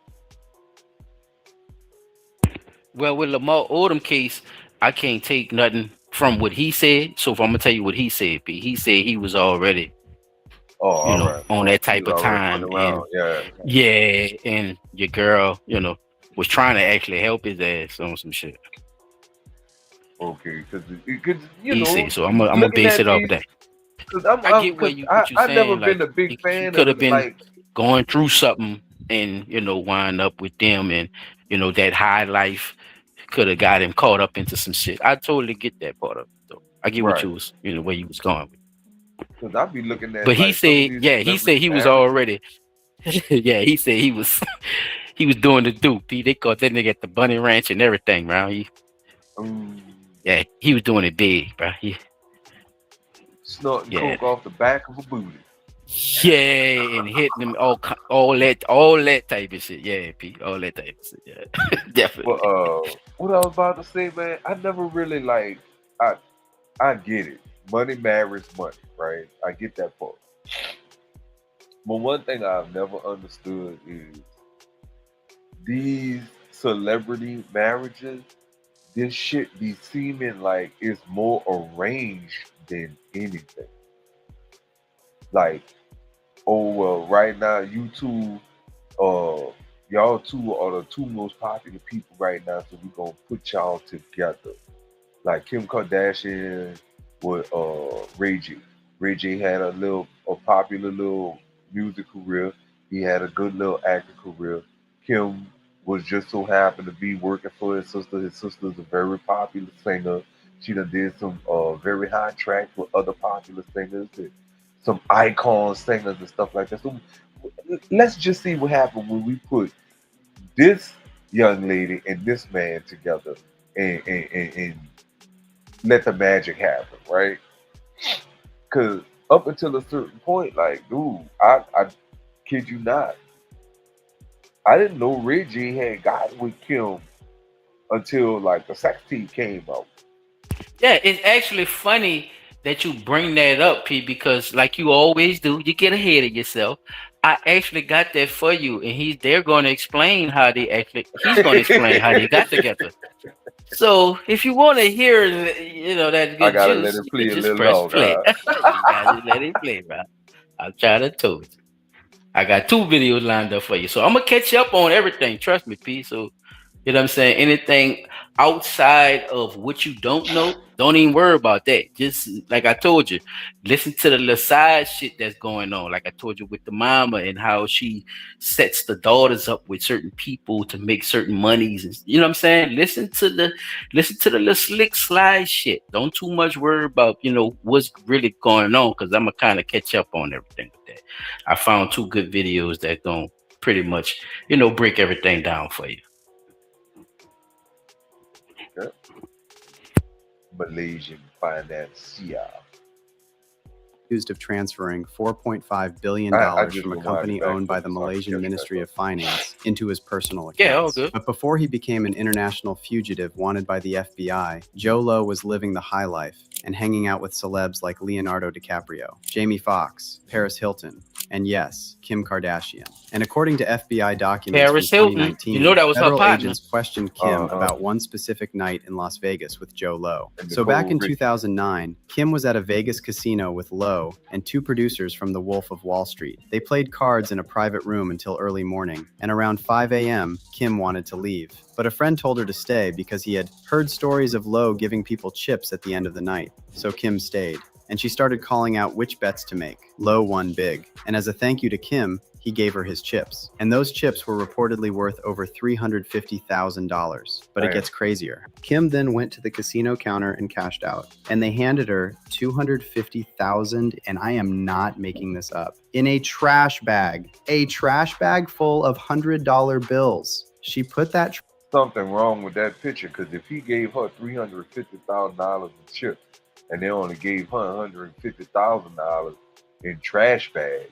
Well, with Lamar Odom case, I can't take nothing from what he said. So if I'm gonna tell you what he said, B, he said he was already, on that type of time, and and your girl, was trying to actually help his ass on some shit. Okay, because he said so. I'm gonna base it off that. I get what you're saying. I've never like, been a big fan he could have of been like going through something and wind up with them, and that high life could have got him caught up into some shit. I totally get that part of it, though. I get what you was, where you was going with. Because I'll be looking at. But he said, he said he was already. Yeah, he said he was doing the dupe. They caught that nigga at the Bunny Ranch and everything, bro. Yeah, he was doing it big, bro. Snorting coke off the back of a booty. Yeah, and hitting him all that type of shit. Yeah, Pete, all that type of shit. Yeah, definitely. But what I was about to say, man, I never really I get it. Money marries money, right? I get that part. But one thing I've never understood is these celebrity marriages. This shit be seeming like it's more arranged than anything. Like, oh well, right now you two, y'all two are the two most popular people right now, so we're gonna put y'all together. Like Kim Kardashian with RayJ. RayJ had a popular little music career. He had a good little acting career. Kim was just so happened to be working for his sister. His sister's a very popular singer. She done did some very high tracks with other popular singers, and some icon singers and stuff like that. So let's just see what happened when we put this young lady and this man together and let the magic happen, right? Because up until a certain point, like, dude, I kid you not, I didn't know RayJ had gotten with Kim until like the sex tape came out. Yeah, it's actually funny that you bring that up, P, because like you always do, you get ahead of yourself. I actually got that for you, and they're going to explain how he's going to explain how they got together. So if you want to hear, that good I gotta juice, let it play you a just little press longer. play. You gotta let it play, bro. I'm trying to tell you. I got 2 videos lined up for you, so I'm gonna catch you up on everything. Trust me, P. So you know what I'm saying? Anything outside of what you don't know, don't even worry about that. Just like I told you, listen to the little side shit that's going on. Like I told you with the mama and how she sets the daughters up with certain people to make certain monies. And, you know what I'm saying? Listen to the little slick slide shit. Don't too much worry about, what's really going on, because I'm gonna kind of catch up on everything with that. I found 2 good videos that gonna pretty much, break everything down for you. Okay. Malaysian financier. Accused of transferring $4.5 billion from a company owned by the Malaysian Ministry of Finance into his personal accounts. Yeah, all good. But before he became an international fugitive wanted by the FBI, Joe Low was living the high life and hanging out with celebs like Leonardo DiCaprio, Jamie Foxx, Paris Hilton, and yes, Kim Kardashian. And according to FBI documents Paris from Hilton, 2019, that was her federal partner. agents questioned Kim about one specific night in Las Vegas with Joe Low. So back in 2009, Kim was at a Vegas casino with Low and 2 producers from The Wolf of Wall Street. They played cards in a private room until early morning, and around 5 a.m., Kim wanted to leave. But a friend told her to stay because he had heard stories of Low giving people chips at the end of the night. So Kim stayed. and she started calling out which bets to make. Low won big, and as a thank you to Kim, he gave her his chips. And those chips were reportedly worth over $350,000. But it gets crazier. Kim then went to the casino counter and cashed out. And they handed her $250,000, and I am not making this up, in a trash bag. A trash bag full of $100 bills. She put that... Something wrong with that picture, because if he gave her $350,000 in chips, and they only gave her $150,000 in trash bags,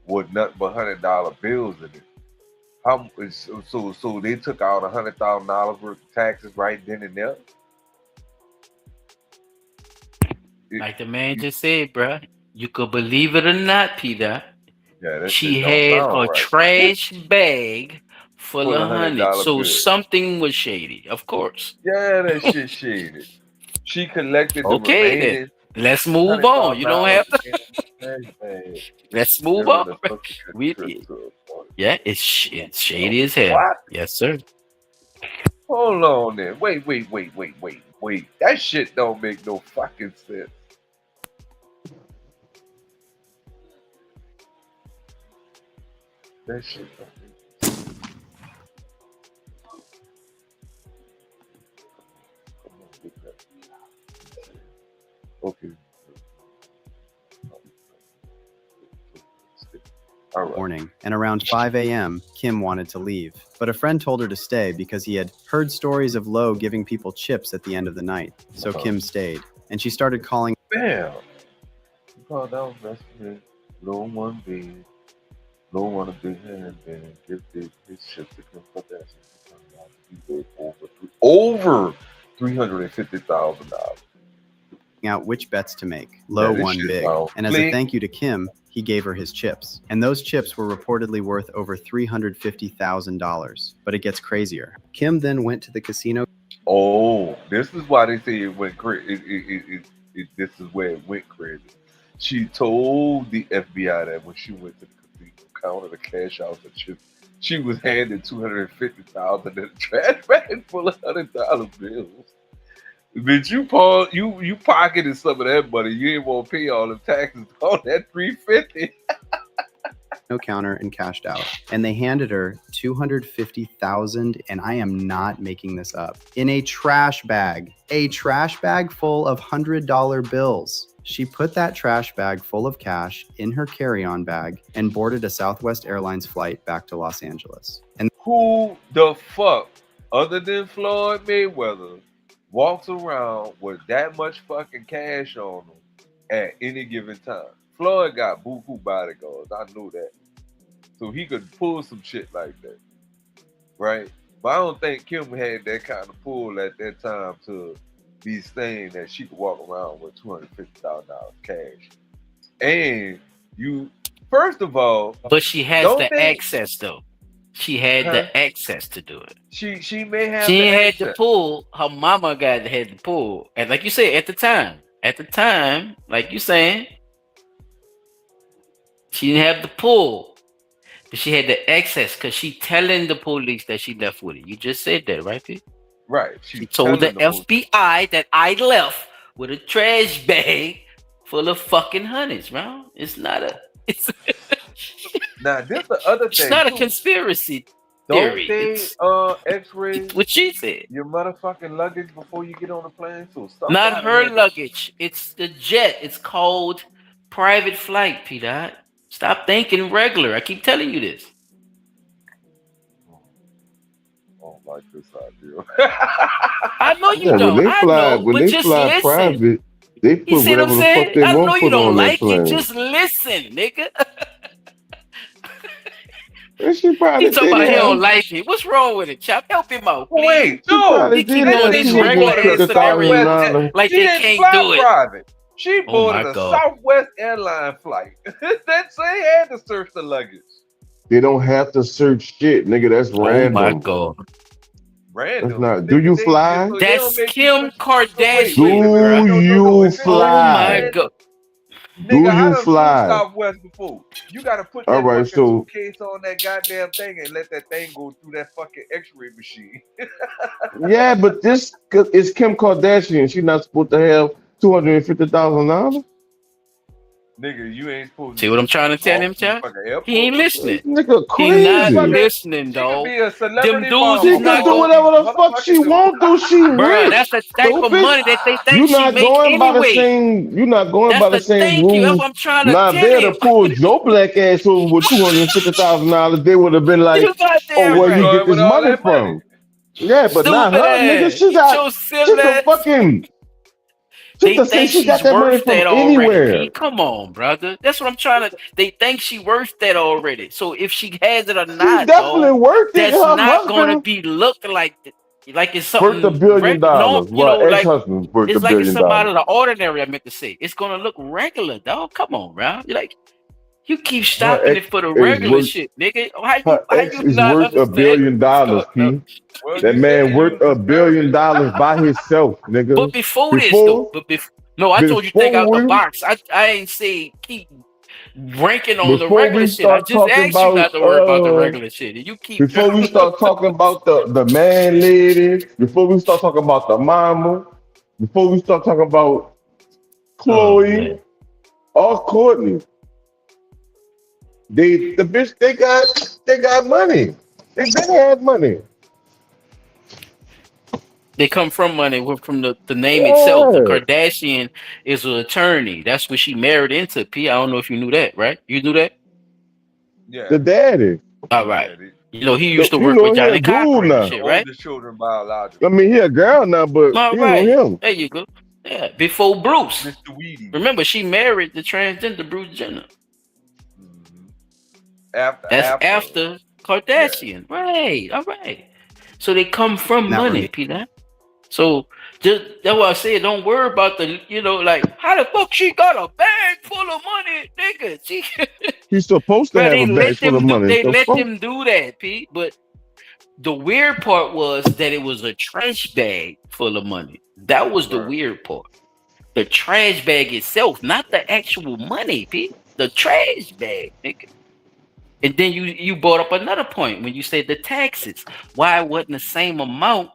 with nothing but $100 bills in it. So they took out $100,000 worth of taxes right then and there. Like the man just said, bruh, you could believe it or not, Peter. Yeah, she had a trash bag full of honey, so bills. something was shady, of course. Yeah, that shit shady. She collected the okay, remaining. Then. Let's move on. You don't have to. Let's move on. Yeah, it's shady as hell. What? Yes, sir. Hold on then. Wait. That shit don't make no fucking sense. That shit don't make sense. Okay. Morning, and around 5 a.m., Kim wanted to leave, but a friend told her to stay because he had heard stories of Lowe giving people chips at the end of the night. So Kim stayed, and she started calling. Bam! You called out best friend, Lowe one big, Lowe one a big hand, and give his chips to Kim Kardashian. Over $350,000. Out which bets to make. Lowe won big, and as a thank you to Kim, he gave her his chips. And those chips were reportedly worth over $350,000. But it gets crazier. Kim then went to the casino. Oh, this is why they say it went crazy. This is where it went crazy. She told the FBI that when she went to the casino counter to cash out the chips, she was handed $250,000 in a trash bag full of $100 bills. Bitch, you pocketed some of that money. You ain't want to pay all the taxes on that $350,000. No counter and cashed out. And they handed her $250,000, and I am not making this up, in a trash bag. A trash bag full of $100 bills. She put that trash bag full of cash in her carry-on bag and boarded a Southwest Airlines flight back to Los Angeles. And who the fuck, other than Floyd Mayweather, walks around with that much fucking cash on him at any given time? Floyd got buku bodyguards, I know that. So he could pull some shit like that, right? But I don't think Kim had that kind of pull at that time to be saying that she could walk around with $250,000 cash. And you, first of all, but she has the access though. She had the access to do it. She may have. She had the pull. Her mama had the pull, and like you said, at the time, like you saying, she didn't have the pull, but she had the access because she telling the police that she left with it. You just said that, right, Pete? Right. She told the FBI that I left with a trash bag full of fucking honeys, bro. It's not a. It's now this the other thing. It's not a conspiracy theory. Don't they X-ray what she said? Your motherfucking luggage before you get on the plane? So not her luggage. It's the jet. It's called private flight, P-Dot. Stop thinking regular. I keep telling you this. I don't like this idea. I know you don't. When they fly, I know, when but they just fly listen. private, they put You see what whatever I'm the saying? fuck they I know want you put on don't that like plane. it. Just listen, nigga. She probably He talking did about he that. don't like it. What's wrong with it, Chop? Help him out, please. Wait, She no. probably He did keep that. doing She these was regular gonna cook ass $1,000. like she they didn't can't fly do it. private. She Oh boarded my a God. Southwest airline flight. That say had to search the luggage. They don't have to search shit, nigga. That's Oh random. my God. Random. That's not. Do you fly? That's Kim Kardashian, Do bro. you Oh fly? my God. Do Nigga, I you done flew fly? Southwest before. You gotta put All that right, fucking so suitcase on that goddamn thing and let that thing go through that fucking X-ray machine. yeah, but this is Kim Kardashian. She's not supposed to have $250,000. Nigga, you ain't supposed to See what I'm trying to tell him, child? He ain't listening. Nigga He not crazy. listening, She could dog. be a Them celebrity dudes She is mama. can not do going. whatever the fuck she want to. She Bruh, rich. that's the type of Stupid. money that they think You're she not make going by the anyway. same. You're not going That's by the the same thank you. That's rules. what I'm trying to Now tell they'd him. have pulled your black ass over with $250,000. They would have been like, You "Oh, goddamn where you right. get this money from?" Yeah, but not Stupid her, nigga. ass. She Get got. your She silly can ass. fucking. She They can say think she got she's that money worth from that already, anywhere. P. Come on, brother. That's what I'm trying to. They think she worth that already. So if she has it or She not, definitely dog, worth it. that's Her not gonna husband be looking like it's worth $1 something billion. no, Well, like ex-husband worth it's $1 like it's billion. something out of the ordinary. I meant to say it's gonna look regular, dog. Come on, bro. You're like you keep Her stopping ex it for the is regular worth. shit, nigga. Her How ex you is not worth $1 understand billion, what's going on? P. That man worth $1 billion by himself, nigga. But before this though, Before, no, I told you think out the before we, box. I ain't say keep ranking on the before regular we shit. I start just talking asked you about, not to worry about the regular shit. And you keep before we start talking about the man lady, before we start talking about the mama, before we start talking about Chloe or Courtney, the bitch they got money. They been had money. they come from money, from the name itself. The Yeah. Kardashian is an attorney. That's what she married into. P. I don't know if you knew that, right? You knew that? Yeah. The daddy. All right. You know he used to You work know with he a Johnny Cochran dude and now. shit, right? The children biological. I mean, he a girl now, but All you know right. him. There you go. Yeah. Before Bruce. Mr. Weedy. Remember, she married the transgender Bruce Jenner. That's after Kardashian. Yeah. Right. All right. So they come from Now, money, Peter. So just that's why I said don't worry about the like how the fuck she got a bag full of money, nigga. She He's supposed to but have a bag full of money. they The let fuck? them do that, Pete. But the weird part was that it was a trash bag full of money. That was the weird part. The trash bag itself, not the actual money, Pete. The trash bag, nigga. And then you brought up another point when you said the taxes. Why wasn't the same amount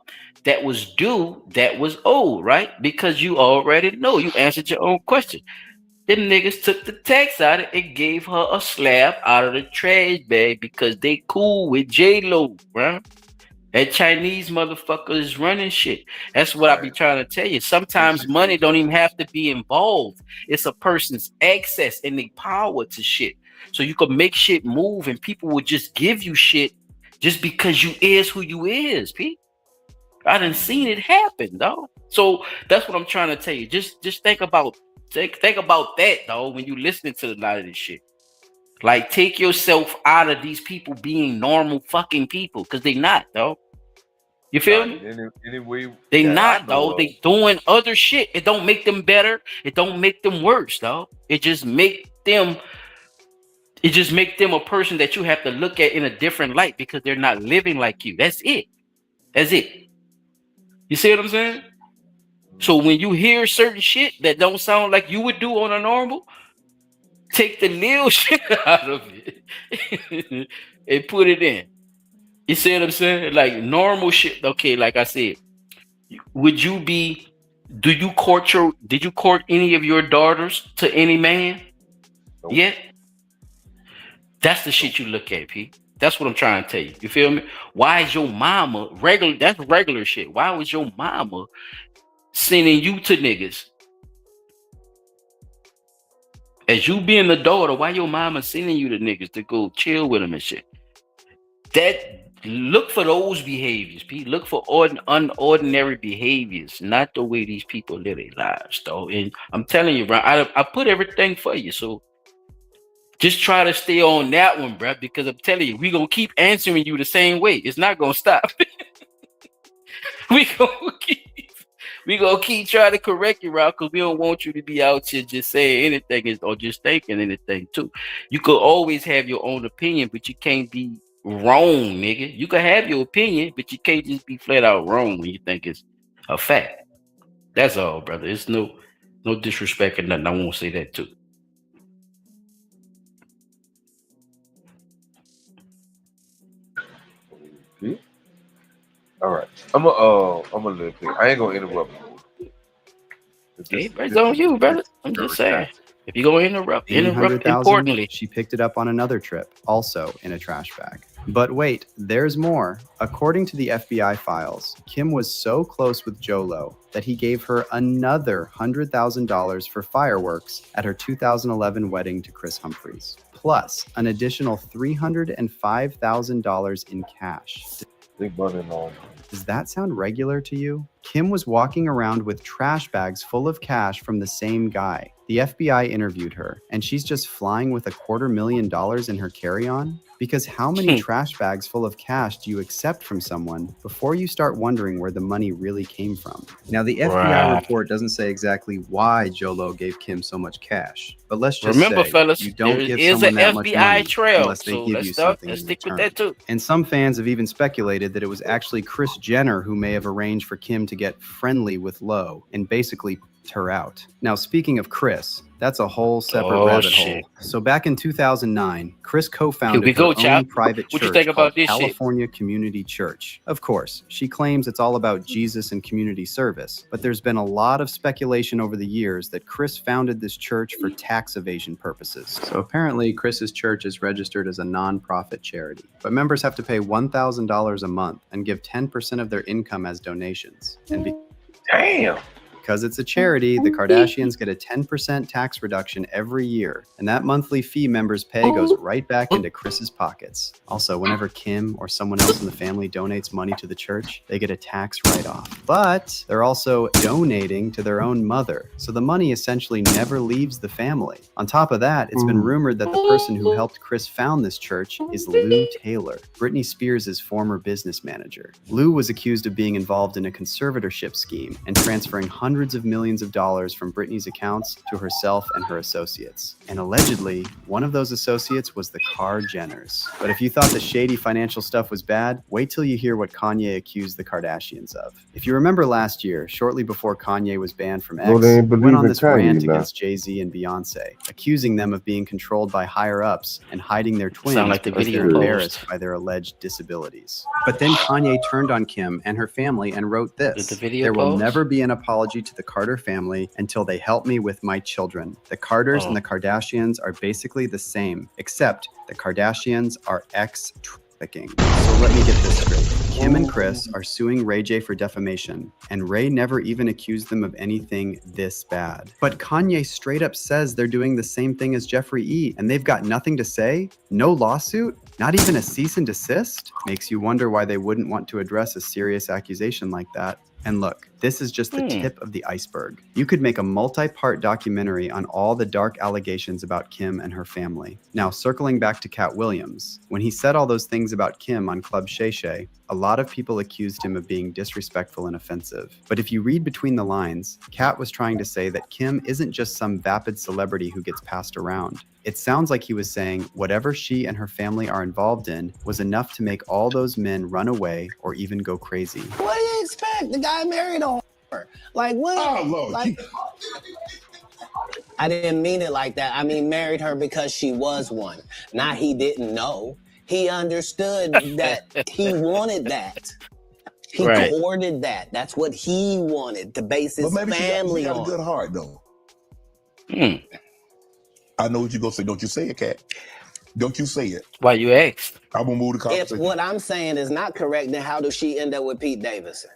that was due that was owed, right? Because you already know. You answered your own question. Them niggas took the tax out of it and gave her a slab out of the trash bag because they cool with J-Lo, bro. That Chinese motherfucker is running shit. That's what I be trying to tell you. Sometimes money don't even have to be involved. It's a person's access and the power to shit. So you can make shit move and people will just give you shit just because you is who you is, Pete. I done seen it happen, dog. So that's what I'm trying to tell you. Just think about that, dog, when you listening to a lot of this shit. Like, take yourself out of these people being normal fucking people, because they not, dog. You feel me? Anyway, They not, dog. They doing other shit. It don't make them better. It don't make them worse, dog. It just make them a person that you have to look at in a different light because they're not living like you. That's it. That's it. You see what I'm saying? So when you hear certain shit that don't sound like you would do on a normal, take the little shit out of it and put it in. You see what I'm saying? Like normal shit. Okay, like I said, did you court any of your daughters to any man? Nope. Yet? That's the shit you look at, P. That's what I'm trying to tell you. You feel me? Why is your mama regular? That's regular shit. Why was your mama sending you to niggas? As you being the daughter, why your mama sending you to niggas to go chill with them and shit? Look for those behaviors, Pete. Look for unordinary behaviors, not the way these people live their lives, though. And I'm telling you, bro, I put everything for you. So just try to stay on that one, bro, because I'm telling you, we gonna keep answering you the same way. It's not gonna stop. we gonna keep trying to correct you, Rob, because we don't want you to be out here just saying anything or just thinking anything too. You could always have your own opinion, but you can't be wrong, nigga. You can have your opinion, but you can't just be flat out wrong when you think it's a fact. That's all, brother. It's no disrespect or nothing. I won't say that too. All right, I'm a little thing. I ain't gonna interrupt you. Hey, it's on you, brother. I'm just saying. If you go interrupt importantly. She picked it up on another trip, also in a trash bag. But wait, there's more. According to the FBI files, Kim was so close with J.Lo that he gave her another $100,000 for fireworks at her 2011 wedding to Kris Humphries, plus an additional $305,000 in cash. Big money long. Does that sound regular to you? Kim was walking around with trash bags full of cash from the same guy. The FBI interviewed her, and she's just flying with $250,000 in her carry-on? Because how many trash bags full of cash do you accept from someone before you start wondering where the money really came from? Now, the FBI report doesn't say exactly why J.Lo gave Kim so much cash, but let's just remember, say fellas, you don't there give is someone an that much FBI money trail, unless they so give you something in stick with return. that too. And some fans have even speculated that it was actually Kris Jenner who may have arranged for Kim to get friendly with Lo and basically her out. Now, speaking of Kris, that's a whole separate rabbit hole. So back in 2009, Kris co-founded her own private church called California Community Church. Of course, she claims it's all about Jesus and community service, but there's been a lot of speculation over the years that Kris founded this church for tax evasion purposes. So apparently, Kris's church is registered as a non-profit charity, but members have to pay $1,000 a month and give 10% of their income as donations. And because it's a charity, the Kardashians get a 10% tax reduction every year, and that monthly fee members pay goes right back into Kris's pockets. Also, whenever Kim or someone else in the family donates money to the church, they get a tax write-off. But they're also donating to their own mother, so the money essentially never leaves the family. On top of that, it's been rumored that the person who helped Kris found this church is Lou Taylor, Britney Spears' former business manager. Lou was accused of being involved in a conservatorship scheme and transferring hundreds of millions of dollars from Britney's accounts to herself and her associates. And allegedly, one of those associates was the Kar-Jenners. But if you thought the shady financial stuff was bad, wait till you hear what Kanye accused the Kardashians of. If you remember last year, shortly before Kanye was banned from X, he went on this rant against Jay-Z and Beyonce, accusing them of being controlled by higher-ups and hiding their twins because they're embarrassed by their alleged disabilities. But then Kanye turned on Kim and her family and wrote this: "There will never be an apology to the Carter family until they help me with my children. The Carters and the Kardashians are basically the same, except the Kardashians are ex-trafficking." So let me get this straight. Kim and Kris are suing RayJ for defamation, and Ray never even accused them of anything this bad. But Kanye straight up says they're doing the same thing as Jeffree E, and they've got nothing to say? No lawsuit? Not even a cease and desist? Makes you wonder why they wouldn't want to address a serious accusation like that. And look, this is just the tip of the iceberg. You could make a multi-part documentary on all the dark allegations about Kim and her family. Now, circling back to Cat Williams, when he said all those things about Kim on Club Shay Shay, a lot of people accused him of being disrespectful and offensive. But if you read between the lines, Cat was trying to say that Kim isn't just some vapid celebrity who gets passed around. It sounds like he was saying whatever she and her family are involved in was enough to make all those men run away or even go crazy. What do you expect? The guy married a whore. Like, what? Oh, Lord. Like, I didn't mean it like that. I mean, married her because she was one. Not he didn't know. He understood that he wanted that. He courted that. That's what he wanted, to base his family on. She got a good heart, though. I know what you're going to say. Don't you say it, Cat. Don't you say it. Why you asked? I'm going to move the conversation. If what I'm saying is not correct, then how does she end up with Pete Davidson?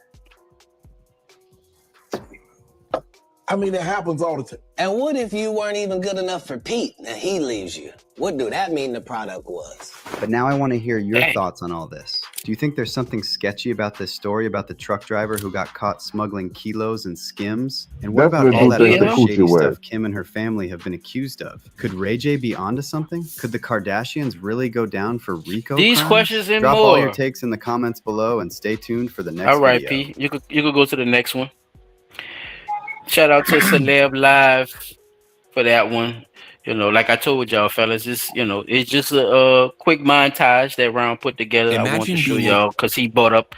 I mean, it happens all the time. And what if you weren't even good enough for Pete and he leaves you? What do that mean the product was? But now I want to hear your thoughts on all this. Do you think there's something sketchy about this story about the truck driver who got caught smuggling kilos and Skims? And what about all that other shady stuff Kim and her family have been accused of? Could RayJ be onto something? Could the Kardashians really go down for RICO These crimes? questions and Drop more. all your takes in the comments below and stay tuned for the next All right, video. P. You could go to the next one. Shout out to Celeb Live for that one. You know, like I told y'all, fellas, it's just a quick montage that Round put together. I want to show y'all because he brought up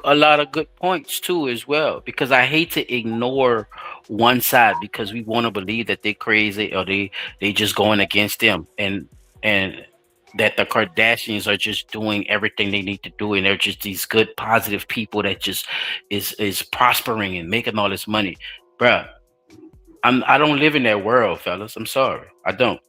a lot of good points too as well. Because I hate to ignore one side because we want to believe that they're crazy or they just going against them and that the Kardashians are just doing everything they need to do and they're just these good positive people that just is prospering and making all this money. Bruh, I don't live in that world, fellas. I'm sorry. I don't.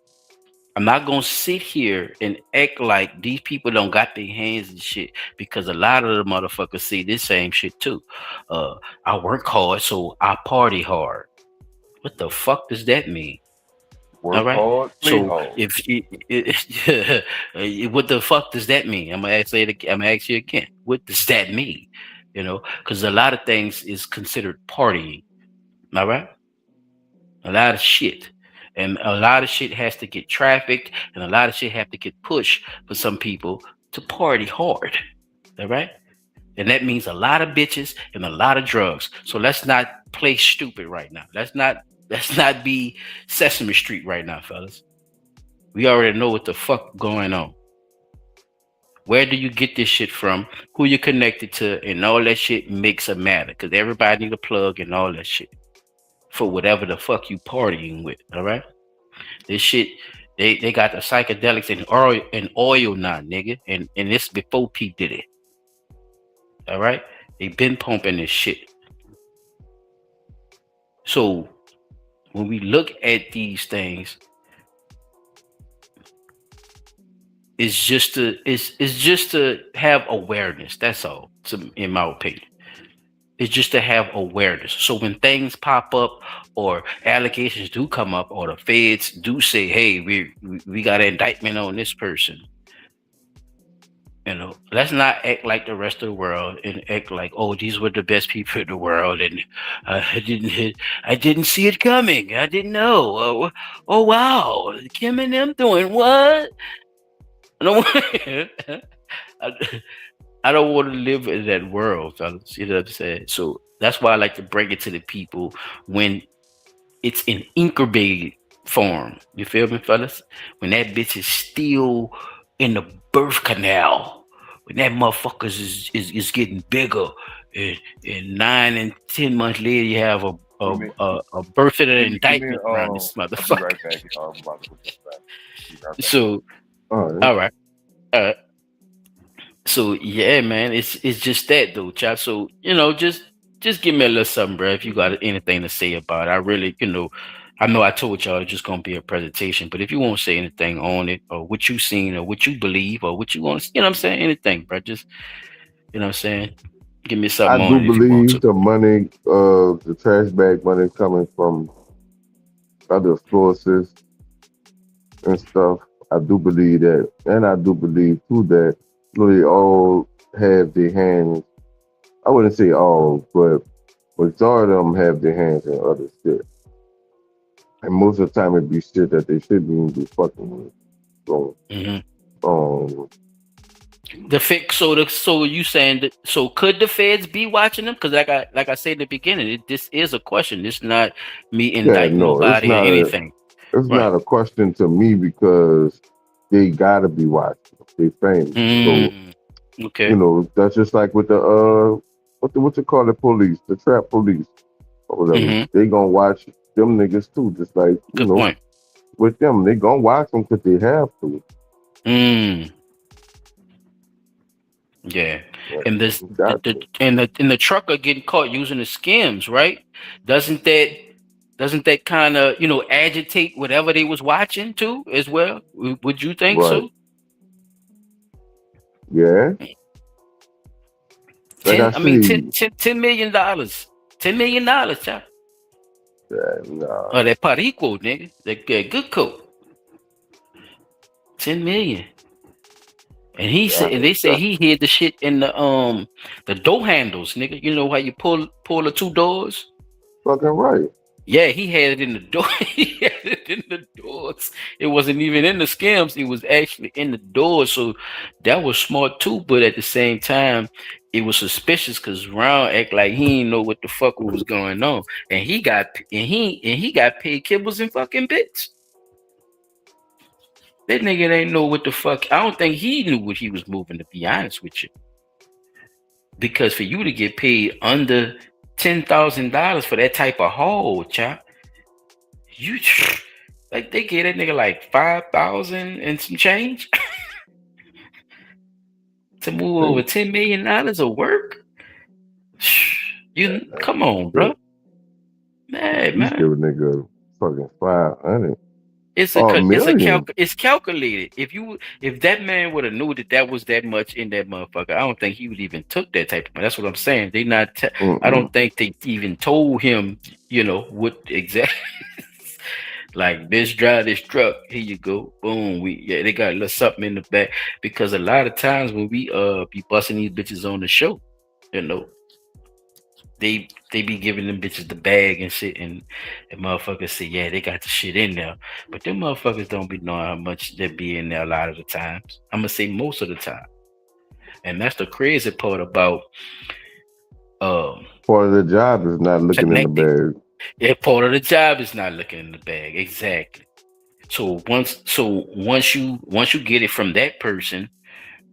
I'm not gonna sit here and act like these people don't got their hands and shit, because a lot of the motherfuckers see this same shit too. I work hard, so I party hard. What the fuck does that mean? Work All right. hard, play So hard. what the fuck does that mean? I'm gonna ask you again. What does that mean? Because a lot of things is considered partying. All right. A lot of shit. And a lot of shit has to get trafficked, and a lot of shit have to get pushed for some people to party hard. All right? And that means a lot of bitches and a lot of drugs. So let's not play stupid right now. Let's not be Sesame Street right now, fellas. We already know what the fuck going on. Where do you get this shit from? Who you connected to? And all that shit makes a matter. Because everybody need a plug and all that shit for whatever the fuck you partying with. All right, this shit, they got the psychedelics and oil now, nigga, and this before P Diddy. All right, they been pumping this shit. So when we look at these things, it's just to have awareness. That's all, in my opinion. It's just to have awareness. So when things pop up or allegations do come up or the feds do say, hey, we got an indictment on this person, let's not act like the rest of the world and act like, oh, these were the best people in the world and I didn't see it coming. I didn't know. Oh wow, Kim and them doing what? I don't want to live in that world, fellas. You know what I'm saying? So that's why I like to bring it to the people when it's in incubated form. You feel me, fellas? When that bitch is still in the birth canal, when that motherfucker is getting bigger, and 9 and 10 months later you have a birth and an indictment around this motherfucker. I'll be right back. I'm about to put this back. So, all right. So yeah, man, it's just that though, chap. So just give me a little something, bro. If you got anything to say about it, I really, I know I told y'all it's just gonna be a presentation, but if you won't say anything on it, or what you seen, or what you believe, or what you want, what I'm saying, anything, bro. Just, what I'm saying, give me something I on do it if you want believe to. the money, the trash bag money coming from other sources and stuff. I do believe that, and I do believe too that they all have their hands. I wouldn't say all, but majority of them have their hands in other shit. And most of the time it be shit that they shouldn't even be fucking with. So, The fix. So you saying that? So could the feds be watching them? Because like I said in the beginning, this is a question. It's not me indicting nobody or anything. It's not a question to me because they gotta be watching. They famous. So, okay. That's just like with the what you call the police, the trap police or whatever. They gonna watch them niggas too, just like point. With them, they gonna watch them because they have to. Yeah, and the trucker getting caught using the Skims, right? Doesn't that kind of agitate whatever they was watching too as well? Would you think so? Yeah. $10 million. $10 million, child. Nah. Oh, that RICO, nigga. That good coat. 10 million. And they say he hid the shit in the door handles, nigga. You know how you pull the two doors? Fucking right. Yeah, he had it in the door. He had it in the doors. It wasn't even in the Skims. It was actually in the doors. So that was smart too. But at the same time, it was suspicious because Brown act like he didn't know what the fuck was going on, and he got paid kibbles and fucking bits. That nigga ain't know what the fuck. I don't think he knew what he was moving, to be honest with you. Because for you to get paid under $10,000 for that type of haul, chap, you like they gave that nigga like 5,000 and some change to move over $10 million of work. You come on, bro. Hey, You man. give a nigga fucking 500. It's calculated. If that man would have knew that was that much in that motherfucker, I don't think he would even took that type of money. That's what I'm saying. I don't think they even told him, what exactly. Like, bitch, drive this truck. Here you go. Boom. They got a little something in the back, because a lot of times when we be busting these bitches on the show, they be giving them bitches the bag and shit, and motherfuckers say, yeah, they got the shit in there, but them motherfuckers don't be knowing how much they be in there a lot of the times. I'm gonna say most of the time, and that's the crazy part about part of the job is not looking in the bag. Yeah, part of the job is not looking in the bag. Exactly. So once you get it from that person,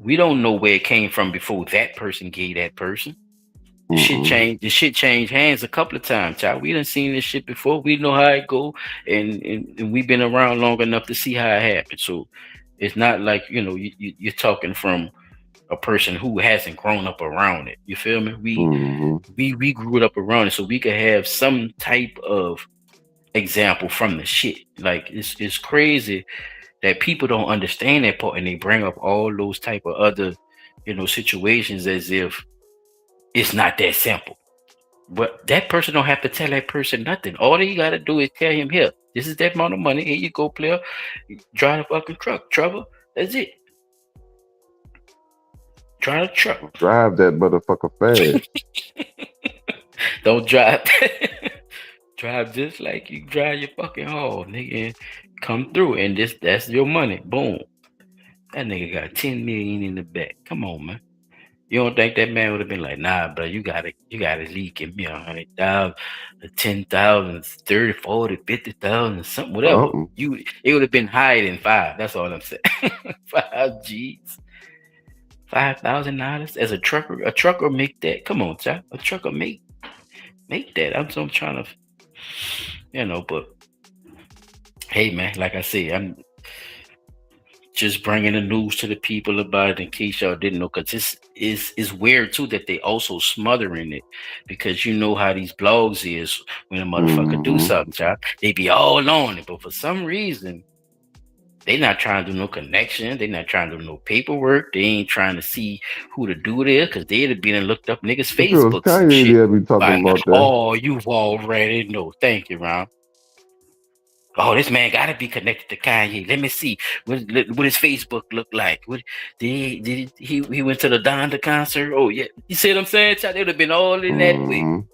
we don't know where it came from before that person gave that person. The shit changed hands a couple of times, child. We done seen this shit before. We know how it go, and we've been around long enough to see how it happens. So it's not like you're talking from a person who hasn't grown up around it. You feel me? We grew up around it, so we could have some type of example from the shit. Like, it's crazy that people don't understand that part, and they bring up all those type of other situations as if it's not that simple. But that person don't have to tell that person nothing. All they gotta do is tell him, here, this is that amount of money. Here you go, player. Drive the fucking truck, Trevor. That's it. Drive the truck. Drive that motherfucker fast. Don't drive. Drive just like you drive your fucking haul, nigga, and come through, and that's your money. Boom. That nigga got 10 million in the back. Come on, man. You don't think that man would have been like, nah, bro, you gotta leak, give me 100,000, 10,000, 30, 40, 50,000, something, whatever. It would have been higher than 5. That's all I'm saying. 5 G's. $5,000 as a trucker. A trucker make that. Come on, child. A trucker make that. I'm trying to, but hey, man, like I said, I'm just bringing the news to the people about it in case y'all didn't know, because it's weird too that they also smothering it, because you know how these blogs is when a motherfucker do something, child. They be all on it, but for some reason they not trying to do no connection. They not trying to do no paperwork. They ain't trying to see who the dude is, because they'd have been and looked up niggas' Facebook and shit. Be talking about that. Oh, you've already know. Thank you, Ron. Oh, this man gotta be connected to Kanye. Let me see what his Facebook look like. What did he went to the Donda concert? Oh yeah, you see what I'm saying? They would have been all in that way.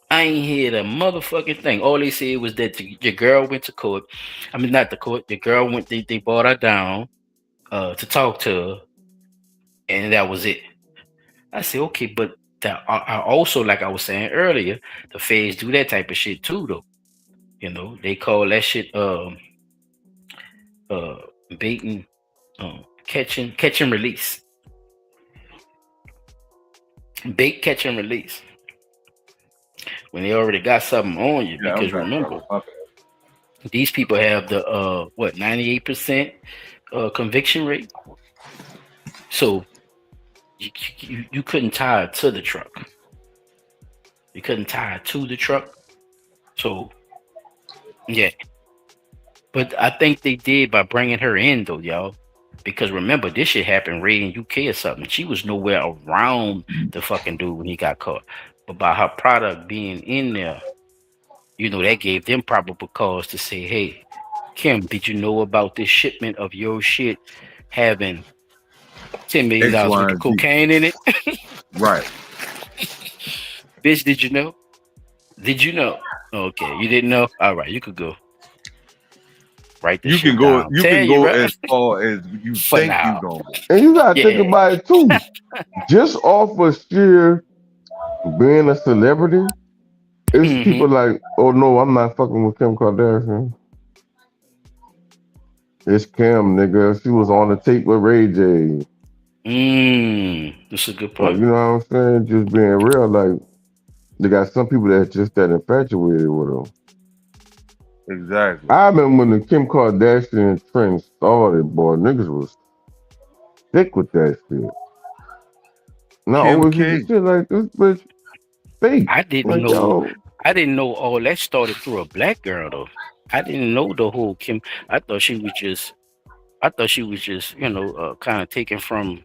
I ain't hear the motherfucking thing. All they said was that your girl went to court. I mean, not the court. Your girl went. They brought her down to talk to her, and that was it. I said, okay, but I also, like I was saying earlier, the feds do that type of shit too, though. They call that shit baiting, catch and release. Bait, catch and release. When they already got something on you, because remember, these people have the 98% conviction rate. So you couldn't tie it to the truck. You couldn't tie it to the truck. So yeah, but I think they did by bringing her in though, y'all, because remember, this shit happened right in UK or something. She was nowhere around the fucking dude when he got caught, but by her product being in there, that gave them probable cause to say, hey, Kim, did you know about this shipment of your shit having $10 million worth of cocaine in it? Right. Bitch, did you know? Did you know? Okay, you didn't know? All right, you could go. Write this shit down. You can go as far as you think you go. And you gotta think about it too. Just off of sheer being a celebrity, it's people like, oh no, I'm not fucking with Kim Kardashian. It's Kim, nigga. She was on the tape with RayJ. That's a good point. Like, you know what I'm saying? Just being real, like, they got some people that just that infatuated with them. Exactly. I remember when the Kim Kardashian trend started, boy, niggas was thick with that shit. Not always shit like this bitch fake. I didn't know. I didn't know all that started through a black girl though. I didn't know the whole Kim. I thought she was just. Kind of taken from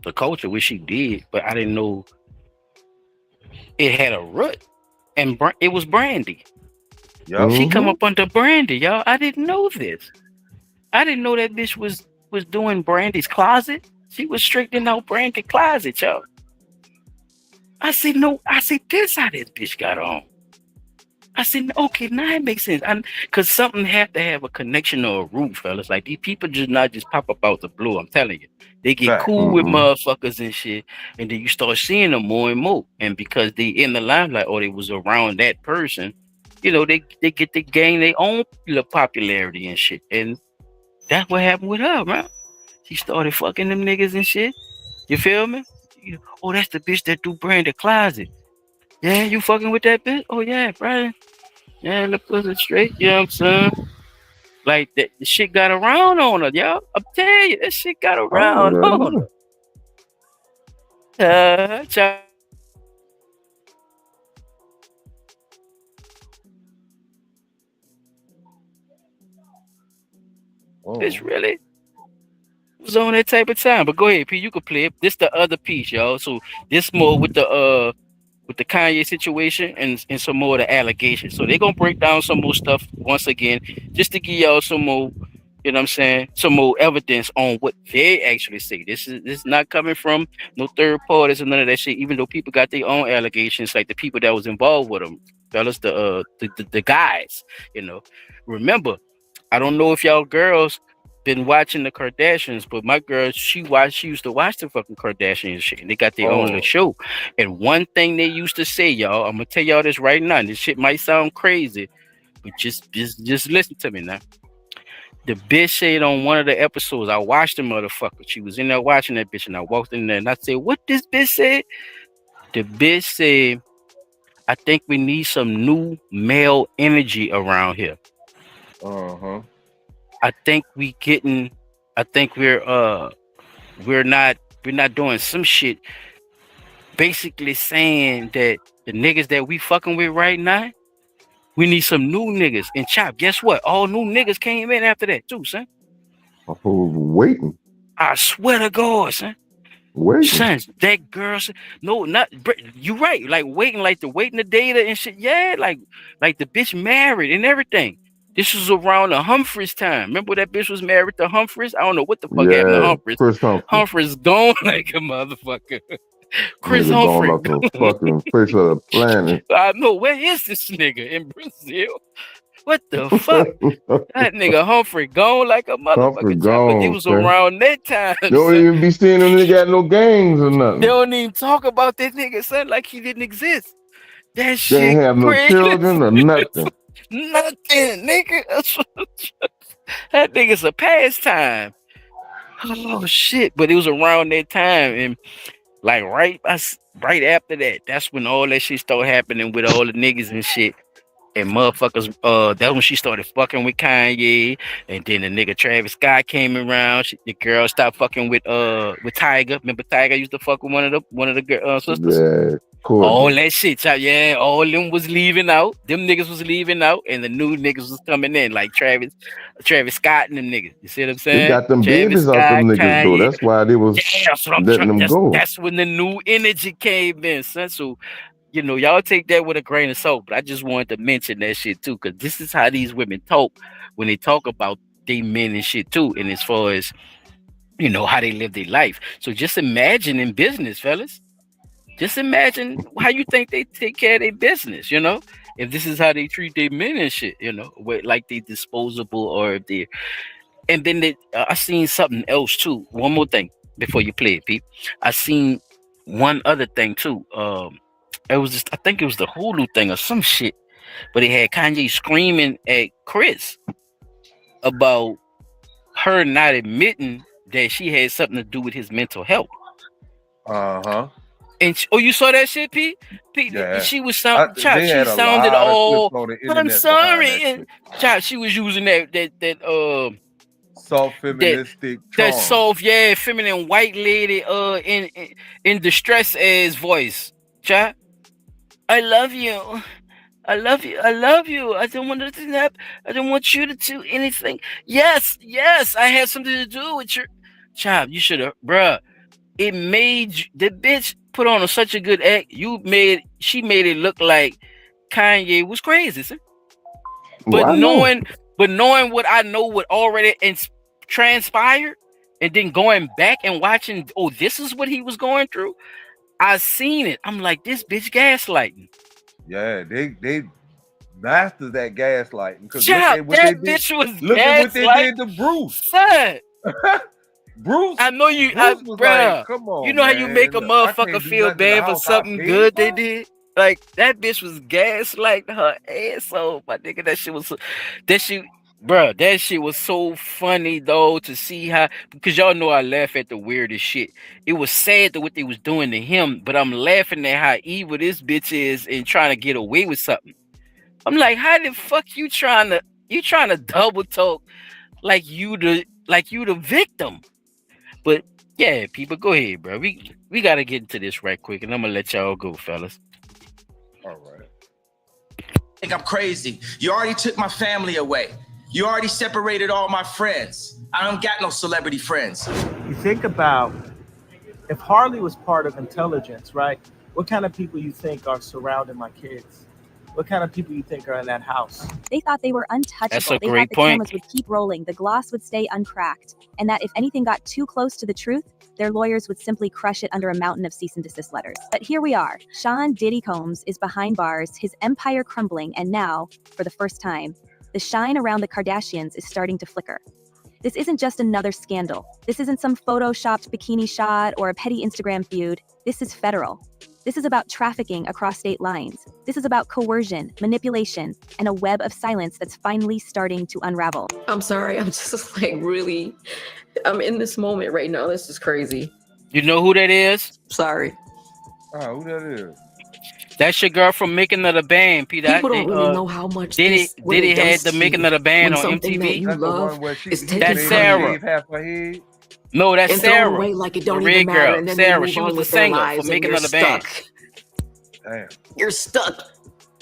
the culture, which she did, but I didn't know it had a root, and it was Brandy. Yep. She come up under Brandy, y'all. I didn't know this. I didn't know that bitch was doing Brandy's closet. She was straightening out Brandy's closet, y'all. I said, no. I said, this how this bitch got on. I said, okay, now it makes sense. Because something have to have a connection or a root, fellas. Like, these people just not just pop up out the blue. I'm telling you. They get cool with motherfuckers and shit. And then you start seeing them more and more. And because they in the limelight or they was around that person, you know, they get to gain their own popularity and shit. And that's what happened with her, man. She started fucking them niggas and shit. You feel me? Oh, that's the bitch that do Brandy closet. Yeah, you fucking with that bitch? Oh, yeah, Brian. Yeah, look pussy straight, you know what I'm saying? Like, that the shit got around on her, y'all. I'm telling you, that shit got around on her. It's really was on that type of time. But go ahead, P. You can play it. This the other piece, y'all. So this more with the Kanye situation and some more of the allegations. So they're gonna break down some more stuff once again, just to give y'all some more, you know what I'm saying, some more evidence on what they actually say. This is not coming from no third parties and none of that shit, even though people got their own allegations, like the people that was involved with them, fellas, the guys, you know. Remember, I don't know if y'all girls been watching the Kardashians, but my girl, she used to watch the fucking Kardashians shit, and they got their own little show. And one thing they used to say, y'all, I'm gonna tell y'all this right now. This shit might sound crazy, but just listen to me now. The bitch said on one of the episodes, I watched the motherfucker. She was in there watching that bitch, and I walked in there and I said, "What this bitch said?" The bitch said, "I think we need some new male energy around here." I think we're not doing some shit basically saying that the niggas that we fucking with right now, we need some new niggas. And Chop, guess what? All new niggas came in after that too, son. I was waiting. I swear to God, son. Waiting. Son, that girl, no, not you right. Like waiting the data and shit. Yeah, like the bitch married and everything. This was around the Humphreys time. Remember that bitch was married to Humphreys? I don't know what the fuck happened to Humphreys. Chris Humphreys. Humphreys gone like a motherfucker. Chris Nigga Humphrey. Going off the fucking face of the planet. I know. Where is this nigga? In Brazil? What the fuck? That nigga Humphrey gone like a motherfucker. But it was around that time. They don't even be seeing him. They got no gangs or nothing. They don't even talk about that nigga, son, like he didn't exist. That shit They ain't have no crazy. children or nothing. Nothing, nigga. That nigga's a pastime. Oh shit! But it was around that time, and like right after that, that's when all that shit started happening with all the niggas and shit. And motherfuckers, that's when she started fucking with Kanye, and then the nigga Travis Scott came around. The girl stopped fucking with Tyga. Remember Tyga used to fuck with one of the sisters. Yeah, cool. All that shit, yeah. All them was leaving out. Them niggas was leaving out, and the new niggas was coming in, like Travis Scott and them niggas. You see what I'm saying? They got them Travis babies Scott, out them niggas Kanye. though. That's why they was letting them go. That's when the new energy came in, son. So, you know, y'all take that with a grain of salt, but I just wanted to mention that shit too, because this is how these women talk when they talk about they men and shit too, and as far as, you know, how they live their life. So just imagine in business, fellas. Just imagine how you think they take care of their business, you know? If this is how they treat their men and shit, you know, like they disposable or if they. And then I seen something else too. One more thing before you play it, Pete. I seen one other thing too. It was just, I think it was the Hulu thing or some shit, but it had Kanye screaming at Kris about her not admitting that she had something to do with his mental health. And you saw that shit, Pete? Yeah. She was sounded all. I'm sorry, and child, she was using that soft feministic that soft, yeah, feminine white lady in distress as voice. Child, I love you. I love you. I love you. I don't want nothing to happen. I don't want you to do anything. Yes, I had something to do with your child. You should have, bruh. It made the bitch put on such a good act. She made it look like Kanye was crazy, sir. But knowing what I know what already transpired, and then going back and watching, oh, this is what he was going through. I seen it. I'm like, this bitch gaslighting. Yeah, they mastered that gaslighting. Because that bitch was gaslighting. Look at what they did to Bruce. Son. Bruce, I know you, bruh. Like, come on, you know, man, how you make a motherfucker feel bad for something good they did? Like, that bitch was gaslighting her asshole, my nigga. That shit was so funny though to see how, because y'all know I laugh at the weirdest shit. It was sad that what they was doing to him, but I'm laughing at how evil this bitch is and trying to get away with something. I'm like, how the fuck you trying to double talk like you the victim? But yeah, people, go ahead, bro. We gotta get into this right quick, and I'm gonna let y'all go, fellas. All right. Think I'm crazy. You already took my family away. You already separated all my friends. I don't got no celebrity friends. You think about if Harley was part of intelligence, right? What kind of people you think are surrounding my kids? What kind of people you think are in that house? They thought they were untouchable. That's a they great thought the point. cameras would keep rolling, the gloss would stay uncracked, and that if anything got too close to the truth, their lawyers would simply crush it under a mountain of cease and desist letters. But here we are. Sean Diddy Combs is behind bars, his empire crumbling, and now, for the first time, the shine around the Kardashians is starting to flicker. This isn't just another scandal. This isn't some photoshopped bikini shot or a petty Instagram feud. This is federal. This is about trafficking across state lines. This is about coercion, manipulation, and a web of silence that's finally starting to unravel. I'm sorry, I'm just like really, I'm in this moment right now. This is crazy. You know who that is? Sorry. Who that is? That's your girl from Making of the Band, Peter. People don't really know how much Diddy had the Making of the Band on MTV. That's Sarah. No, that's and Sarah. Away like it don't the red even matter, girl, and then Sarah. She was the singer for Making of the Band. Damn. You're stuck.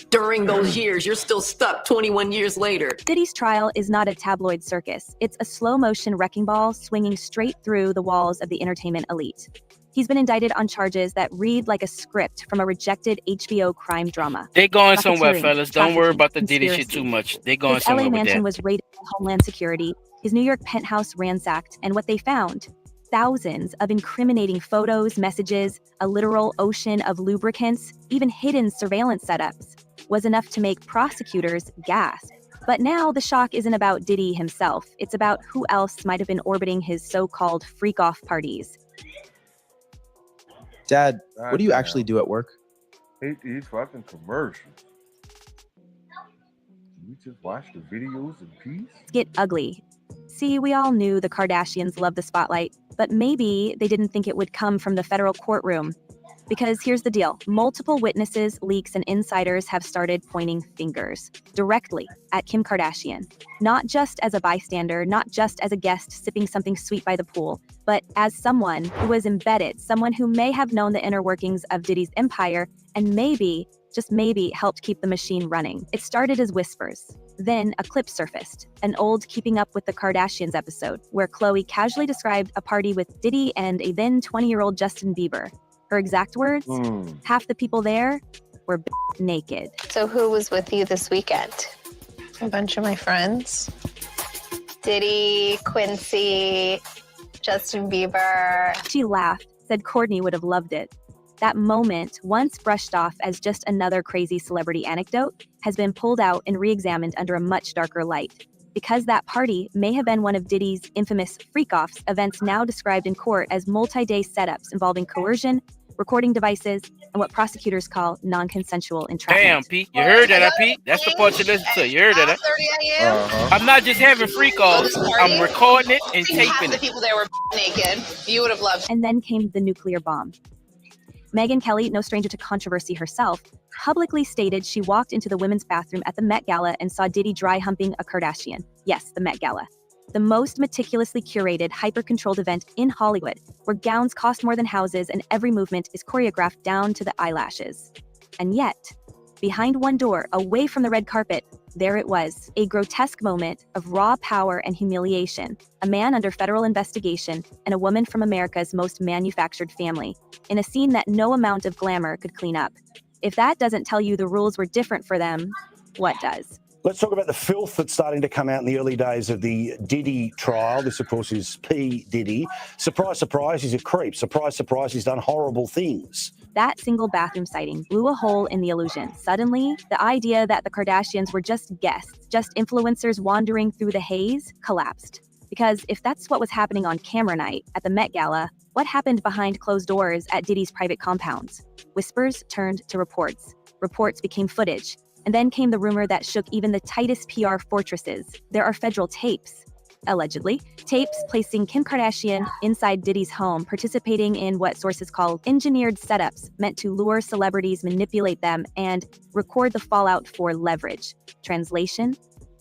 During those years, you're still stuck 21 years later. Diddy's trial is not a tabloid circus. It's a slow-motion wrecking ball swinging straight through the walls of the entertainment elite. He's been indicted on charges that read like a script from a rejected HBO crime drama. They're going somewhere, fellas. Don't worry about the Diddy shit too much. They're going somewhere with that. His LA mansion was raided by Homeland Security, his New York penthouse ransacked, and what they found: thousands of incriminating photos, messages, a literal ocean of lubricants, even hidden surveillance setups, was enough to make prosecutors gasp. But now the shock isn't about Diddy himself. It's about who else might have been orbiting his so-called freak-off parties. Dad, what do you actually do at work? He's fucking commercials. You just watch the videos in peace? Get ugly. See, we all knew the Kardashians loved the spotlight, but maybe they didn't think it would come from the federal courtroom. Because here's the deal. Multiple witnesses, leaks, and insiders have started pointing fingers directly at Kim Kardashian. Not just as a bystander, not just as a guest sipping something sweet by the pool, but as someone who was embedded, someone who may have known the inner workings of Diddy's empire and maybe, just maybe, helped keep the machine running. It started as whispers. Then a clip surfaced, an old Keeping Up with the Kardashians episode, where Khloé casually described a party with Diddy and a then 20-year-old Justin Bieber. Her exact words, half the people there were naked. So who was with you this weekend? A bunch of my friends. Diddy, Quincy, Justin Bieber. She laughed, said Courtney would have loved it. That moment, once brushed off as just another crazy celebrity anecdote, has been pulled out and re-examined under a much darker light. Because that party may have been one of Diddy's infamous freak-offs, events now described in court as multi-day setups involving coercion, recording devices, and what prosecutors call non-consensual entrapment. Damn, Pete. You heard that, Pete? That's the part you listen to. You heard that, I'm not just having freak-offs. I'm recording it and taping Half the people there were naked. You would have loved. And then came the nuclear bomb. Megyn Kelly, no stranger to controversy herself, publicly stated she walked into the women's bathroom at the Met Gala and saw Diddy dry humping a Kardashian. Yes, the Met Gala. The most meticulously curated, hyper-controlled event in Hollywood, where gowns cost more than houses and every movement is choreographed down to the eyelashes. And yet, Behind one door, away from the red carpet, there it was, a grotesque moment of raw power and humiliation. A man under federal investigation and a woman from America's most manufactured family, in a scene that no amount of glamour could clean up. If that doesn't tell you the rules were different for them, what does? Let's talk about the filth that's starting to come out in the early days of the Diddy trial. This, of course, is P. Diddy. Surprise, surprise, he's a creep. Surprise, surprise, he's done horrible things. That single bathroom sighting blew a hole in the illusion. Suddenly, the idea that the Kardashians were just guests, just influencers wandering through the haze, collapsed. Because if that's what was happening on camera night at the Met Gala, what happened behind closed doors at Diddy's private compounds? Whispers turned to reports. Reports became footage. And then came the rumor that shook even the tightest PR fortresses. There are federal tapes, allegedly, tapes placing Kim Kardashian inside Diddy's home, participating in what sources call engineered setups meant to lure celebrities, manipulate them, and record the fallout for leverage. Translation?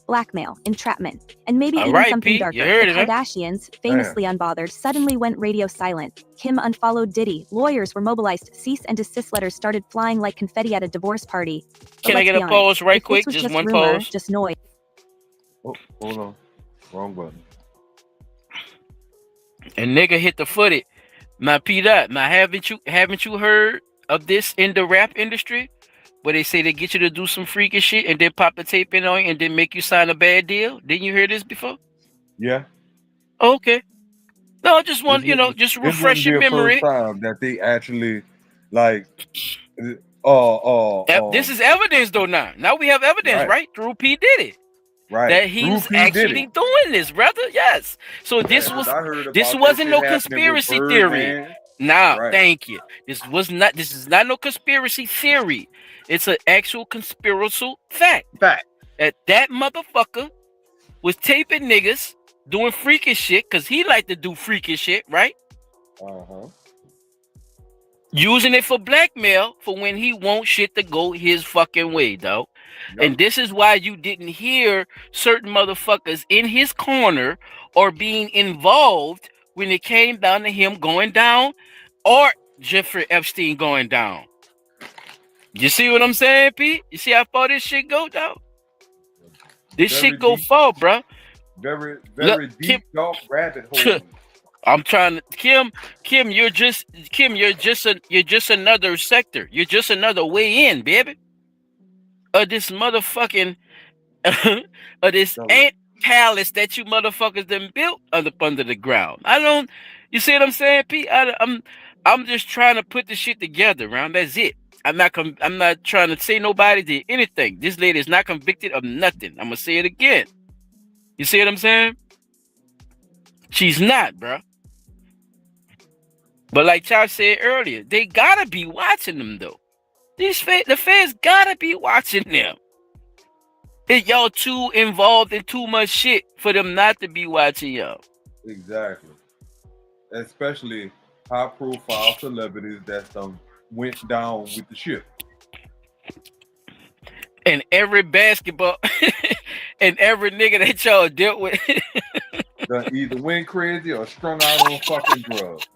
Blackmail, entrapment, and maybe even something Pete, darker. the Kardashians, famously unbothered, suddenly went radio silent. Kim unfollowed Diddy. Lawyers were mobilized. Cease and desist letters started flying like confetti at a divorce party. Can I get a pause right quick? Just one pause. Just noise. Oh, hold on. Wrong button. And nigga hit the footage. Now, Peter, now haven't you heard of this in the rap industry? Where they say they get you to do some freaky shit and then pop the tape in on you and then make you sign a bad deal? Didn't you hear this before? Yeah. Okay. No, just want just refresh your memory. First time that they actually this is evidence though now. Now we have evidence, right? Through P. Diddy. Right. That he's actually doing this, brother. Yes. So this wasn't no conspiracy theory. Nah, thank you. This is not no conspiracy theory. It's an actual conspiratorial fact. That motherfucker was taping niggas doing freakish shit because he like to do freakish shit, right? Using it for blackmail for when he wants shit to go his fucking way, dog. And this is why you didn't hear certain motherfuckers in his corner or being involved when it came down to him going down or Jeffrey Epstein going down. You see what I'm saying, Pete? You see how far this shit go, dog? This shit go far, bro. Very deep, dark rabbit hole. I'm trying to Kim, you're just another sector. You're just another way in, baby. Of this motherfucking of this ant palace that you motherfuckers done built under the ground. You see what I'm saying, Pete? I'm just trying to put the shit together, man. That's it. I'm not trying to say nobody did anything. This lady is not convicted of nothing. I'm gonna say it again. You see what I'm saying? She's not, bro. But like Charles said earlier, they gotta be watching them though. The feds gotta be watching them. Y'all too involved in too much shit for them not to be watching y'all. Exactly. Especially high-profile celebrities that went down with the ship. And every basketball and every nigga that y'all dealt with either went crazy or strung out on fucking drugs.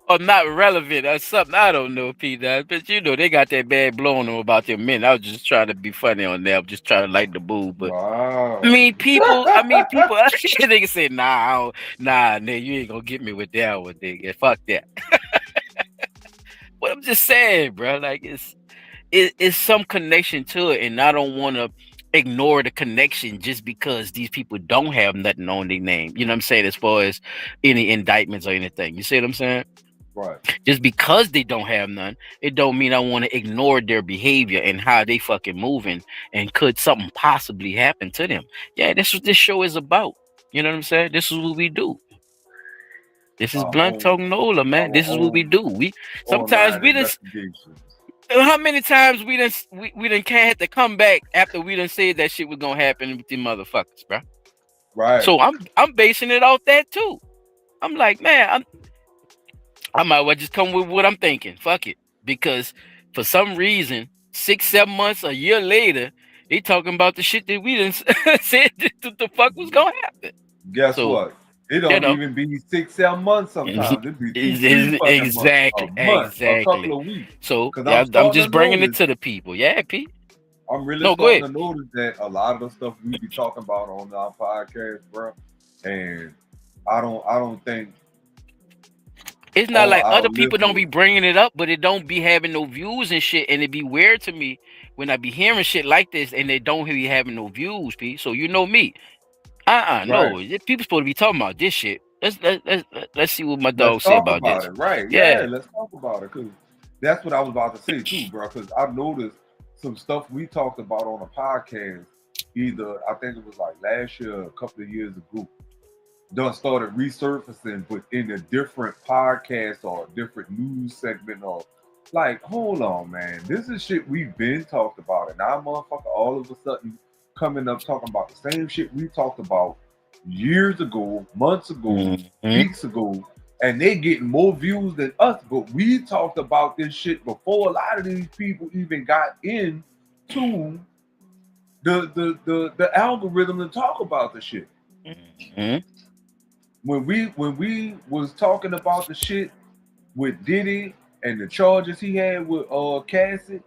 Or not relevant or something. I don't know, Peter. But they got that bad blowing them about their men. I was just trying to be funny on that. I'm just trying to light the boob. But wow. I mean, people nigga say, nah, nigga, you ain't gonna get me with that one, nigga. Fuck that. But I'm just saying, bro, like it's some connection to it, and I don't want to ignore the connection just because these people don't have nothing on their name. You know what I'm saying? As far as any indictments or anything. You see what I'm saying? Right. Just because they don't have none, it don't mean I want to ignore their behavior and how they fucking moving and could something possibly happen to them. Yeah, that's what this show is about. You know what I'm saying? This is what we do. This is Blunt Tongue Nola, man. This is what we do. We sometimes we just how many times we done had to come back after we done said that shit was gonna happen with them motherfuckers, bro. Right. So I'm basing it off that too. I'm like, man, I might well just come with what I'm thinking. Fuck it. Because for some reason, 6-7 months, a year later, they talking about the shit that we done said the fuck was gonna happen. Guess what? It don't even be 6-7 months sometimes. It be exactly. a couple of weeks. So I'm just bringing it to the people. Yeah, Pete. I'm really No, go starting ahead. to notice that a lot of the stuff we be talking about on our podcast, bro, and I don't think It's not all like our other people don't be listeners. bringing it up, but it don't be having no views and shit, and it be weird to me when I be hearing shit like this and they don't be having no views, P. So you know me. Right. No. People supposed to be talking about this shit. Let's see what my Let's dog say talk about about this. it, right? Yeah. Yeah, let's talk about it, because that's what I was about to say too, bro. Because I noticed some stuff we talked about on a podcast. Either I think it was like last year, or a couple of years ago. Done started resurfacing, but in a different podcast or a different news segment, or like, hold on, man, this is shit we've been talked about, and now motherfucker all of a sudden coming up talking about the same shit we talked about years ago, months ago, weeks ago, and they getting more views than us. But we talked about this shit before a lot of these people even got into the algorithm to talk about the shit. When we was talking about the shit with Diddy and the charges he had with Cassie,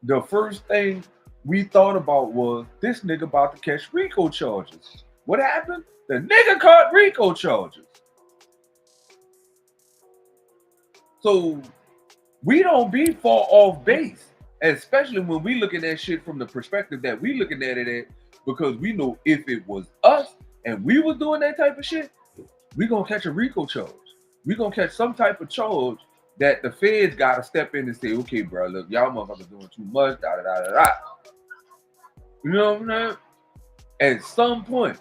the first thing we thought about was this nigga about to catch RICO charges. What happened? The nigga caught RICO charges. So we don't be far off base, especially when we looking at shit from the perspective that we looking at it at, because we know if it was us and we was doing that type of shit, we gonna catch a RICO charge. We gonna catch some type of charge that the feds gotta step in and say, okay, bro, look, y'all motherfuckers doing too much, da da da da da. You know what I'm saying? At some point,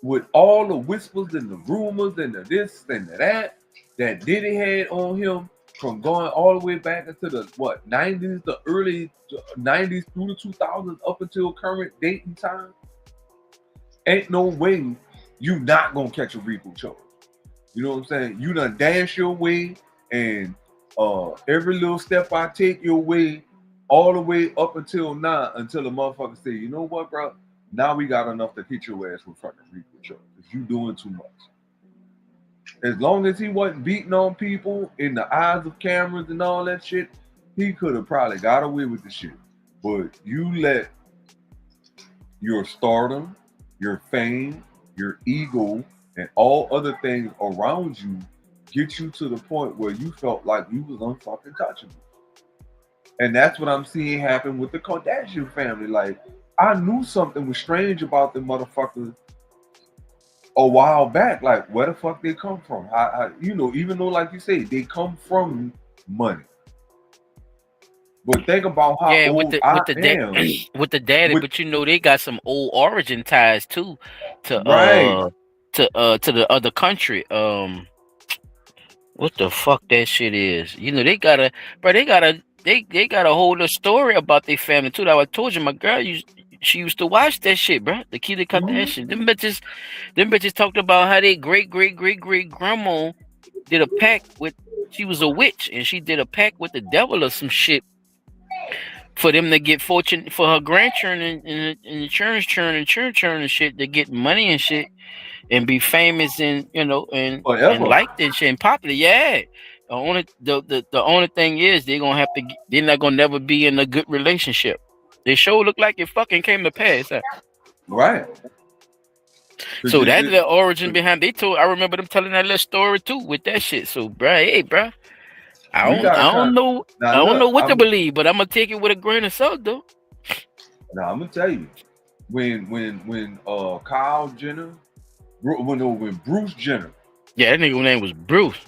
with all the whispers and the rumors and the this and the that Diddy had on him from going all the way back into the 90s, the early 90s through the 2000s up until current date and time, ain't no way you not gonna catch a RICO charge. You know what I'm saying? You done dash your way, and every little step I take your way, all the way up until now, until the motherfucker say, you know what, bro? Now we got enough to hit your ass with fucking RICO charge. You doing too much. As long as he wasn't beating on people in the eyes of cameras and all that shit, he could have probably got away with the shit. But you let your stardom, your fame, your ego, and all other things around you get you to the point where you felt like you was unfucking touchable. And that's what I'm seeing happen with the Kardashian family. Like, I knew something was strange about the motherfuckers a while back. Like, where the fuck they come from? You know, even though, like you say, they come from money. But think about how old I am. With the daddy, but you know they got some old origin ties too to right. to the other country. What the fuck that shit is? You know they got a whole other story about their family too. That I told you, my girl she used to watch that shit, bro. The Kim and Kardashian. Them bitches talked about how they great grandma did a pact with. She was a witch and she did a pact with the devil or some shit for them to get fortune for her grandchildren and insurance churn and shit to get money and shit and be famous and and liked and shit and popular. Yeah. The only thing is they're not gonna never be in a good relationship. They sure look like it fucking came to pass. Huh? Right. So that's the origin behind. I remember them telling that little story too with that shit. So, bruh, hey, bruh, I don't know what to believe, but I'm gonna take it with a grain of salt, though. Now I'm gonna tell you, when Kyle Jenner, when Bruce Jenner, yeah, that nigga name was Bruce.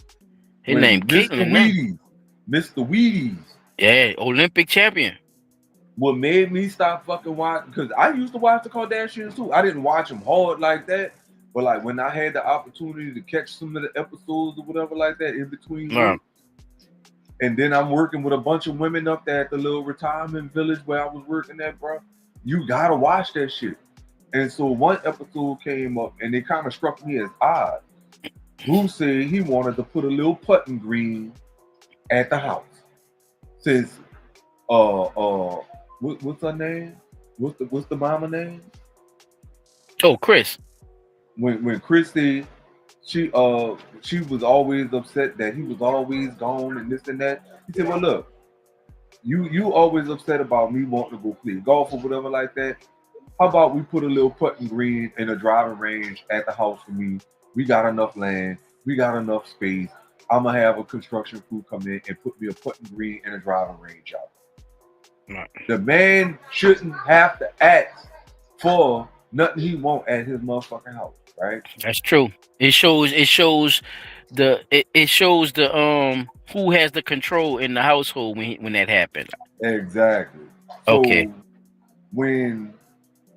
His name Mr. Wheaties, yeah, Olympic champion. What made me stop fucking watching, because I used to watch the Kardashians too. I didn't watch them hard like that, but like when I had the opportunity to catch some of the episodes or whatever like that in between. Right. And then I'm working with a bunch of women up there at the little retirement village where I was working at, bro. You gotta watch that shit. And so one episode came up and it kind of struck me as odd. Bruce said he wanted to put a little putting green at the house. Says, what's her name? What's the mama name? Oh, Kris. When Kris said she was always upset that he was always gone and this and that. He said, well, look, you always upset about me wanting to go play golf or whatever like that. How about we put a little putting green in a driving range at the house for me? We got enough land. We got enough space. I'm gonna have a construction crew come in and put me a putting green in a driving range out. The man shouldn't have to ask for nothing he want at his motherfucking house, right? That's true. It shows the who has the control in the household when that happened. Exactly. So Okay. when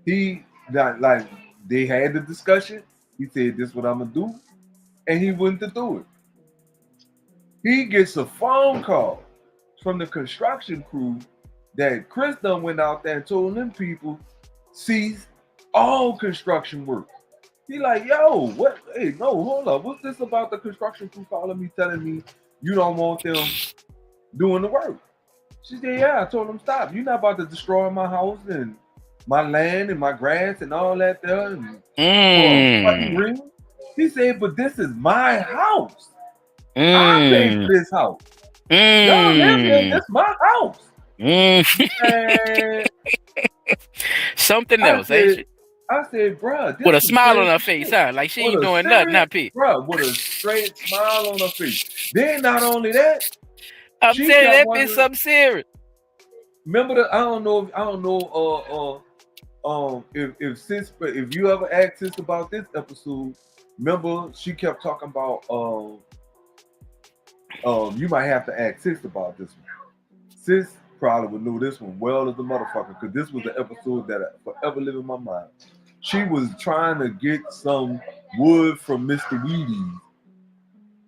he got like they had the discussion, he said, "This is what I'm gonna do," and he went to do it. He gets a phone call from the construction crew that Chris done went out there and told them people cease all construction work. He like, yo, what? Hey, no, hold up. What's this about the construction crew calling me, telling me you don't want them doing the work? She said, yeah, I told them stop. You're not about to destroy my house and my land and my grass and all that there. And, he said, but this is my house. I paid for this house. Y'all live here. This is my house. Something else, ain't she? I said, bro, with a smile on her face, huh? Like she ain't doing nothing, huh, P? Bro, with a straight smile on her face. Then not only that, I'm telling you, that bitch something serious. Remember I don't know if you ever asked sis about this episode. Remember she kept talking about you might have to ask sis about this one. Sis probably would know this one well as a motherfucker, because this was the episode that I forever live in my mind. She was trying to get some wood from Mr. Weedy,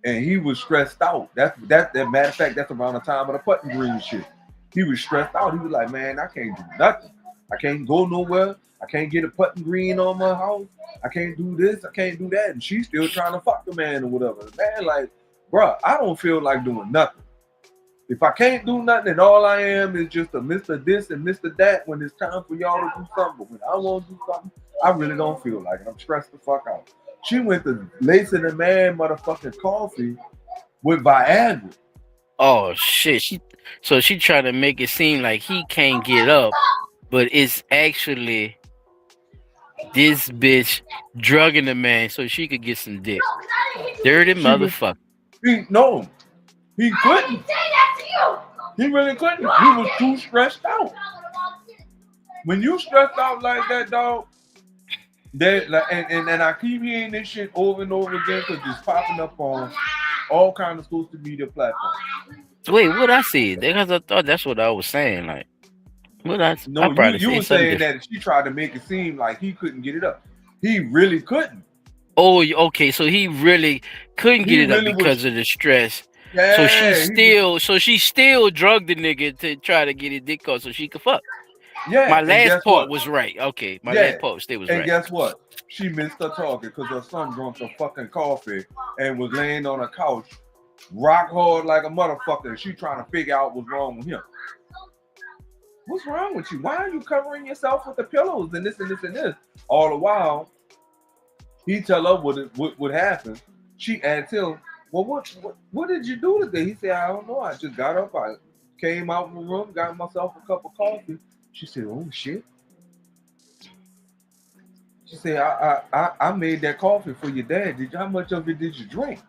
and he was stressed out. That matter of fact, that's around the time of the putting green shit. He was stressed out. He was like, man, I can't do nothing. I can't go nowhere. I can't get a putting green on my house. I can't do this. I can't do that. And she's still trying to fuck the man or whatever. The man like, bro, I don't feel like doing nothing. If I can't do nothing and all I am is just a Mr. This and Mr. That when it's time for y'all to do something, but when I want to do something, I really don't feel like it. I'm stressed the fuck out. She went to lacing the man motherfucking coffee with Viagra. Oh shit. She trying to make it seem like he can't get up, but it's actually this bitch drugging the man so she could get some dick. Dirty motherfucker. He couldn't. He really couldn't. He was too stressed out. When you stressed out like that, dog, that like, and I keep hearing this shit over and over again because it's popping up on all kinds of social media platforms. Wait, what I see? Because I thought that's what I was saying. Like, what I you were saying that she tried to make it seem like he couldn't get it up. He really couldn't. Oh, okay. So he really couldn't get it up because of the stress. Yeah, so she still drugged the nigga to try to get his dick off so she could fuck. Yeah. My last part was right. Okay. My last part still was right. And guess what? She missed her talking because her son drank some fucking coffee and was laying on a couch, rock hard like a motherfucker. And she trying to figure out what's wrong with him. What's wrong with you? Why are you covering yourself with the pillows and this and this and this? All the while, he tell her what happened. She asked him, well, what did you do today? He said, I don't know. I just got up. I came out in the room, got myself a cup of coffee. She said, oh, shit. She said, I made that coffee for your dad. How much of it did you drink?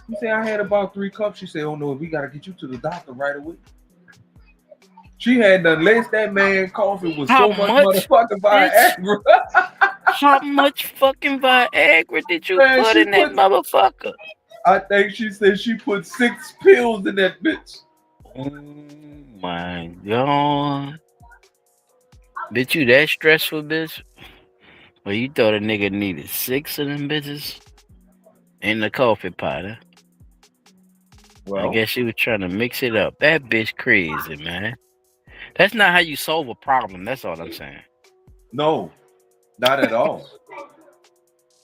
He said, I had about 3 cups. She said, oh, no, we got to get you to the doctor right away. She had done laced that man coffee with so much motherfucking Viagra. How much fucking Viagra did you put in that motherfucker? I think she said she put 6 pills in that bitch. Oh my God. Bitch, you that stressful, bitch? Well, you thought a nigga needed 6 of them bitches in the coffee pot, huh? Well, I guess she was trying to mix it up. That bitch crazy, man. That's not how you solve a problem. That's all I'm saying. No, not at all.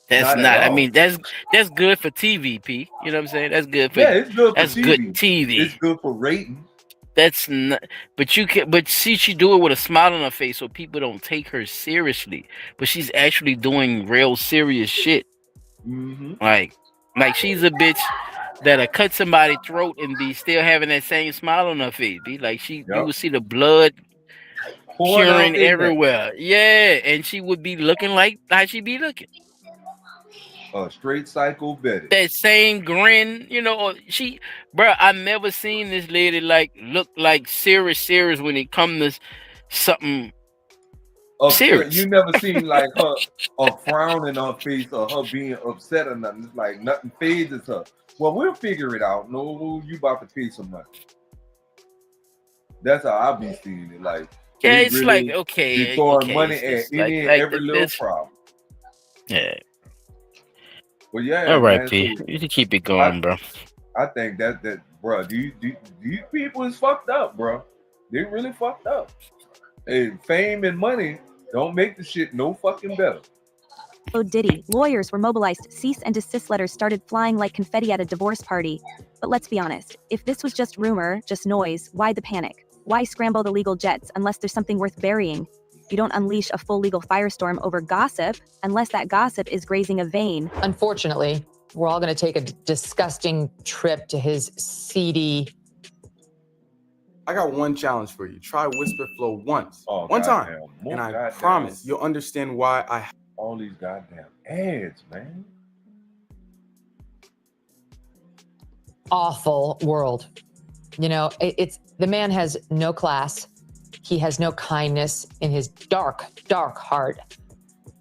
That's not I mean, that's good for TV, P. You know what I'm saying? That's good for it's good for that's TV. Good TV. It's good for ratings. That's not, but see, she do it with a smile on her face so people don't take her seriously. But she's actually doing real serious shit. Mm-hmm. Like she's a bitch that'll cut somebody's throat and be still having that same smile on her face. Be like you Yep. would see the blood Pouring out curing their neck. everywhere. Yeah, and she would be looking like how she be looking. Straight psycho Betty. That same grin, or bro. I never seen this lady look like serious when it comes to something serious. You never seen like her a frown in her face or her being upset or nothing. It's like nothing phases her. Well, we'll figure it out. No, you about to pay some money. That's how I be seeing it. Like, yeah, it's really like okay, throwing money at any and every little problem. Yeah. Well, yeah. All right, man, P. so You can keep it going, bro. I think that bro, these people is fucked up, bro. They really fucked up. Hey, fame and money don't make the shit no fucking better. Diddy, lawyers were mobilized. Cease and desist letters started flying like confetti at a divorce party. But let's be honest, if this was just rumor, just noise, why the panic? Why scramble the legal jets unless there's something worth burying? You don't unleash a full legal firestorm over gossip unless that gossip is grazing a vein. Unfortunately, we're all going to take a disgusting trip to his seedy. I got one challenge for you. Try Whisper Flow once. Oh, one time. More And I goddamn. promise you'll understand why I all these goddamn ads, man. Awful world. It's the man has no class. He has no kindness in his dark, dark heart.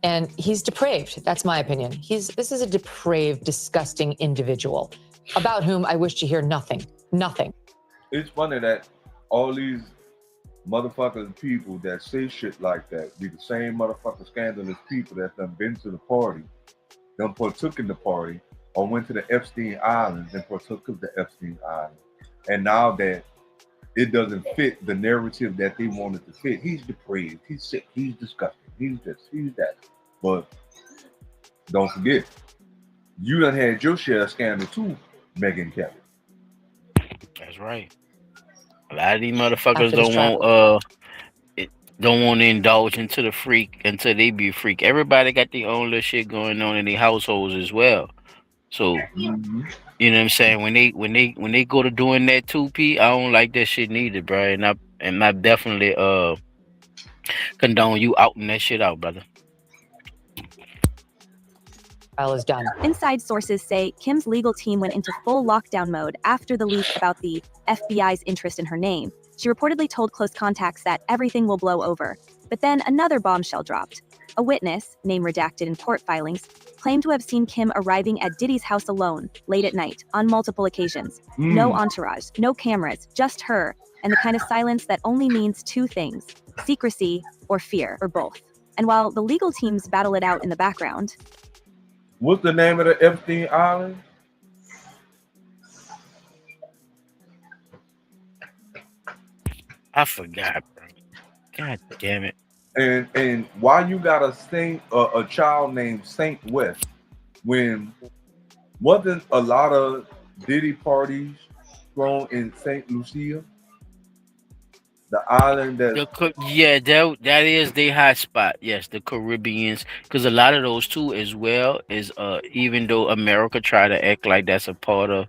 And he's depraved. That's my opinion. This is a depraved, disgusting individual about whom I wish to hear nothing. Nothing. It's funny that all these motherfuckers people that say shit like that be the same motherfucking scandalous people that done been to the party, done partook in the party, or went to the Epstein Islands and partook of the Epstein Islands. And now that it doesn't fit the narrative that they wanted to fit, he's depraved, he's sick, he's disgusting, he's this, he's that. But don't forget, you done had your share of scandal too, Meghan Kelly. That's right. A lot of these motherfuckers don't want to indulge into the freak until they be a freak. Everybody got their own little shit going on in their households as well. So you know what I'm saying? When they go to doing that 2P, I don't like that shit neither, bro. And I definitely condone you outing that shit out, brother. Is done. Inside sources say Kim's legal team went into full lockdown mode after the leak about the FBI's interest in her name. She reportedly told close contacts that everything will blow over. But then another bombshell dropped. A witness, name redacted in court filings, claimed to have seen Kim arriving at Diddy's house alone, late at night, on multiple occasions. No entourage, no cameras, just her, and the kind of silence that only means two things: secrecy or fear, or both. And while the legal teams battle it out in the background, what's the name of the Epstein Island? I forgot, bro. God damn it. And why you got a child named Saint West when wasn't a lot of Diddy parties thrown in St. Lucia? The island that that is the hot spot. Yes, the Caribbeans, because a lot of those too, as well, is even though America try to act like that's a part of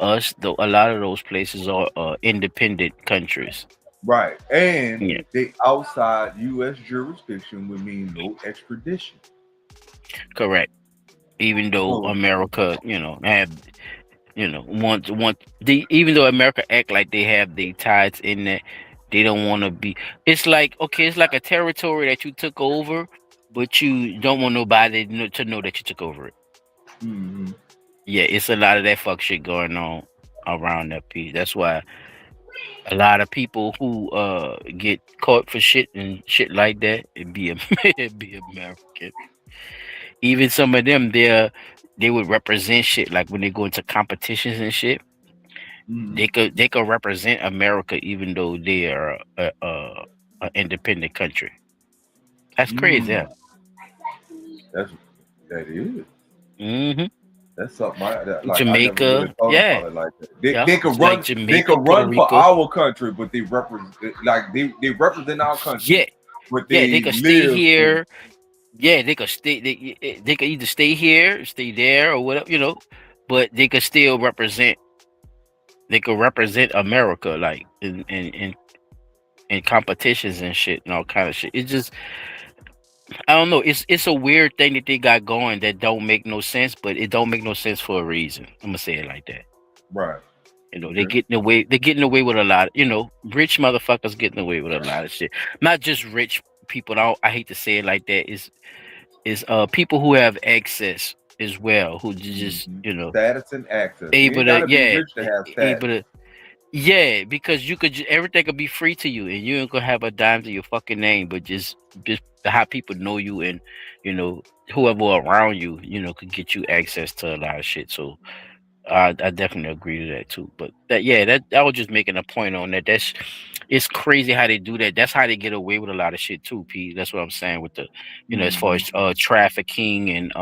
us, though a lot of those places are independent countries. Right, and they outside U.S. jurisdiction would mean no extradition. Correct. Even though America, have, even though America act like they have the ties in that. They don't want to be. It's like it's like a territory that you took over, but you don't want nobody to know that you took over it. Mm-hmm. Yeah, it's a lot of that fuck shit going on around that piece. That's why a lot of people who get caught for shit and shit like that, it'd be American. Even some of them, they would represent shit like when they go into competitions and shit. They could represent America even though they are an independent country. That's crazy. Yeah. That is. Mm-hmm. That's something Jamaica. I never really thought about it like that. They could run. Jamaica, they could run Puerto for our country, but they represent they represent our country. Yeah. But they could stay here. Yeah, they could stay. They could either stay here, stay there, or whatever. but they could still represent. They could represent America, like in competitions and shit and all kind of shit. It's just, I don't know. It's a weird thing that they got going that don't make no sense, but it don't make no sense for a reason. I'm gonna say it like that. Right. You know, they're getting away with a lot. Rich motherfuckers getting away with a lot of shit. Not just rich people. I hate to say it like that. Is people who have access as well, who just status and access. able You ain't gotta to be rich to have status. able to. Yeah, because everything could be free to you, and you ain't gonna have a dime to your fucking name, but just how people know you, and whoever around you, could get you access to a lot of shit. So I definitely agree to that too. But that was just making a point on that. It's crazy how they do that. That's how they get away with a lot of shit too, Pete. That's what I'm saying with the as far as trafficking and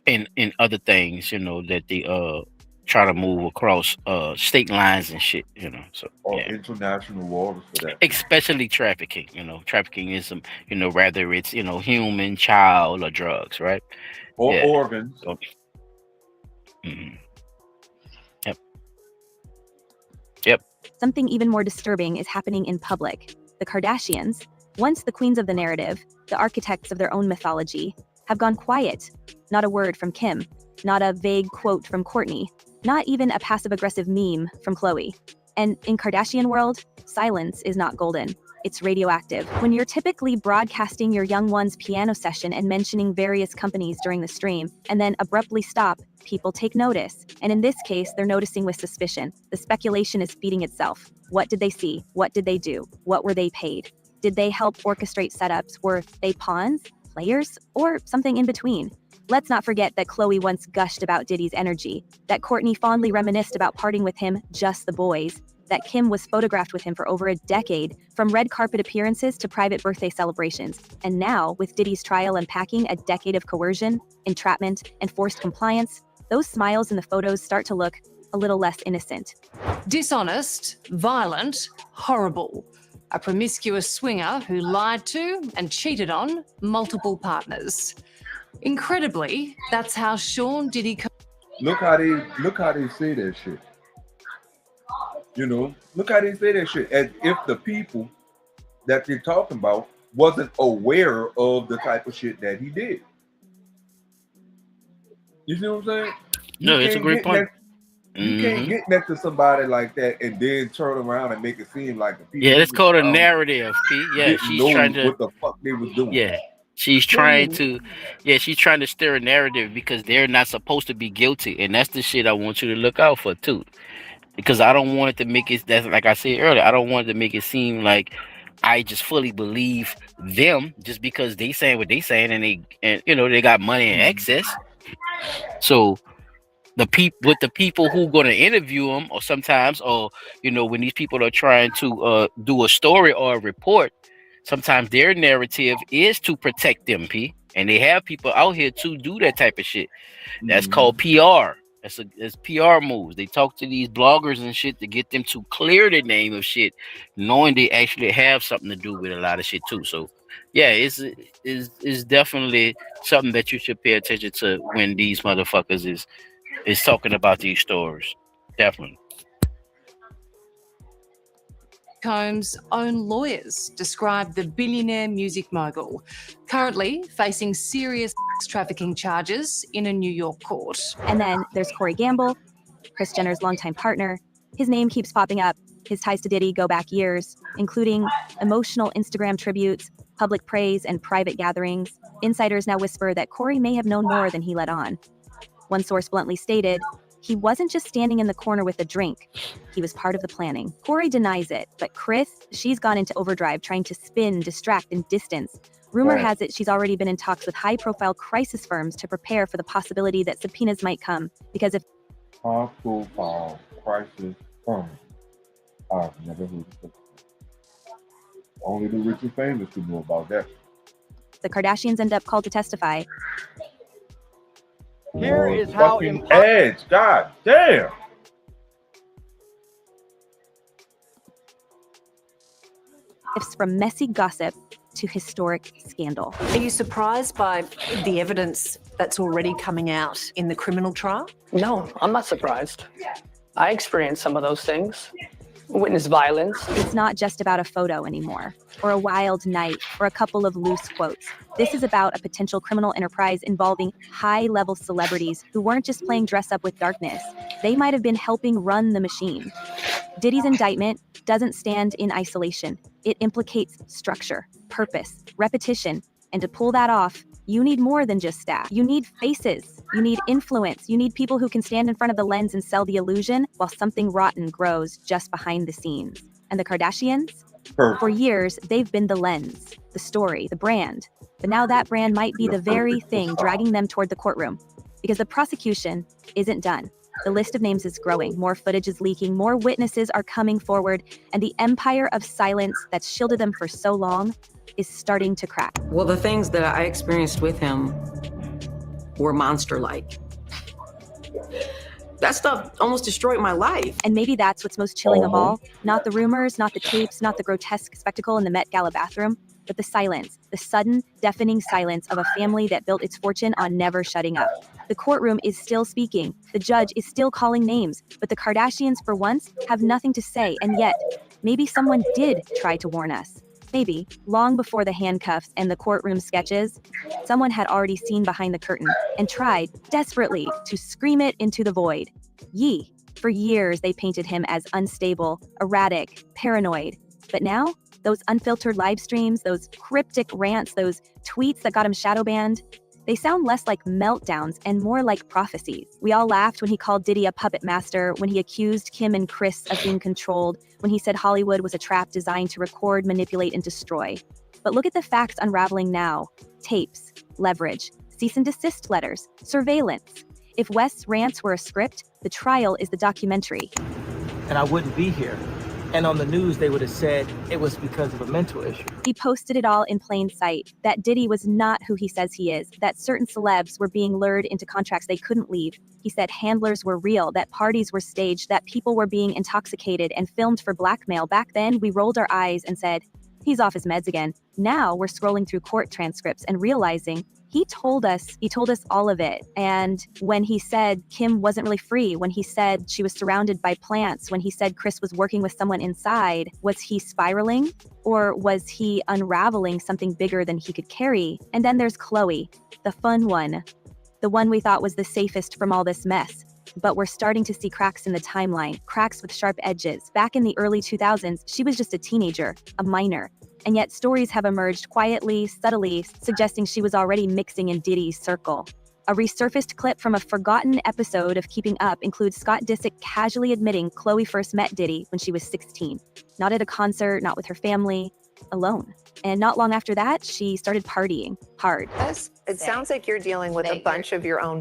and other things, that they try to move across state lines and shit, so or international waters for that. Especially trafficking. Trafficking is whether it's human, child, or drugs, right? Or organs. So, Yep. Something even more disturbing is happening in public. The Kardashians, once the queens of the narrative, the architects of their own mythology, have gone quiet. Not a word from Kim, not a vague quote from Kourtney, not even a passive-aggressive meme from Khloé. And in Kardashian world, silence is not golden. It's radioactive. When you're typically broadcasting your young one's piano session and mentioning various companies during the stream, and then abruptly stop, people take notice. And in this case, they're noticing with suspicion. The speculation is feeding itself. What did they see? What did they do? What were they paid? Did they help orchestrate setups? Were they pawns, players, or something in between? Let's not forget that Khloé once gushed about Diddy's energy, that Kourtney fondly reminisced about partying with him, just the boys, that Kim was photographed with him for over a decade, from red carpet appearances to private birthday celebrations. And now, with Diddy's trial unpacking a decade of coercion, entrapment, and forced compliance, those smiles in the photos start to look a little less innocent. Dishonest, violent, horrible. A promiscuous swinger who lied to and cheated on multiple partners. Incredibly, that's how Sean Diddy. Look how they say that shit. Look how they say that shit. As if the people that they're talking about wasn't aware of the type of shit that he did. You see what I'm saying? No, it's a great point. You can't get next to somebody like that and then turn around and make it seem like the people. Yeah, it's called a narrative, Pete. Yeah, she's trying to. What the fuck they was doing? Yeah. She's trying to stir a narrative because they're not supposed to be guilty. And that's the shit I want you to look out for too. Because I don't want it to make it, that's like I said earlier, I don't want it to make it seem like I just fully believe them just because they saying what they saying and they got money and access. So the people who gonna interview them or sometimes when these people are trying to do a story or a report, sometimes their narrative is to protect them, P. And they have people out here to do that type of shit. That's called PR. That's PR moves. They talk to these bloggers and shit to get them to clear the name of shit, knowing they actually have something to do with a lot of shit too. So, yeah, it's definitely something that you should pay attention to when these motherfuckers is talking about these stories. Definitely. Combs' own lawyers describe the billionaire music mogul, currently facing serious trafficking charges in a New York court. And then there's Corey Gamble, Kris Jenner's longtime partner. His name keeps popping up. His ties to Diddy go back years, including emotional Instagram tributes, public praise, and private gatherings. Insiders now whisper that Corey may have known more than he let on. One source bluntly stated, he wasn't just standing in the corner with a drink. He was part of the planning. Corey denies it, but Kris, she's gone into overdrive trying to spin, distract, and distance. Rumor has it she's already been in talks with high-profile crisis firms to prepare for the possibility that subpoenas might come. Because if high-profile crisis firms, I've never heard of it. Only the rich and famous who know about that. The Kardashians end up called to testify. Here is how Edge, god damn. It's from messy gossip to historic scandal. Are you surprised by the evidence that's already coming out in the criminal trial? No, I'm not surprised. I experienced some of those things. Witness violence. It's not just about a photo anymore, or a wild night, or a couple of loose quotes. This is about a potential criminal enterprise involving high-level celebrities who weren't just playing dress up with darkness. They might have been helping run the machine. Diddy's indictment doesn't stand in isolation. It implicates structure, purpose, repetition, and to pull that off, you need more than just staff. You need faces. You need influence. You need people who can stand in front of the lens and sell the illusion while something rotten grows just behind the scenes. And the Kardashians? For years, they've been the lens, the story, the brand. But now that brand might be the very thing dragging them toward the courtroom. Because the prosecution isn't done. The list of names is growing, more footage is leaking, more witnesses are coming forward, and the empire of silence that's shielded them for so long is starting to crack. Well, the things that I experienced with him were monster-like. That stuff almost destroyed my life. And maybe that's what's most chilling of all. Not the rumors, not the tapes, not the grotesque spectacle in the Met Gala bathroom, but the silence, the sudden, deafening silence of a family that built its fortune on never shutting up. The courtroom is still speaking, the judge is still calling names, but the Kardashians, for once, have nothing to say, and yet, maybe someone did try to warn us. Maybe, long before the handcuffs and the courtroom sketches, someone had already seen behind the curtain and tried, desperately, to scream it into the void. For years, they painted him as unstable, erratic, paranoid. But now, those unfiltered live streams, those cryptic rants, those tweets that got him shadow banned, they sound less like meltdowns and more like prophecies. We all laughed when he called Diddy a puppet master, when he accused Kim and Kris of being controlled, when he said Hollywood was a trap designed to record, manipulate, and destroy. But look at the facts unraveling now. Tapes, leverage, cease and desist letters, surveillance. If West's rants were a script, the trial is the documentary. And I wouldn't be here. And on the news, they would have said it was because of a mental issue. He posted it all in plain sight, that Diddy was not who he says he is, that certain celebs were being lured into contracts they couldn't leave. He said handlers were real, that parties were staged, that people were being intoxicated and filmed for blackmail. Back then, we rolled our eyes and said, he's off his meds again. Now we're scrolling through court transcripts and realizing he told us all of it. And when he said Kim wasn't really free, when he said she was surrounded by plants, when he said Kris was working with someone inside, was he spiraling? Or was he unraveling something bigger than he could carry? And then there's Khloé, the fun one, the one we thought was the safest from all this mess. But we're starting to see cracks in the timeline, cracks with sharp edges. Back in the early 2000s, she was just a teenager, a minor. And yet stories have emerged quietly, subtly, suggesting she was already mixing in Diddy's circle. A resurfaced clip from a forgotten episode of Keeping Up includes Scott Disick casually admitting Khloé first met Diddy when she was 16. Not at a concert, not with her family, alone. And not long after that, she started partying hard. It sounds like you're dealing with a bunch of your own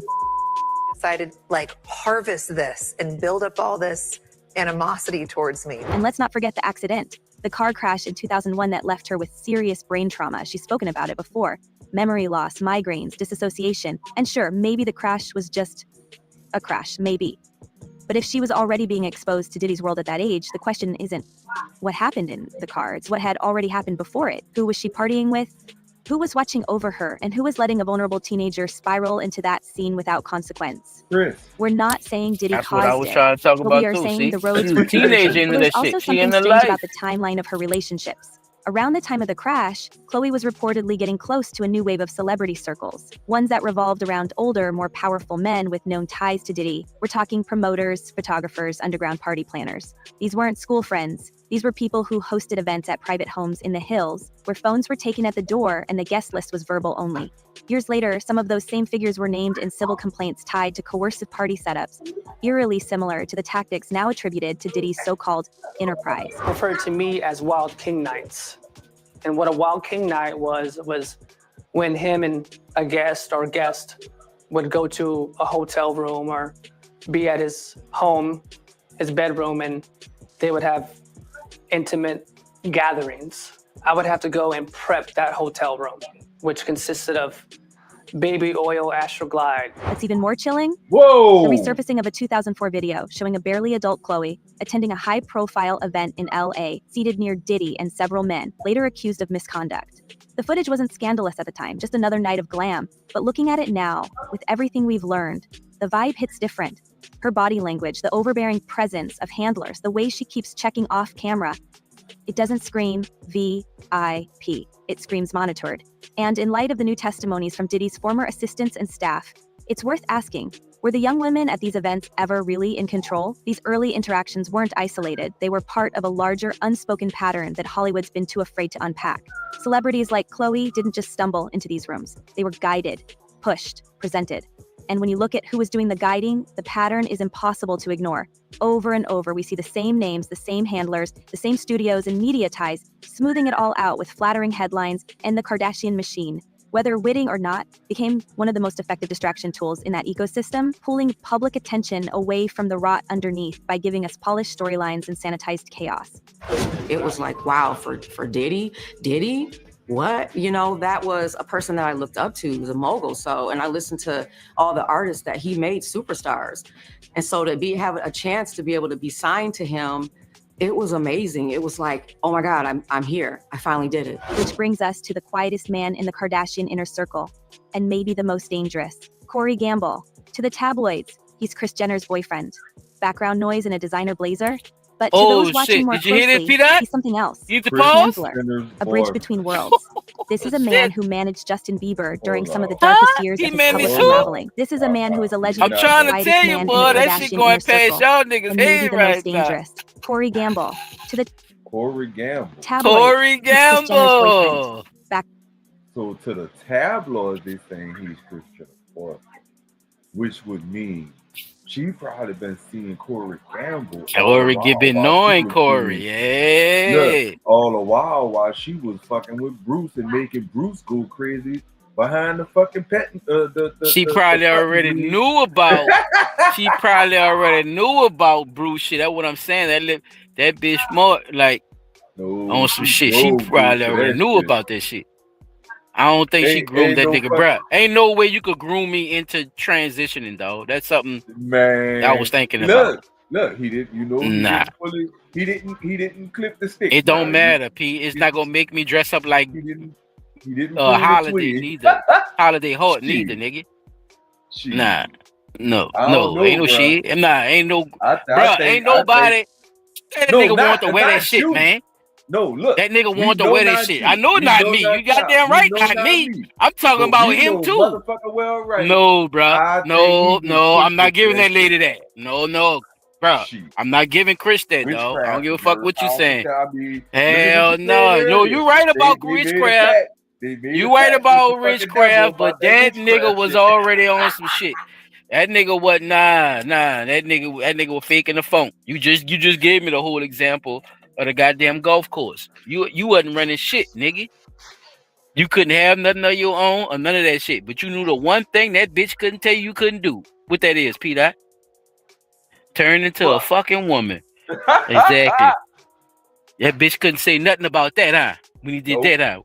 decided, like, harvest this and build up all this animosity towards me. And let's not forget the accident. The car crash in 2001 that left her with serious brain trauma. She's spoken about it before. Memory loss, migraines, disassociation. And sure, maybe the crash was just a crash, maybe. But if she was already being exposed to Diddy's world at that age, the question isn't what happened in the car, it's what had already happened before it. Who was she partying with? Who was watching over her? And who was letting a vulnerable teenager spiral into that scene without consequence? Chris. We're not saying Diddy That's caused what I was it, trying to talk but about we are too. saying See, the roads she's were a teenager diverging. into There's that also shit. She in something the strange life. about the timeline of her relationships. Around the time of the crash, Khloé was reportedly getting close to a new wave of celebrity circles, ones that revolved around older, more powerful men with known ties to Diddy. We're talking promoters, photographers, underground party planners. These weren't school friends. These were people who hosted events at private homes in the hills, where phones were taken at the door and the guest list was verbal only. Years later, some of those same figures were named in civil complaints tied to coercive party setups, eerily similar to the tactics now attributed to Diddy's so-called enterprise. Referred to me as Wild King Nights. And what a Wild King Night was when him and a guest would go to a hotel room or be at his home, his bedroom, and they would have intimate gatherings. I would have to go and prep that hotel room, which consisted of baby oil Astroglide. What's even more chilling? Whoa! The resurfacing of a 2004 video showing a barely adult Khloé attending a high-profile event in LA, seated near Diddy and several men, later accused of misconduct. The footage wasn't scandalous at the time, just another night of glam. But looking at it now, with everything we've learned, the vibe hits different. Her body language, the overbearing presence of handlers, the way she keeps checking off camera, it doesn't scream VIP. It screams monitored. And in light of the new testimonies from Diddy's former assistants and staff, it's worth asking, were the young women at these events ever really in control? These early interactions weren't isolated. They were part of a larger, unspoken pattern that Hollywood's been too afraid to unpack. Celebrities like Khloé didn't just stumble into these rooms. They were guided, pushed, presented. And when you look at who was doing the guiding, the pattern is impossible to ignore. Over and over, we see the same names, the same handlers, the same studios and media ties, smoothing it all out with flattering headlines, and the Kardashian machine, whether witting or not, became one of the most effective distraction tools in that ecosystem, pulling public attention away from the rot underneath by giving us polished storylines and sanitized chaos. It was like, wow, for Diddy? What? You know, that was a person that I looked up to, was a mogul. So, and I listened to all the artists that he made superstars. And so to have a chance to be able to be signed to him, it was amazing. It was like, oh my God, I'm here. I finally did it. Which brings us to the quietest man in the Kardashian inner circle, and maybe the most dangerous, Corey Gamble. To the tabloids, he's Kris Jenner's boyfriend. Background noise in a designer blazer. But to those watching more closely, he's something else. A handler, a bridge between worlds. This is a man who managed Justin Bieber during some of the darkest years of his public unraveling. This is a man who is allegedly I'm trying to tell you, man boy, in the that shit Kardashian going inner past circle, y'all niggas' and maybe head the right most now. dangerous, Corey Gamble. To the Corey Gamble. tabloids, Corey he's Kris Jenner's Gamble. boyfriend. Back So to the tabloids, they saying he's Kris Jenner's boyfriend, which would mean she probably been seeing Corey Gamble. Corey been knowing Corey, yeah. All the while she was fucking with Bruce and making Bruce go crazy behind the fucking pet. She probably already knew about. She probably already knew about Bruce shit. That's what I'm saying. That bitch smart, like on some shit. She probably already knew about that shit. I don't think she groomed that nigga, bruh. Ain't no way you could groom me into transitioning, though. That's something I was thinking about. Look, he didn't. You know, he didn't clip the stick. It don't matter, P. It's not gonna make me dress up like holiday neither. Holiday Heart neither, nigga. Nah, no, ain't no shit. Ain't no, bruh. Ain't nobody. That nigga want to wear that shit, man. No, look. That nigga want to wear that shit. I know not me. You goddamn right, not me. I'm talking about him too. No, bro. No, I'm not giving that lady that. No, bro. I'm not giving Kris that, dog. I don't give a fuck what you saying. Hell no. No, you right about witchcraft. You right about witchcraft, but that nigga was already on some shit. That nigga was nah. That nigga was faking the phone. You just gave me the whole example of the goddamn golf course. You wasn't running shit, nigga. You couldn't have nothing of your own or none of that shit. But you knew the one thing that bitch couldn't tell you couldn't do. What that is, P-Dot? Turn into a fucking woman. Exactly. That bitch couldn't say nothing about that, huh? When he did that, huh?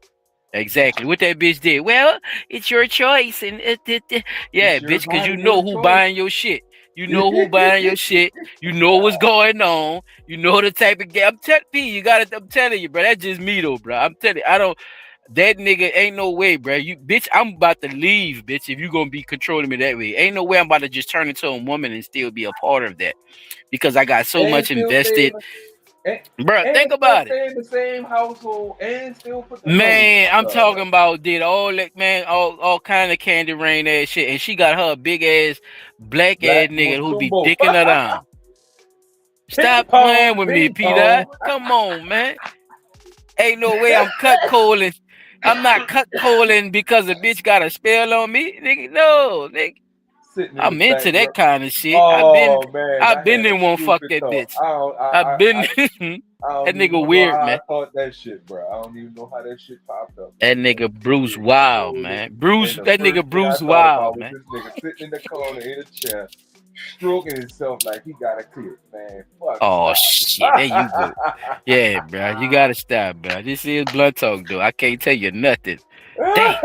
Exactly. What that bitch did. Well, it's your choice. And yeah, bitch, because you know who buying your shit. You know who buying your shit. You know what's going on. You know the type of game. I'm telling you, bro. That's just me, though, bro. I'm telling you, that nigga ain't no way, bro. Bitch, I'm about to leave, bitch, if you gonna be controlling me that way. Ain't no way I'm about to just turn into a woman and still be a part of that. Because I got so much invested. Bro, think about it. Stay in the same household and still put the man, I'm talking about did all that, man, all kind of candy rain ass shit, and she got her big ass black ass nigga who be dicking her down. Stop playing with me, Peter. Come on, man. Ain't no way I'm cut calling. I'm not cut calling because a bitch got a spell on me, nigga. No, nigga. I'm into that kind of shit. I've been in one fuck that bitch. I've been that nigga weird, man. I thought that shit, bro. I don't even know how that shit popped up. That nigga Bruce Wild, man. That nigga Bruce Wild, man. This nigga sitting in the corner in a chair, stroking himself like he got a clip, man. Fuck. Oh shit, there you go. Yeah, bro. You gotta stop, bro. This is blunt talk, though. I can't tell you nothing. Damn.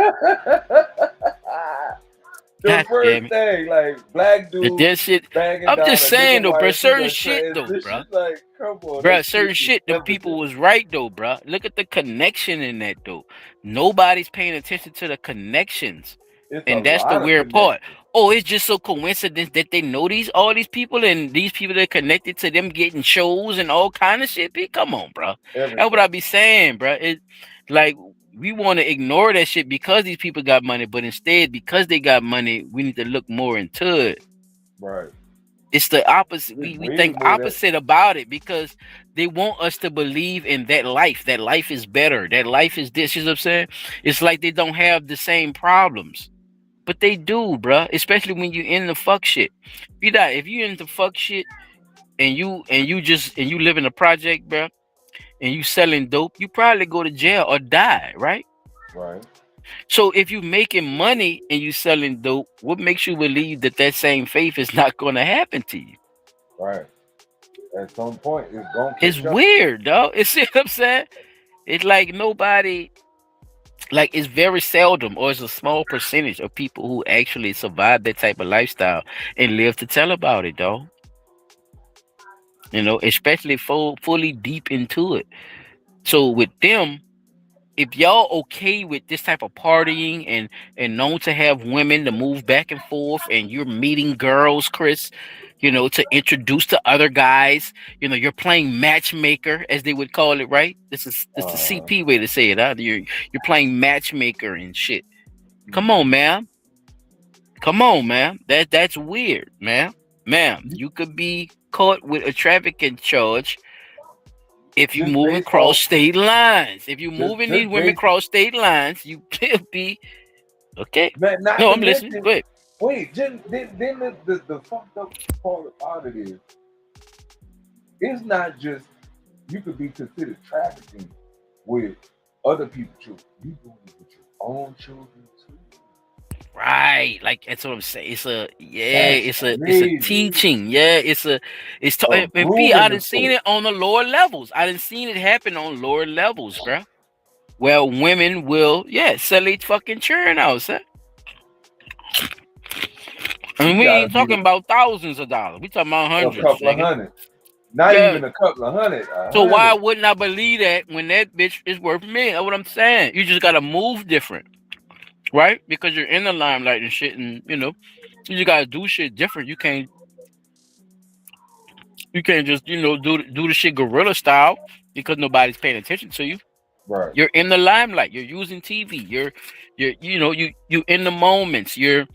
The God damn first it. thing, like black But dude that shit, banging I'm down just a saying nigga though, bro. wife in Certain a shit though, bro. transition. Like, come on, Bruh, that certain shit, them people was right though, bruh. Look at the connection in that though. Nobody's paying attention to the connections. It's And a that's the lot of weird part. Oh, it's just so coincidence that they know all these people and these people that are connected to them getting shows and all kind of shit. Come on, bro. That's what I be saying, bro. It like we want to ignore that shit because these people got money, but instead, because they got money, we need to look more into it. Right. It's the opposite. We way think more opposite about it because they want us to believe in that life. That life is better. That life is this. You know what I'm saying? It's like they don't have the same problems. But they do, bruh. Especially when you in the fuck shit. If you into fuck shit and you live in a project, bruh, and you selling dope, you probably go to jail or die, right? Right. So if you making money and you selling dope, what makes you believe that same faith is not going to happen to you? Right. At some point, it's going to It's weird, dog. You see what I'm saying? It's like nobody, like it's very seldom or it's a small percentage of people who actually survive that type of lifestyle and live to tell about it, dog. You know, especially fully deep into it. So with them, if y'all okay with this type of partying and known to have women to move back and forth and you're meeting girls, Chris, you know, to introduce to other guys, you know, you're playing matchmaker as they would call it, right? This is the CP way to say it. Huh? You're playing matchmaker and shit. Come on, man. Come on, man. That's weird, man. Ma'am, you could be caught with a trafficking charge if you move across state lines. If you moving these women across state lines, you could be okay. Man, No, I'm listening. Go ahead. Wait, then the fucked up part about it is, it's not just you could be considered trafficking with other people's children. You doing it with your own children too. Right, like that's what I'm saying. It's a teaching. Yeah, and P, I done seen it on the lower levels. I done seen it happen on lower levels, bro. Well, women will, sell each fucking churn out, sir. And we ain't talking about thousands of dollars. We talking about hundreds. A couple of hundred. Not even a couple of hundred. So why wouldn't I believe that when that bitch is worth me? That's what I'm saying. You just gotta move different, right? Because you're in the limelight and shit, and you know, you just gotta do shit different. You can't just do the shit guerrilla style because nobody's paying attention to you. Right. You're in the limelight. You're using TV. You're in the moments. You're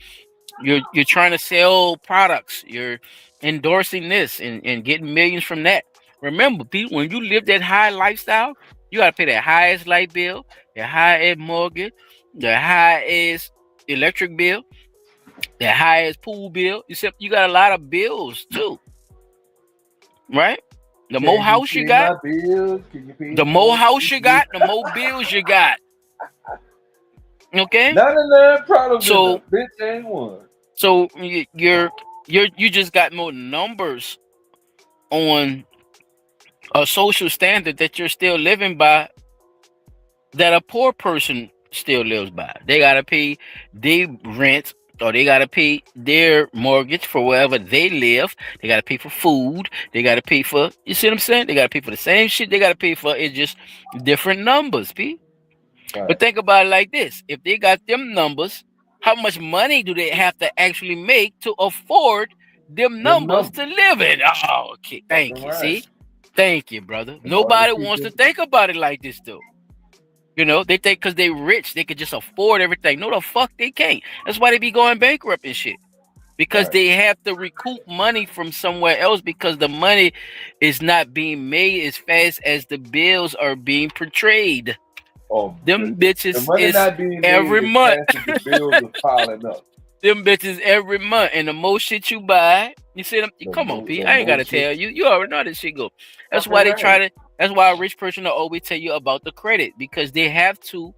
trying to sell products. You're endorsing this and getting millions from that. Remember, people, when you live that high lifestyle, you gotta pay that highest light bill, the highest mortgage, the highest electric bill, the highest pool bill. Except you got a lot of bills too, right? The more house you got, the more house you got, the more bills you got. Okay. None of that problems. So bitch ain't one. So you just got more numbers on a social standard that you're still living by that a poor person still lives by. They gotta pay their rent or they gotta pay their mortgage for wherever they live. They gotta pay for food. They gotta pay for, you see what I'm saying? They gotta pay for the same shit they gotta pay for. It's just different numbers, P. Right. But think about it like this. If they got them numbers, how much money do they have to actually make to afford them numbers to live in? Oh, okay. Thank you. Right. See? Thank you, brother. Nobody wants to think about it like this, though. You know, they think because they rich, they could just afford everything. No, the fuck they can't. That's why they be going bankrupt and shit. Because they have to recoup money from somewhere else because the money is not being made as fast as the bills are being portrayed. Them bitches is every month. The bills are piling up. Them bitches every month, and the more shit you buy, you see them. Come on, P. I ain't gotta tell you. You already know how this shit go. That's why they try to. That's why a rich person will always tell you about the credit because they have to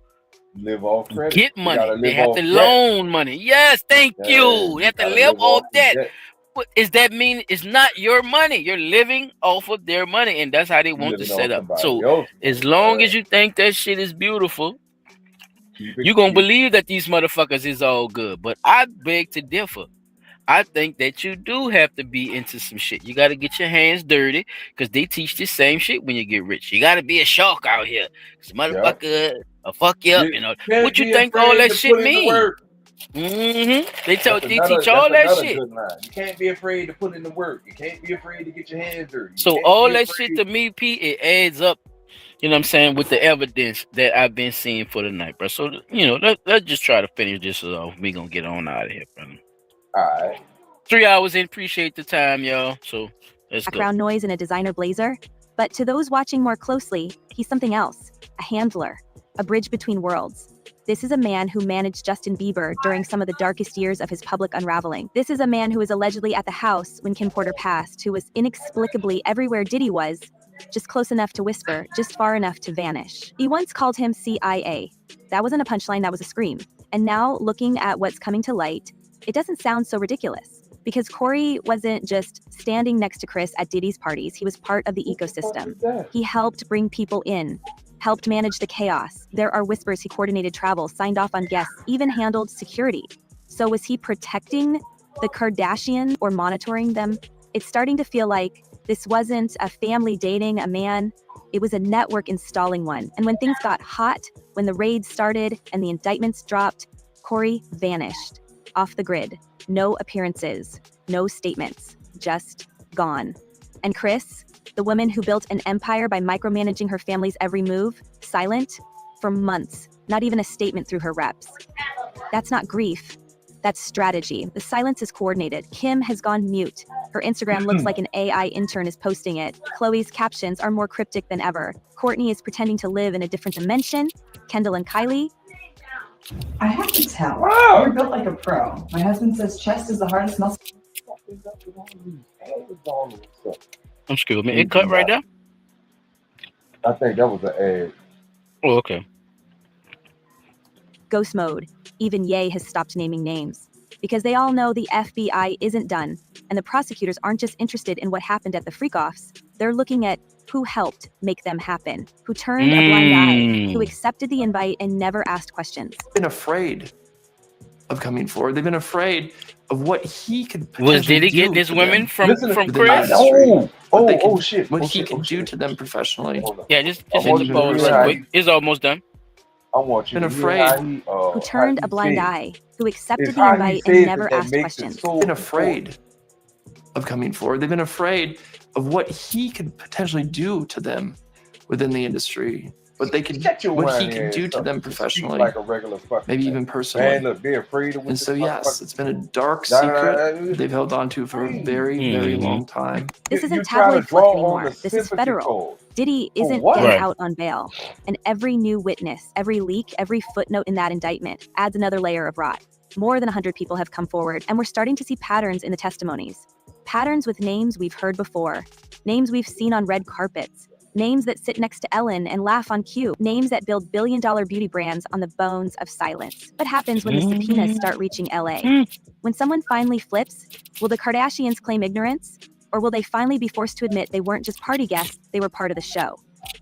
live off credit. Get money. They have to loan money. Yes, thank you. They have to live off debt. But does that mean it's not your money? You're living off of their money, and that's how they want to set up. So as long as you think that shit is beautiful, You're going to believe that these motherfuckers is all good. But I beg to differ. I think that you do have to be into some shit. You got to get your hands dirty because they teach the same shit when you get rich. You got to be a shark out here. Cause motherfucker will fuck you up. You know what you think all that shit mean? They teach all that shit. Good line. You can't be afraid to put in the work. You can't be afraid to get your hands dirty. So all that shit to me, Pete, it adds up. You know what I'm saying, with the evidence that I've been seeing for the night, bro. So let's just try to finish this off. We gonna get on out of here, brother. All right. 3 hours in. Appreciate the time, y'all. So let's go. Background noise in a designer blazer. But to those watching more closely, he's something else. A handler. A bridge between worlds. This is a man who managed Justin Bieber during some of the darkest years of his public unraveling. This is a man who was allegedly at the house when Kim Porter passed, who was inexplicably everywhere Diddy was, just close enough to whisper, just far enough to vanish. He once called him CIA. That wasn't a punchline, that was a scream. And now, looking at what's coming to light, it doesn't sound so ridiculous. Because Corey wasn't just standing next to Kris at Diddy's parties, he was part of the ecosystem. He helped bring people in, helped manage the chaos. There are whispers he coordinated travel, signed off on guests, even handled security. So was he protecting the Kardashian or monitoring them? It's starting to feel like this wasn't a family dating a man, it was a network installing one. And when things got hot, when the raids started and the indictments dropped, Corey vanished. Off the grid. No appearances, no statements, just gone. And Kris, the woman who built an empire by micromanaging her family's every move, silent for months, not even a statement through her reps. That's not grief, that's strategy. The silence is coordinated. Kim has gone mute. Her Instagram looks like an AI intern is posting it. Khloé's captions are more cryptic than ever. Kourtney is pretending to live in a different dimension. Kendall and Kylie, I have to tell. Wow. You're built like a pro. My husband says chest is the hardest muscle. I'm screwed, man. It cut right there? I think that was an ad. Oh, okay. ghost mode. Even Ye has stopped naming names. Because they all know the FBI isn't done, and the prosecutors aren't just interested in what happened at the freak-offs. They're looking at who helped make them happen, who turned a blind eye, who accepted the invite and never asked questions. Been afraid of coming forward. They've been afraid of what he could was Diddy getting this women from Kris? Shit! What he could do to them professionally. Yeah, just hit the pause real quick. It's almost done. I want you been to afraid. Who turned a blind eye, who accepted the invite and never asked questions. Been afraid of coming forward. They've been afraid of what he could potentially do to them within the industry. What they could, what he could do to them professionally, like a regular maybe even personally. Man, look, be afraid of. And so, yes, it's been a dark secret they've held on to for a very, very long time. This isn't tabloid fluff anymore. This is federal. Diddy isn't getting out on bail. And every new witness, every leak, every footnote in that indictment adds another layer of rot. More than 100 people have come forward, and we're starting to see patterns in the testimonies. Patterns with names we've heard before, names we've seen on red carpets, names that sit next to Ellen and laugh on cue, names that build billion-dollar beauty brands on the bones of silence. What happens when the subpoenas start reaching LA? When someone finally flips, will the Kardashians claim ignorance? Or will they finally be forced to admit they weren't just party guests, they were part of the show?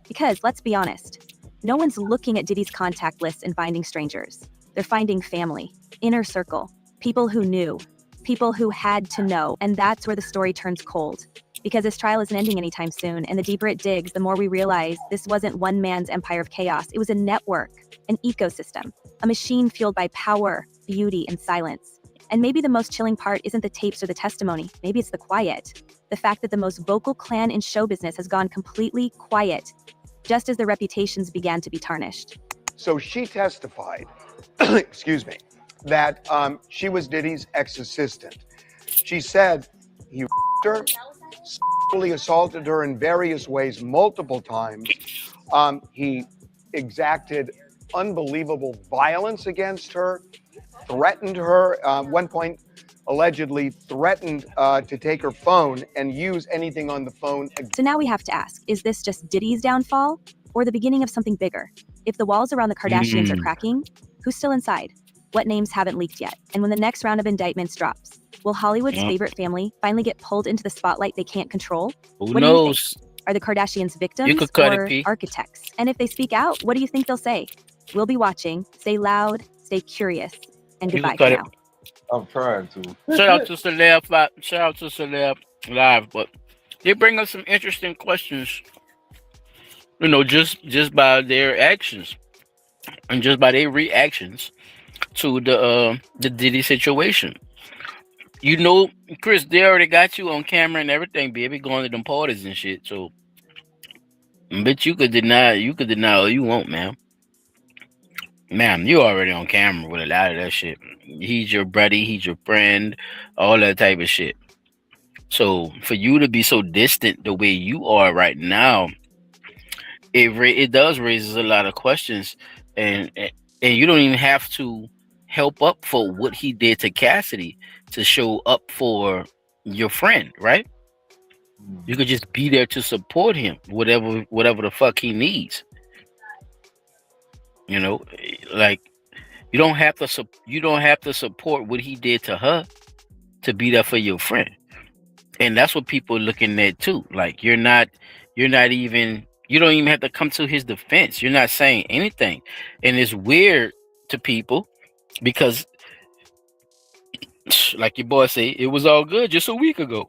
Because, let's be honest, no one's looking at Diddy's contact lists and finding strangers. They're finding family, inner circle, people who knew, people who had to know, and that's where the story turns cold. Because this trial isn't ending anytime soon, and the deeper it digs, the more we realize this wasn't one man's empire of chaos. It was a network, an ecosystem, a machine fueled by power, beauty, and silence. And maybe the most chilling part isn't the tapes or the testimony. Maybe it's the quiet. The fact that the most vocal clan in show business has gone completely quiet, just as their reputations began to be tarnished. So she testified, excuse me, that she was Diddy's ex-assistant. She said he her, sexually assaulted her in various ways multiple times. He exacted unbelievable violence against her, threatened her, one point allegedly threatened to take her phone and use anything on the phone. So now we have to ask, is this just Diddy's downfall or the beginning of something bigger? If the walls around the Kardashians are cracking, who's still inside? What names haven't leaked yet? And when the next round of indictments drops, will Hollywood's favorite family finally get pulled into the spotlight they can't control? Who knows? Are the Kardashians victims You could cut or it, P. architects? And if they speak out, what do you think they'll say? We'll be watching. Stay loud, stay curious, and You can goodbye for cut it. now. I'm trying to. Shout out to Celeb Live, but they bring us some interesting questions. You know, just by their actions and just by their reactions to the Diddy situation. You know, Chris, they already got you on camera and everything, baby, going to them parties and shit. So, but you could deny all you want, ma'am. Ma'am, you already on camera with a lot of that shit. He's your buddy, he's your friend, all that type of shit. So for you to be so distant the way you are right now, it does raises a lot of questions, and you don't even have to help up for what he did to Cassidy to show up for your friend, right? You could just be there to support him, whatever the fuck he needs. You know, like you don't have to support what he did to her to be there for your friend, and that's what people are looking at too. Like you don't even have to come to his defense. You're not saying anything, and it's weird to people because, like your boy say, it was all good just a week ago.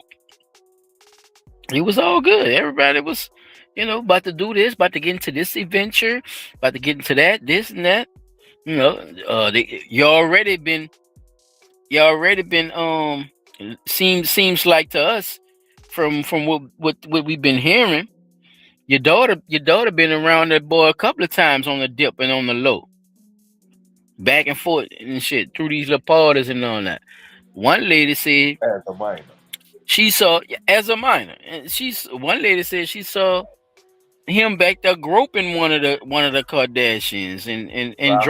It was all good. Everybody was, about to do this, about to get into this adventure, about to get into that, this and that. You already been seems like to us from what we've been hearing. Your daughter been around that boy a couple of times on the dip and on the low, back and forth and shit through these little parties and all that. One lady said As a minor. She saw as a minor, and one lady said she saw him back there groping one of the Kardashians and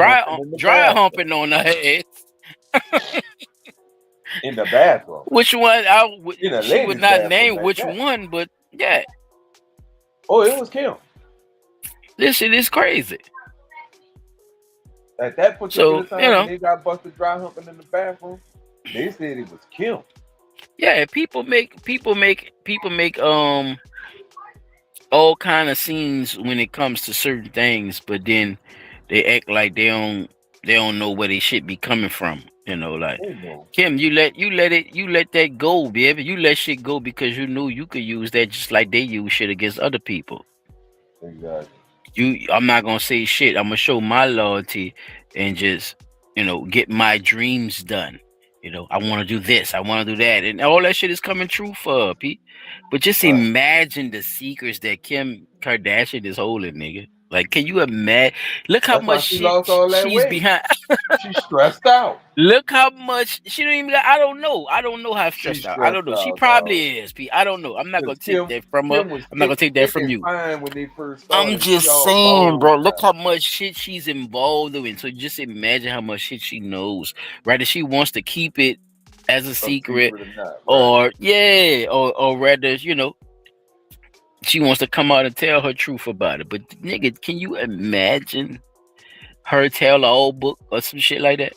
dry humping on her head. In the bathroom. Which one? She would not name which one, but yeah. Oh, it was Kim. This shit is crazy. At that particular time, when they got busted dry humping in the bathroom, they said it was Kim. Yeah, people make all kind of scenes when it comes to certain things, but then they act like they don't know where they shit be coming from. Like Kim, you let that go, baby. You let shit go because you knew you could use that just like they use shit against other people. Exactly. I'm not gonna say shit. I'm gonna show my loyalty and just get my dreams done. I want to do this, I want to do that, and all that shit is coming true for her, Pete. But just imagine the secrets that Kim Kardashian is holding, nigga. Like, can you imagine? Look how much shit she's behind. She's stressed out. Look how much she don't even. I don't know how stressed out. I don't know. She probably is, Pete. I don't know. I'm not gonna take that from her. I'm not gonna take that from you. I'm just saying, bro. Look how much shit she's involved in. So just imagine how much shit she knows. Rather she wants to keep it as a secret, or rather, she wants to come out and tell her truth about it. But nigga, can you imagine her tell the whole book or some shit like that?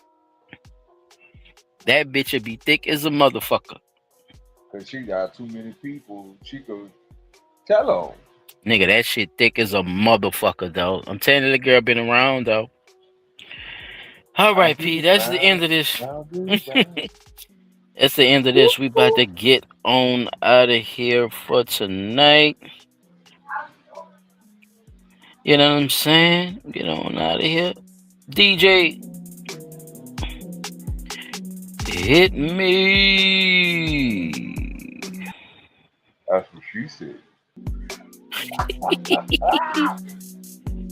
That bitch would be thick as a motherfucker. Cause she got too many people she could tell on. Nigga, that shit thick as a motherfucker, though. I'm telling you, the girl been around, though. All right, P, that's the end of this. That's the end of this. We about to get on out of here for tonight. You know what I'm saying? Get on out of here. DJ, hit me. That's what she said.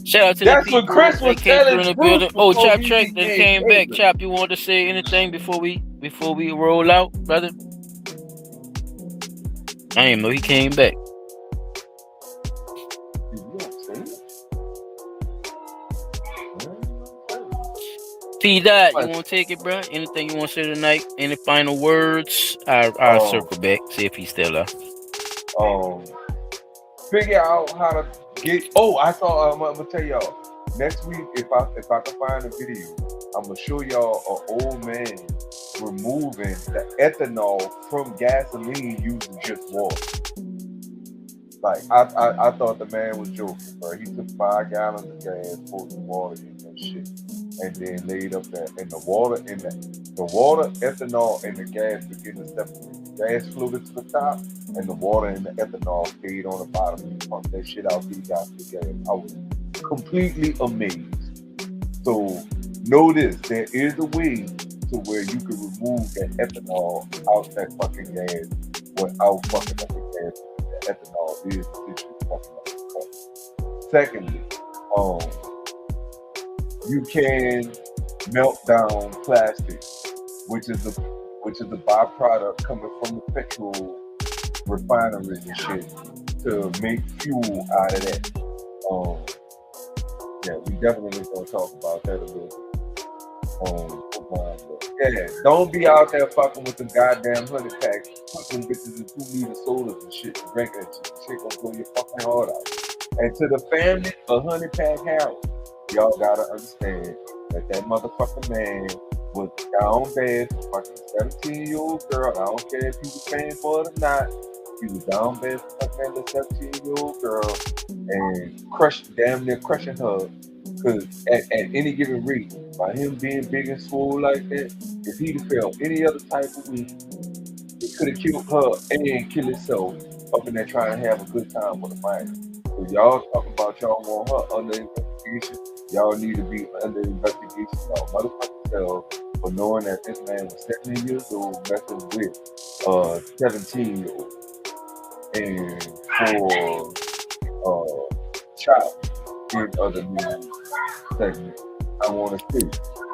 Shout out to That's the what people Chris was that came through in the building. Oh, Chop he Trek that came back. Chop, you want to say anything before we roll out, brother? I didn't know he came back. P-Dot, you want to take it, bro? Anything you want to say tonight? Any final words? I'll circle back, see if he's still there. Figure out how to get. Oh, I saw. I'm gonna tell y'all next week if I can find a video. I'm gonna show y'all an old man removing the ethanol from gasoline using just water. Like I thought the man was joking, bro. He took 5 gallons of gas, poured some water in there. and shit, and then laid up there, and the water and the water, ethanol, and the gas begin to separate. The gas floated to the top, and the water and the ethanol stayed on the bottom. You pump that shit out, you got the gas. I was completely amazed. So know this: there is a way to where you can remove that ethanol out that fucking gas without fucking up the gas. The ethanol is essentially fucking up the car. Secondly, you can melt down plastic, which is the byproduct coming from the petrol refineries and shit, to make fuel out of that. Yeah, we definitely gonna talk about that a little bit. Yeah, don't be out there fucking with the goddamn honey pack, fucking bitches and 2-liter sodas and shit, drinking that shit. Shit gonna blow your fucking heart out. And to the family of honey pack Harold, y'all gotta understand that motherfucking man was down bad for fucking 17-year-old girl. I don't care if he was paying for it or not. He was down bad for fucking that 17-year-old girl and damn near crushing her. Because at any given rate, by him being big and swole like that, if he'd have felt any other type of week, he could have killed her and killed himself up in there trying to have a good time with a minor. So y'all talking about y'all want her under investigation, y'all need to be under investigation y'all motherfucking self for knowing that this man was 17 years old messing with a 17-year-old. And for child in other news segments, I want to see.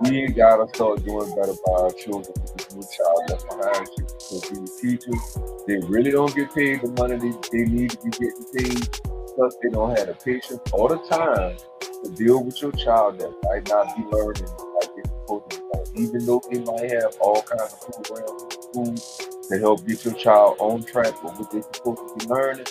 We gotta start doing better by our children with this new child left behind shit. Because these teachers, they really don't get paid the money they need to be getting paid. Plus, they don't have the patience or the time to deal with your child that might not be learning like they're supposed to be learning. Even though they might have all kinds of programs in school to help get your child on track with what they're supposed to be learning,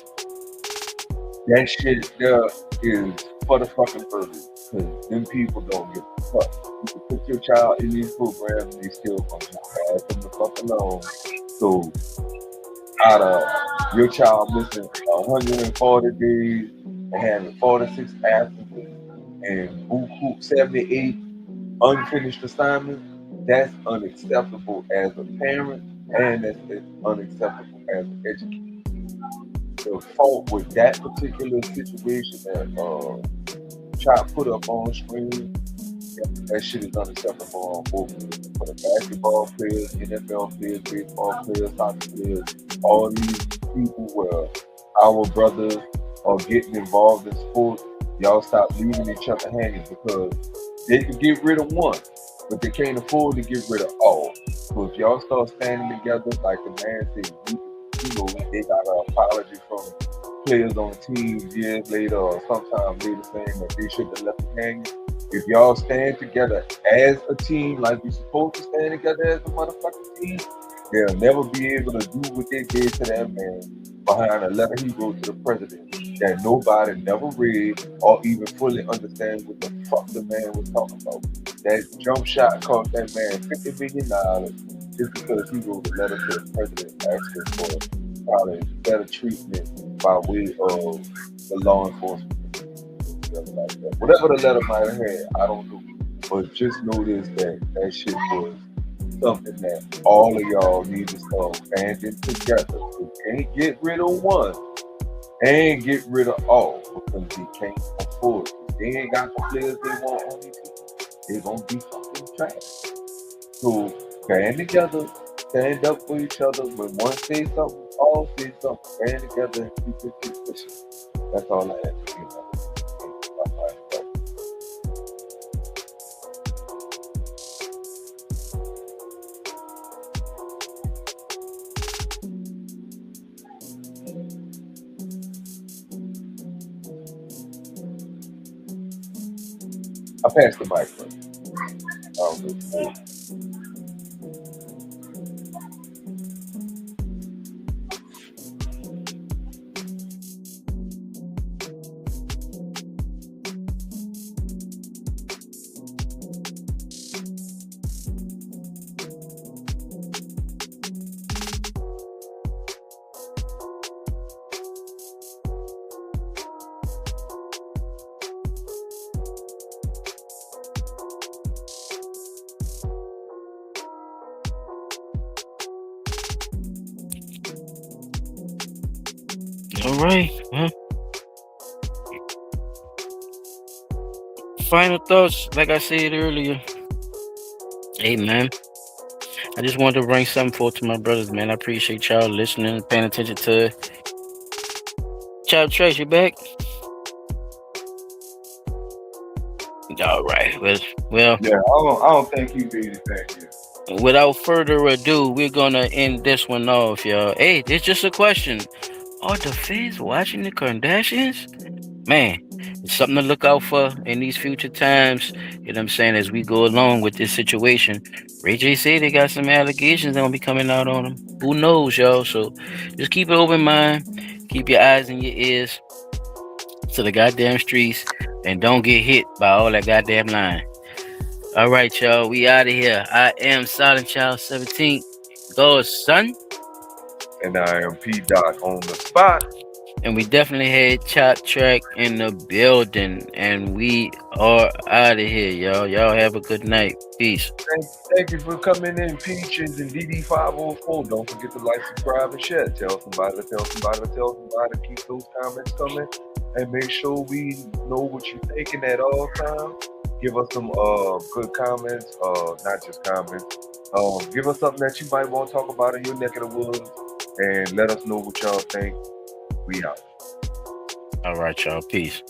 that shit there is for the fucking purpose. Because them people don't give a fuck. You can put your child in these programs and they still gonna pass them the fuck alone. So out of your child missing 140 days and having 46 absences and 78 unfinished assignments, that's unacceptable as a parent and that's unacceptable as an educator. The fault with that particular situation that child put up on screen, that shit is unacceptable on both for the basketball players, NFL players, baseball players, soccer players, all these people where our brothers are getting involved in sports. Y'all stop leaving each other hanging because they can get rid of one, but they can't afford to get rid of all. So if y'all start standing together, like the man said, they got an apology from players on the team years later or sometime later saying that they should have left them hanging. If y'all stand together as a team like you're supposed to stand together as a motherfucking team, they'll never be able to do what they did to that man behind a letter he wrote to the president that nobody never read or even fully understand what the fuck the man was talking about. That jump shot cost that man $50 million just because he wrote a letter to the president asking for probably better treatment by way of the law enforcement. Like that. Whatever the letter might have had, I don't know. But just know this, that shit was something that all of y'all need to start banding together. You can't get rid of one and get rid of all because they can't afford it. If they ain't got the players they want on these teams, they're gonna be fucking trash. So band together, stand up for each other. When one says something, all say something. Band together and keep it pushing. That's all I have to say. I passed the mic first. All right. Well, final thoughts, like I said earlier. Hey, man. I just wanted to bring something forth to my brothers, man. I appreciate y'all listening and paying attention to it. Child Trace, you back? All right. Well, Yeah, I don't think you did it back here. without further ado, we're gonna end this one off, y'all. Hey, this just a question. Are the feds watching the Kardashians? Man, it's something to look out for in these future times. You know what I'm saying? As we go along with this situation. RayJ said they got some allegations that gonna be coming out on them. Who knows, y'all? So just keep an open mind. Keep your eyes and your ears to the goddamn streets. And don't get hit by all that goddamn lying. All right, y'all. We out of here. I am Silent Child 17. Go, son. And I am P. Dot on the spot. And we definitely had Chop Track in the building. And we are out of here, y'all. Y'all have a good night. Peace. Thank you for coming in, Peaches and DD504. Don't forget to like, subscribe, and share. Tell somebody to tell somebody to tell somebody to keep those comments coming. And make sure we know what you're thinking at all times. Give us some good comments, not just comments. Give us something that you might want to talk about in your neck of the woods. And let us know what y'all think. We out. All right, y'all. Peace.